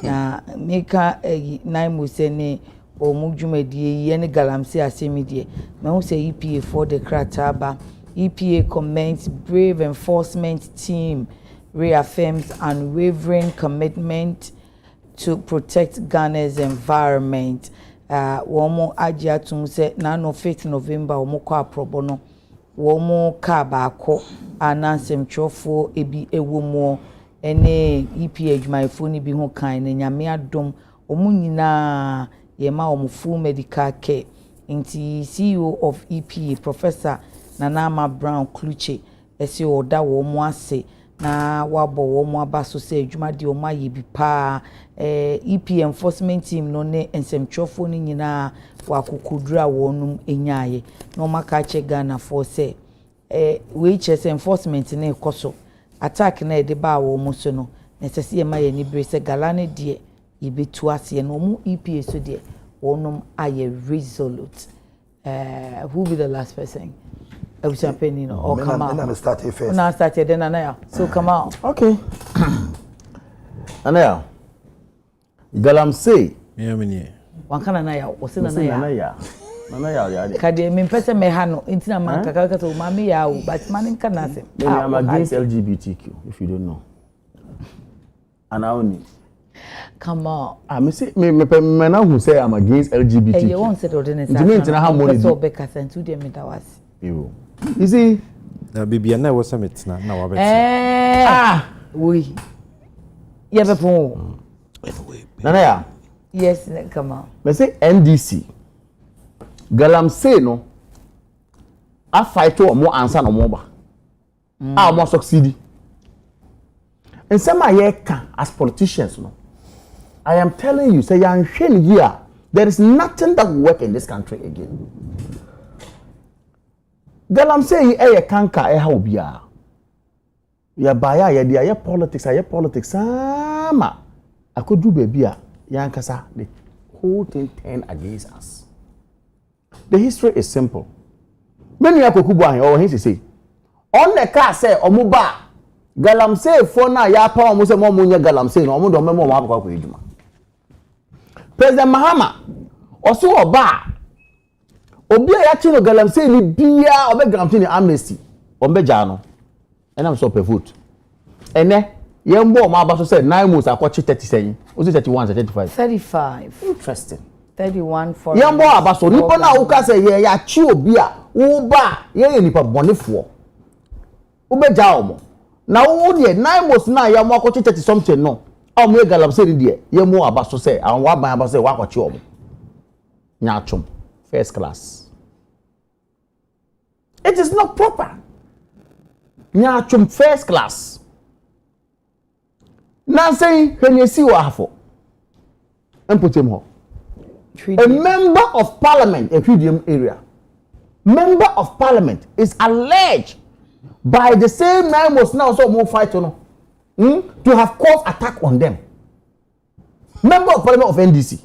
na meka 9 months ne omudwumadi ye ne galamse asemidie me hu say EPA for the Krataba. EPA commends brave enforcement team reaffirms unwavering commitment to protect Ghana's environment. Womo ajia tumse na no 5th November womo kwa probono womo ka baako anansem chofo ebi ewomo ene EPA adwumayefo ni bi ho kan na nyame adom omu nyina yema omu full medical care. Inti CEO of EPA Professor Nanama Brown Kluche esi oda womo ase na wabo womo abaso se adwuma de omo ayebi pa EPA enforcement team no ne ensemchofo ni nyina wakukudura wonum enyaye na omaka che Ghana for say we chese enforcement ne koso attack na de ba womo so no necessary ma ye ni bre se galane de ibetu ase no mu EPA so de wonum aye resolute. Who be the last person? I was champagne or come out. I'm starting first. Now started then Anaya. So come out. okay Anaya Galamsey me One can Anaya was in Anaya. Nanaya Kade me pese me ha no intina man kaka so mama ya o but man can na say I'm against LGBTQ if you don't know and I only come on. me say me now who say I'm against LGBTQ. You won't say ordinance. Intimate how money. So be kasan to dem that was. You see baby na wo summit na wa bet we yeah be pon Nanaya yes come on. me say NDC Galamsey no a fight to mo answer no mo ba mo succeed and some are as politicians no I am telling you, say young here, there is nothing that will work in this country again. Galamsey a kanka how be ya. Ya baya ya politics sama. I could do baby yankasa the whole thing turn against us. The history is simple. Many yakokubu or he say on the car say omuba galamsey for na ya pa omo se mo nya galamsey no omo do memo mo abakwa kwa eduma President Mahama oso oba obi a ya chi no galamsey ni bia obe galamsey ni amnesty ombe ja no ena so per vote ene yembo o ma abaso say 9 months akwachi 30 sen o 31 35 35 interesting 31 for yembo abaso nipo na wo ka say ye ya chi obi a wo ba ye nipa bonefo ube ja omo na wo de 9 months na ya mo akwachi 30 something no omo e galamsey ni de yembo abaso say an wa ban abaso say wa akwachi omo nya chum first class it is not proper nya chum first class na say henesi wa hafo empotem ho a member of parliament in Freedom area member of parliament is alleged by the same 9 months now so more fight to have caused attack on them member of parliament of NDC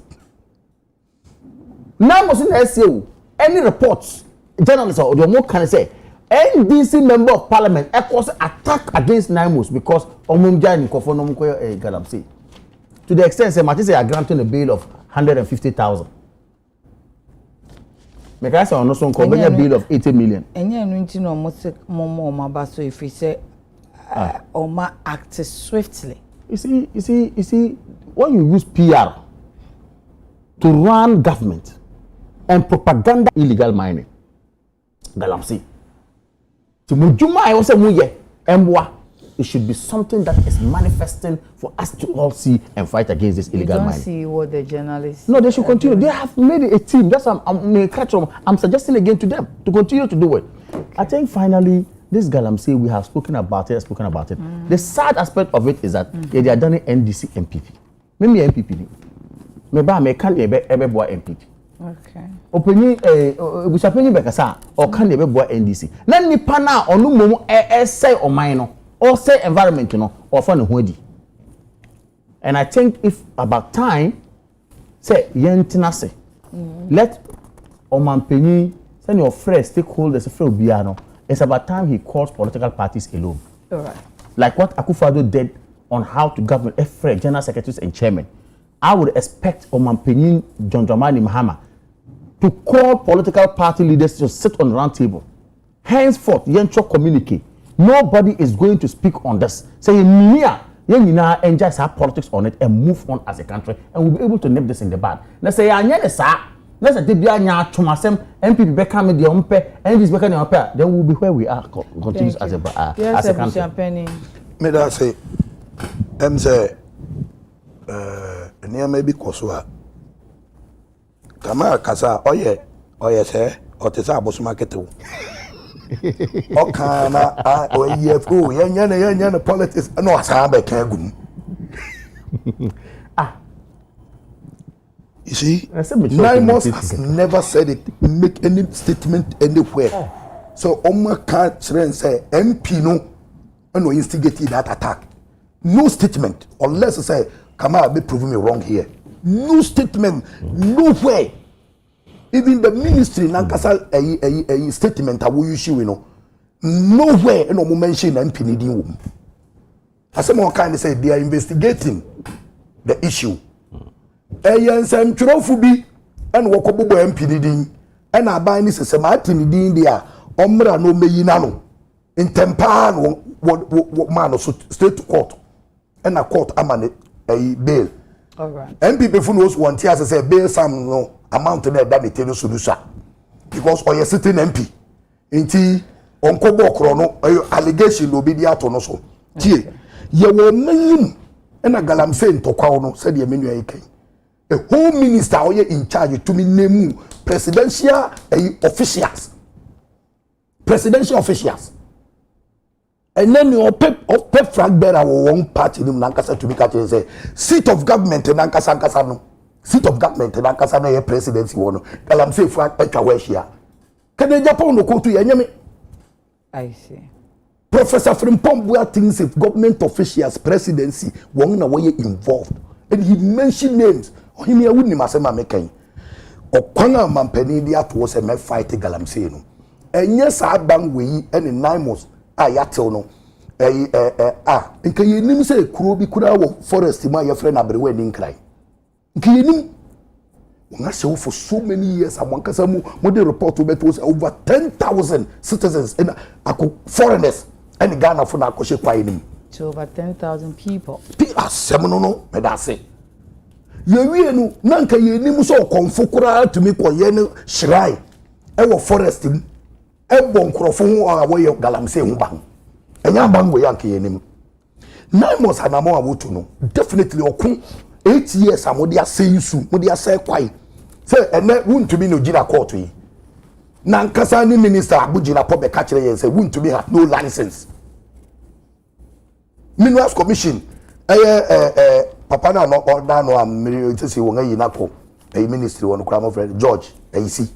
9 months in the SCO any reports journalists or the more can say NDC member of parliament cause attack against 9 months because omumja ni kofo no mko galamsey to the extent say Matisse are granting a bail of 150,000 make I say on so call a bail of 80 million enye no nti no mo mabaso if say oma act swiftly you see when you use PR to run government and propaganda illegal mining galamsey to mujuma I say muye emboa it should be something that is manifesting for us to all see and fight against this illegal mining. See what the journalists no they should continue they have made a team that's I'm suggesting again to them to continue to do it. Okay. I think finally this galamsey we have spoken about it. The sad aspect of it is that they are done NDC MPP maybe MPP me ba me can ebe boa MPP. Okay. Opini bushapeni bekasa o kan ebe boa NDC na nipa na onu mom say oman no or say environment no or for no hodi and I think if about time say yentina say let omanpenyi send your friends stakeholders free obia no it's about time he calls political parties alone. All right. Like what Akufo-Addo did on how to govern every general secretaries and chairman. I would expect omanpenyi John Dramani Mahama to call political party leaders to sit on the round table. Henceforth, yencho communicate. Nobody is going to speak on this. Say, Nia, yenina enjoy our politics on it and move on as a country, and we'll be able to nip this in the bud. Let's say, let's say, Tibia Chumasem, MPP Beckham, the Umpe, and this Beckham Umpe, then we'll be where we are, continues as a country. May I say, say, near maybe Kosua. Kama kasa oye se otesa bosu market o okana oye fu yenya politics no asa be kan gum you see 9 months has never said it make any statement anywhere so Oma can't say MP no instigate that attack no statement unless say Kama be proving me wrong here. No statement, nowhere. Even the ministry nankasa a statement I will use you know. Nowhere no mention MP needing woman. As someone kind of said they are investigating the issue. Ayan sem trofubi and wakobo MP needing and abani se semati needing there omra no meyina no in tempan what man straight to court and a court amane a bail. All right. MPP knows one tear say bail some no amount that they tell you solution because or you sitting MP inti onko bokro no allegation no be dia to no so tie ye wo mayim na galamsey ntokwa no said ye menu ayi a home minister or in charge to me name presidential officials and then your pep flag bearer one party in Nankasa to be catching say seat of government in Nankasa no seat of government in Nankasa no presidency one galamsey flag etwa can the Japan no go to yenyame I see. Professor Frimpong thinks if government officials presidency one na way involved and he mentioned names or him here wouldn't masema mekan okwana mampani dia to say me fight galamsey no enye sa ban we and 9 months ayatel no nka yenim say kuro bi kura wo forest ma ye friend abrewe ni nkrai nka yenim won ase for so many years amon kasa mu de report beto over 10,000 citizens in foreigners and Ghana for na akoshe kwa yenim to over 10,000 people asem no me da say ye wie no na nka yenim so konfo kura to me ko ye ne shrine e wo forest mu e bon krofo ho a wo ye galamse ho ba enya bango yanke yenim 9 months anamo awoto no definitely okun 8 years amodi asay su modi asay kwai say ene wuntumi no gina court yi na nkasa ni minister abugina po be ka kire yen say wuntumi have no license minerals commission papa na no order no am say won ayi na ko ministry won kra mo friend George ayisi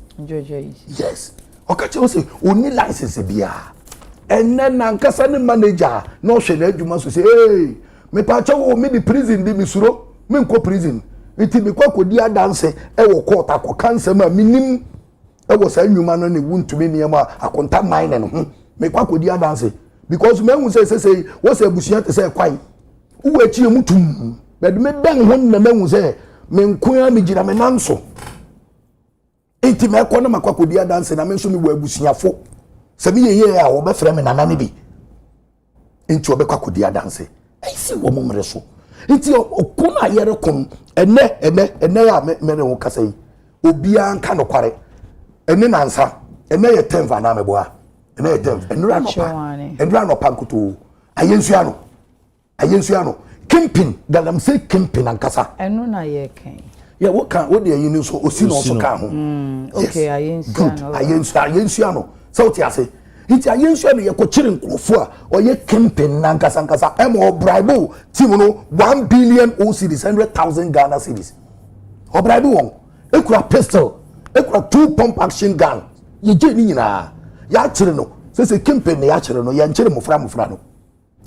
yes okache o say oni license bia ene na nkasa ni manager no hwe na adwuma so say hey me pa cha wo me di prison di misuro me nko prison iti me kwa kodi adanse e wo court akokanse ma minim e wo sa nwuma no ne wuntumi ne ma akonta mine no me kwa kodi adanse because me hu say wo say busia te say kwai wo achi mutum but me dan ho na me hu say me nkoa me gira me nanso iti me kwa na makwa kodi adanse na me so me wo abusiafo se me ye a wo be frɛ me nana ne bi enti wo be kwa kodi adanse ai si wo momre so enti okuna yere kom ene ya me ne wo kasa yi obia nka no kware ene nansa ene ye 10 va na me boa ene ye 10 enra no pankuto ayensuano kimpin galamse kimpin ankasa eno na ye kan ya wo kan wo de yin no so osi no so kan ho okay ayensuano so ti ase iti ayensuano ye ko kire nkrofo a oye kimpin nankasa emo bribe team no 1 billion cedis 100,000 Ghana cedis o bribe won ekura pistol ekura 2 pump action gun ye je ni nyina ya kire no se kimpin ya kire no ya nkire mofra no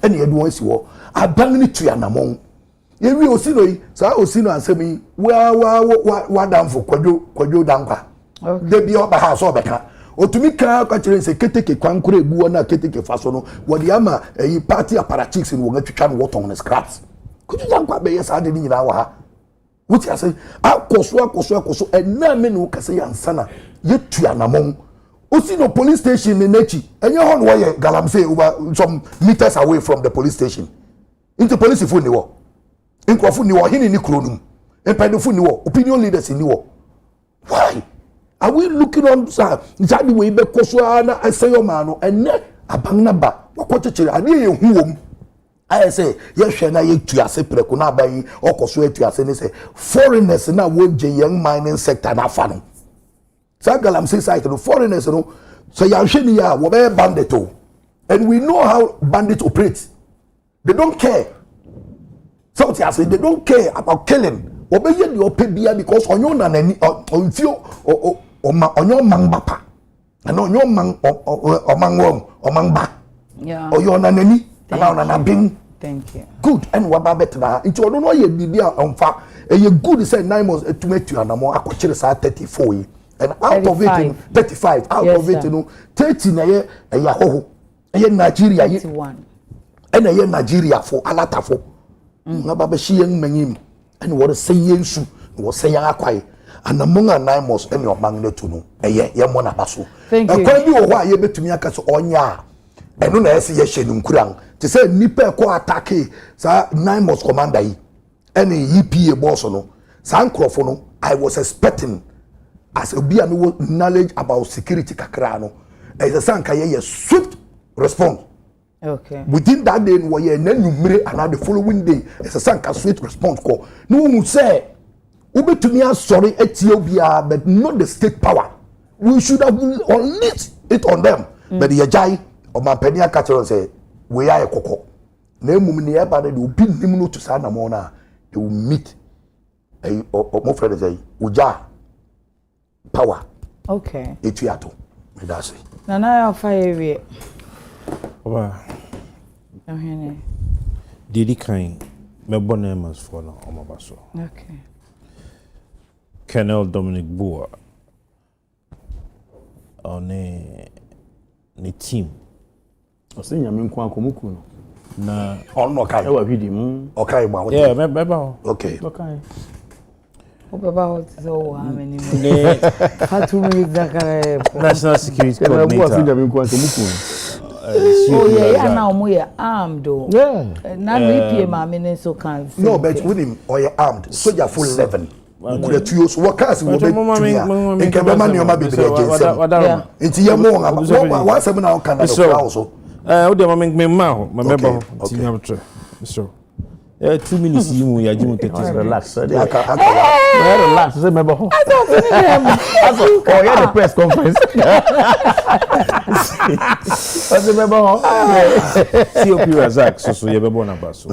ene ye du esi wo aban ni tuanamon ye wi osi no yi sa osi no asemi wa damfo kwadwo dankwa de bi oba ha so obeka otumi ka kire se keteke kwankure ebu na keteke faso no wodi ama yi party apparatchiks ni wo gatwitwa no woton na scraps kuju dankwa be yes ade ni nyina wa ha wuti ase akoso enna me no kase yansana ye tuanamon osi no police station ni nechi enye ho no ye galamse over some meters away from the police station into police phone ni wo nkrofo ni wo hini ni kronum empedofo ni wo opinion leaders ni wo why are we looking on jadi we be koso na asayo ma no enne aban na ba wakotchechere ade ye huwom I say ye hwe na ye tuase preko na aban okoso atuase ni say foreigners na wo je young mining sector na fa no sa galamse site no foreigners no so ya hwe ni ya wo be bandit o and we know how bandits operate. They don't care. So they don't care about killing. Obey the opebia because on your nanny on feel or on your man bapa and on your man or man or man back. Yeah. Or your nanny and on an abing. Thank you. Good and what better now? It's all no ye bibia on fa. And you good say 9 months to make you and more actually 34 and out 35. Of it 35 out yes, of it you know 30 na ye ho Nigeria 31 and a Nigeria for alata for ngaba shi yen manyim and what say yensu what say akwai and among 9 months and your magnet no ye mo na baso e kwa bi wo ho a ye betumi aka so onya eno na ese ye hye nkuran te say nipa ko attack sa 9 months commander yi and EPA boss no sa nkrofo no I was expecting as a be no knowledge about security kakra no as a sanka ye swift response. Okay. Within that day, we were numere and the following day, as a sanka swift response call. No one say, Ube to me, sorry, Ethiopia, but not the state power. We should have unleashed it on them. But the Ajay or my penny catcher say, we are a coco. No woman near, but they will pin him to Sana Mona. They will meet a more friend say, Uja power. Okay. Etiato. That's it. Nana, I'll fire it. Didi kind me bonemas for na omabaso. Okay. Colonel Dominic Boer on ne team. O se nyame nko akomuku no. na on no kai. E wa hwidi mu. Okay ma. Yeah, meba. Okay. Okay. About so how many minutes? How to read that National Security Coordinator. Oh yeah, now we are armed though. Yeah. Now we ma minutes so can. No, but with him or you armed. Soldier full 11. Could two years work as we be. In Kebama Nioma be against. It's your mom. One seminar on Canada also. Oh, the moment me ma, my member. So 2 minutes you ya jimu tete Relax. Relax. Say member. Oh, yeah, the press conference. What's the member? COP Razak so you be born about so.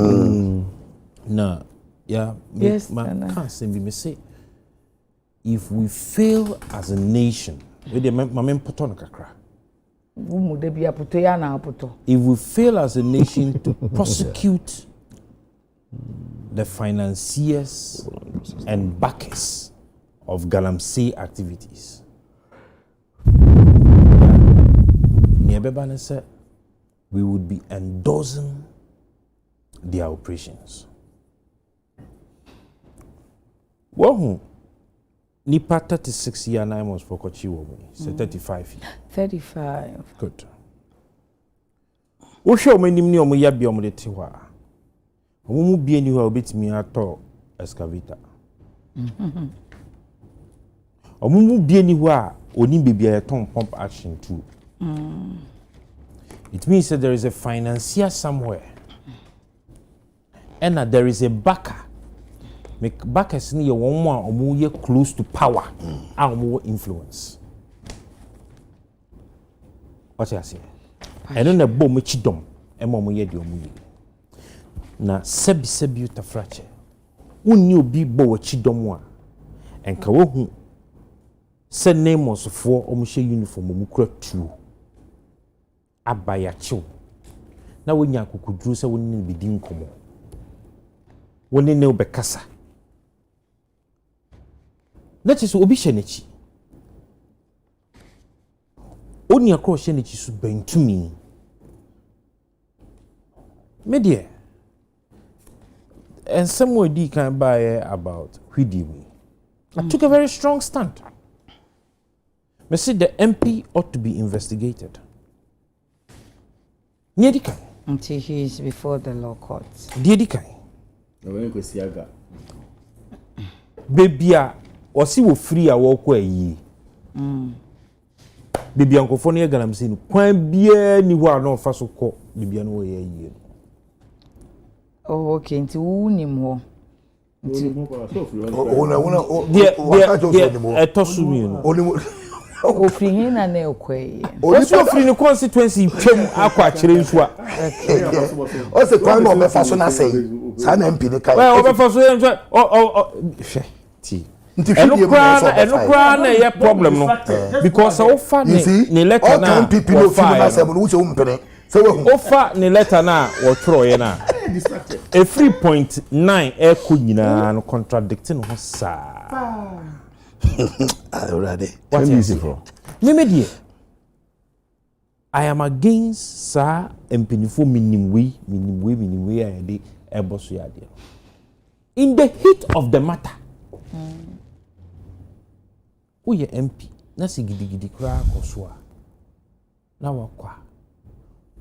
Na yeah, yes, can't say me say if we fail as a nation, we dey mama poto no kakra. If we fail as a nation to prosecute the financiers and backers of Galamsey activities, we would be endorsing their operations. Wahoo, nipa 36 years 9 months for Kochi woman, so 35 years. 35. Good. Wo hwe o manim ni o mo ya bia o mo de te ho a. O mu bia ni ho a obetimi ato excavator. O mu bia ni ho a oni bebia ya ton pump action too. It means that there is a financier somewhere. And that there is a backer. Make backers ni one more or more close to power and more influence. What I say? I don't know about much dom. And more ye do mu. Na sebi ta fracture. Unni obi bo wachi dom wa. Enka wo hu se name osofo omuhye uniform mu kura tuo. Abaya chiw. Na wonya akukuduru se wonni bidi nkomo. Wonni ne obekasa. That is obi shenechi. Oni akro shenechi su bentumi. Media. And somewhere D can buy about Hwidiwi. I took a very strong stand. I said the MP ought to be investigated. Niedikai. Until he is before the law courts. Niedikai. Bebia osi wo free a wo kwa yi. Bebia nkofo no ye Galamsey no kwan bia ni ho a no fa so kọ bebia no wo ye yi. Oh, okay. Until unim ho. Ofri hina na ekwe. Oso ofri ni constituency twem akwa kire nso a. O se kwan no be fa so na say. Sa na MP ni kai. Well, o be fa so enso hwe ti. Eno kwa na ye problem no because o fa ni letter na. All people no feel na say no wo se wo mpene. Se wo hu. O fa ni letter na wo tworo ye na. A 3.9 echo nyina no contradicting ho sa. Already. What's easy for? Media. I am against sir empinifo minim we I dey eboso ya dey. In the heat of the matter. Who ye MP na sigidi kra koso a. Na wakwa.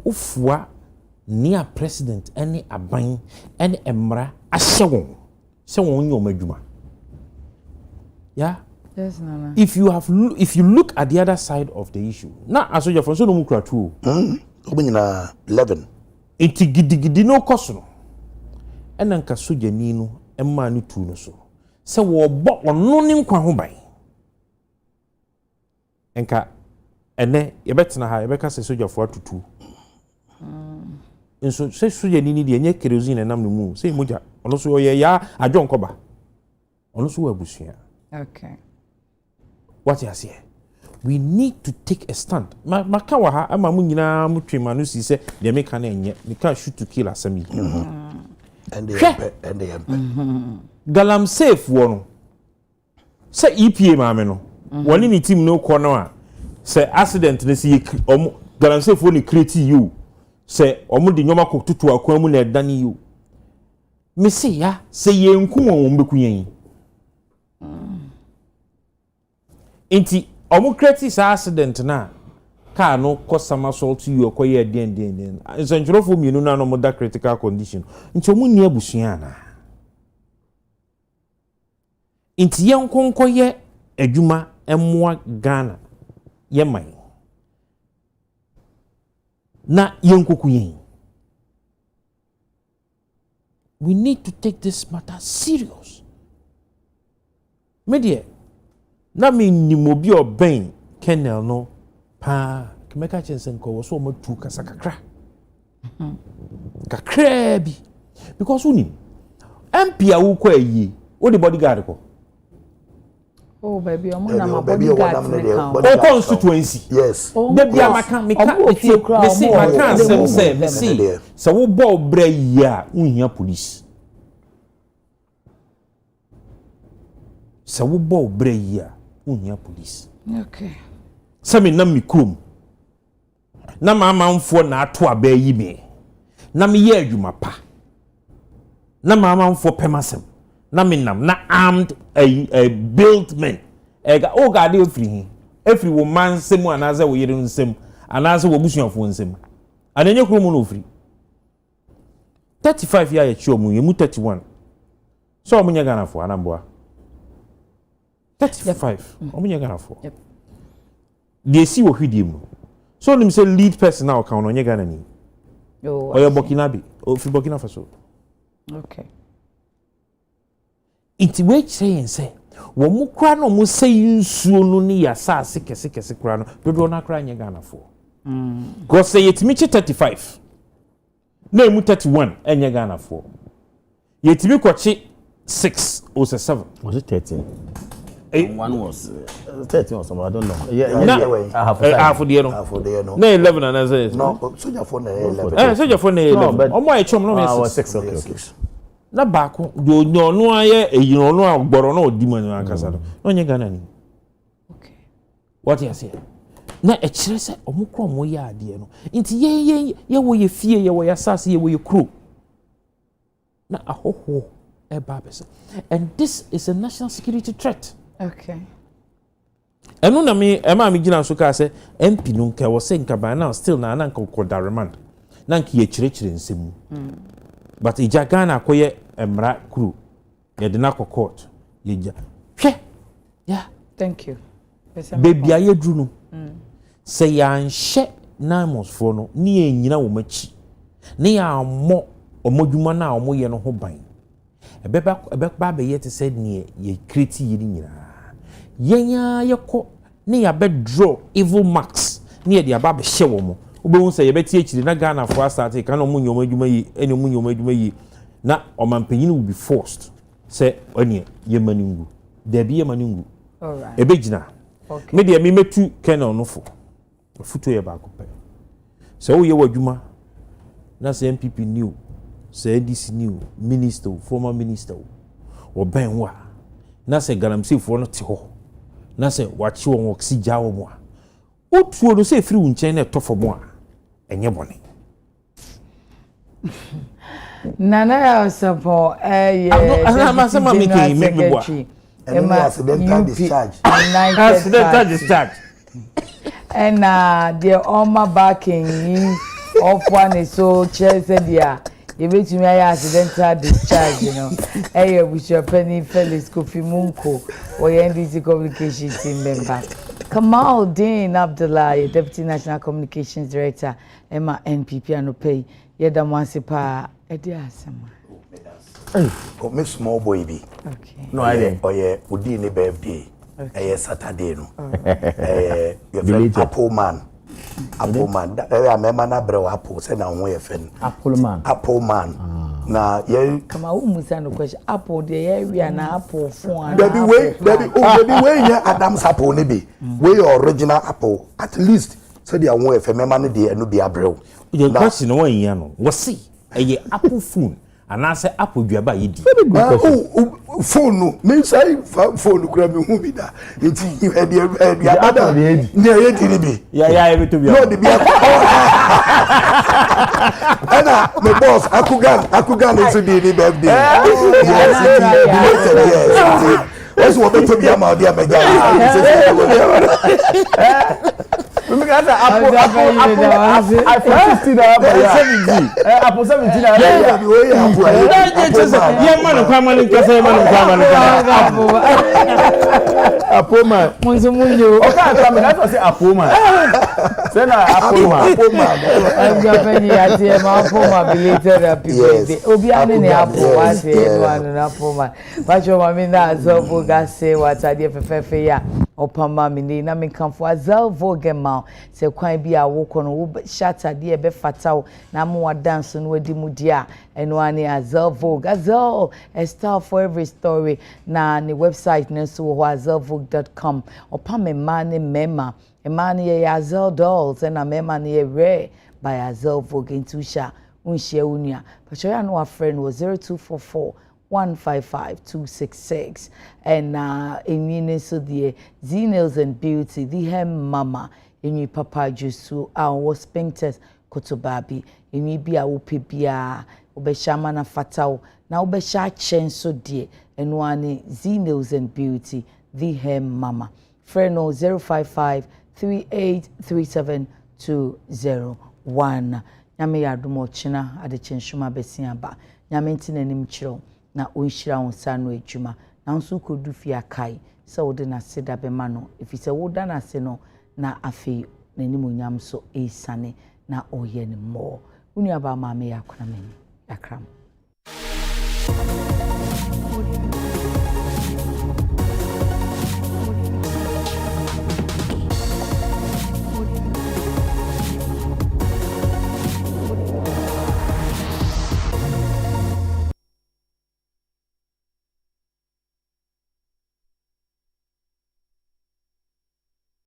Ufua near president any aban any emra ahyewon se won nyom adwuma. Yeah. Yes, Nana. If you look at the other side of the issue, na asoja for so no mukra tu. Obinyina 11. Enti gidigidi no koso no. Ena nka soja ni no emma no tu no so. Se wo bo ono ne nkwa ho ban. Enka ene ye betena ha ye beka se soja fo atutu. Nso se soja ni de enye kerosene nam no mu. Se moja ono so ye ya adwon koba. Ono so abusua. Okay. What you say? We need to take a stand. Makawa ha ama mu nyina mu twema no si se de meka na enye. We can shoot to kill asami. And they Galamsey fo no. Se EPA ma me no. Woni ni team no ko no a. Se accident ne si Galamsey fo ni create you. se omo de nyoma ko tutu akwan mu na edane yo me se ya se yenku won beku yen enti omo create sa accident na car no cause some assault you okoye den nsanjurofo mienu na no mo da critical condition nti omo ni abusua na enti yenkonkoye adwuma emmoa Ghana yeman na yenkoku yen. We need to take this matter serious. Media na me ni mobi oben Kennel no pa kemeka chensen ko so mo tu kasa kakra kakra bi because unim MP a wo kwa yi wo the bodyguard ko. Oh baby, I'm na bodyguard constituency. Yes. Baby amaka me say maka say so wo bo bra yi a unhia police. So wo bo bra yi a unhia police. Okay. Sami na mi krom. Na mamanfo na ato aba yi me. Na me ye adwuma pa. Na mamanfo pemasem. Na me nam na armed a built men. Ega o ga de every woman semu anaze wo yere nsem anaze wo busuafo nsem. Anenye krom no ofri. 35 year ya chiomu yemu 31. So omunya Ghana fo anamboa. 35. Omunya Ghana fo. Yep. They see what we do. So them say lead person now can on Ghana ni. Oh. Or your Burkinabe. Or for Burkina Faso. Okay. It wait say wo mu kra no mu say nsuo no ni ya sa kese kra no dodo na kra nya Ghana fo. Go say it me 35. Na mu 31 enya Ghana fo. Yetimi kwachi 6 or 7. Was it 13? One was 13 or something, I don't know. Half of the year. No 11 and I say. No, soldier for 11. Soldier for 11. Oh my chum no 6. Okay. Na back do no aye you no agboro no odi man akasa no. No nye Ghana ni. Okay. What you say? Na e kire se omukro mo ya ade no. Nti ye wo ye fie ye wo ya sase ye wo ye kro. Na ahoho e ba bese. And this is a national security threat. Okay. Enu na me ema me gina so ka se MP no nka wo se nka ba na still na nka ko remand. Na nka ye kire nsemu. But ija Ghana akoye emra kru. Ye de na court. Ye ja. Hwe. Yeah. Thank you. Baby aye dru no. Se ya nhye na mosfo no ni enyina wo machi. Ne ya mo omodwuma na omoye no ho ban. Ebeba be ye te said ne ye create ye ni nyina. Yenya yeko ne ya be draw evil marks ne ye aba be hye wo mo obehu say ye beti akiri na Ghana for start kan no munyom adwuma yi ene munyom adwuma yi na omampanyin will be forced say oni ye maningu there be ye maningu all right ebegina okay me de me metu Kennel no fo futo ye ba ko pe say wo ye wadwuma na say MPP new say DC new minister former minister wo ben wa na say galamsey fo no te ho na se wachi won oxygen wo mo a otuo no se firi unchen na etofo mo a enye bone nana ya support ama sama me ke me bo accidental discharge and the oma backing of one is so chese dia you bet me accidental discharge you know Bishop Penny Felix Kofi Munko or NDC communication team member Kamal Dean Abdullah Deputy National Communications Director Emma NPP Anopay Yeda Mwansipa Ediasema oh me small boy be okay No idea. Oh yeah udi ni birthday Saturday no your Apple man amema na brew apple say na won ye fen Apple man na ye kama umusa no question apple de ye wi na apple phone baby we ya Adam's apple ne be we original apple at least say they won ye fen mema no de no be abrew the question no wan ya no wo see eye apple phone anase apple duaba yedi phone no me say phone kura me hu bi da nti e dia bada ne ye di ni bi ya e be to bi no de bi Ana my boss akugan nso di ni birthday. Yes. Yes, what better be ama dia mega. We make that apple 50 apple 70 na Yeah, we apple. Yeah, man, come on, apple man. Munzo. Okay, come that's what say apple man. Say na apple man. I'm going to say my apple man belated happy birthday. Obi ane ne apple was here one apple man. But your mama na so boga say what I dey fefe ya. Opama mi ni na me kanfo azel vogema se kwan bi a wokɔ no wo shata de be fatao na mo wa dance no wadi mu dia eno ani azel vogue azel a star for every story na ne website no so ho azelvogue.com opama mane mema emane ye azel dolls na mema ne ye rare by azel vogue intusha unhye unia pachoya no afriend was 0244 155-266 and in so the Z-Nails and Beauty the hem mama in you papa jusu was painters kotobabi in you be a upibia obeshama na fatao na obesha chen so die and one Z-Nails and Beauty the hem mama freno 055-3837-201 nyame yadumo china Adekye Nsroma besiaba nyame ntina nim chiro na onhira onsa no adwuma na nso kodu fi akai se wo de na seda be ma no efise wo da na se no na afi nanim onyam so esane na oye ne mo unu aba ma me yakona meni yakram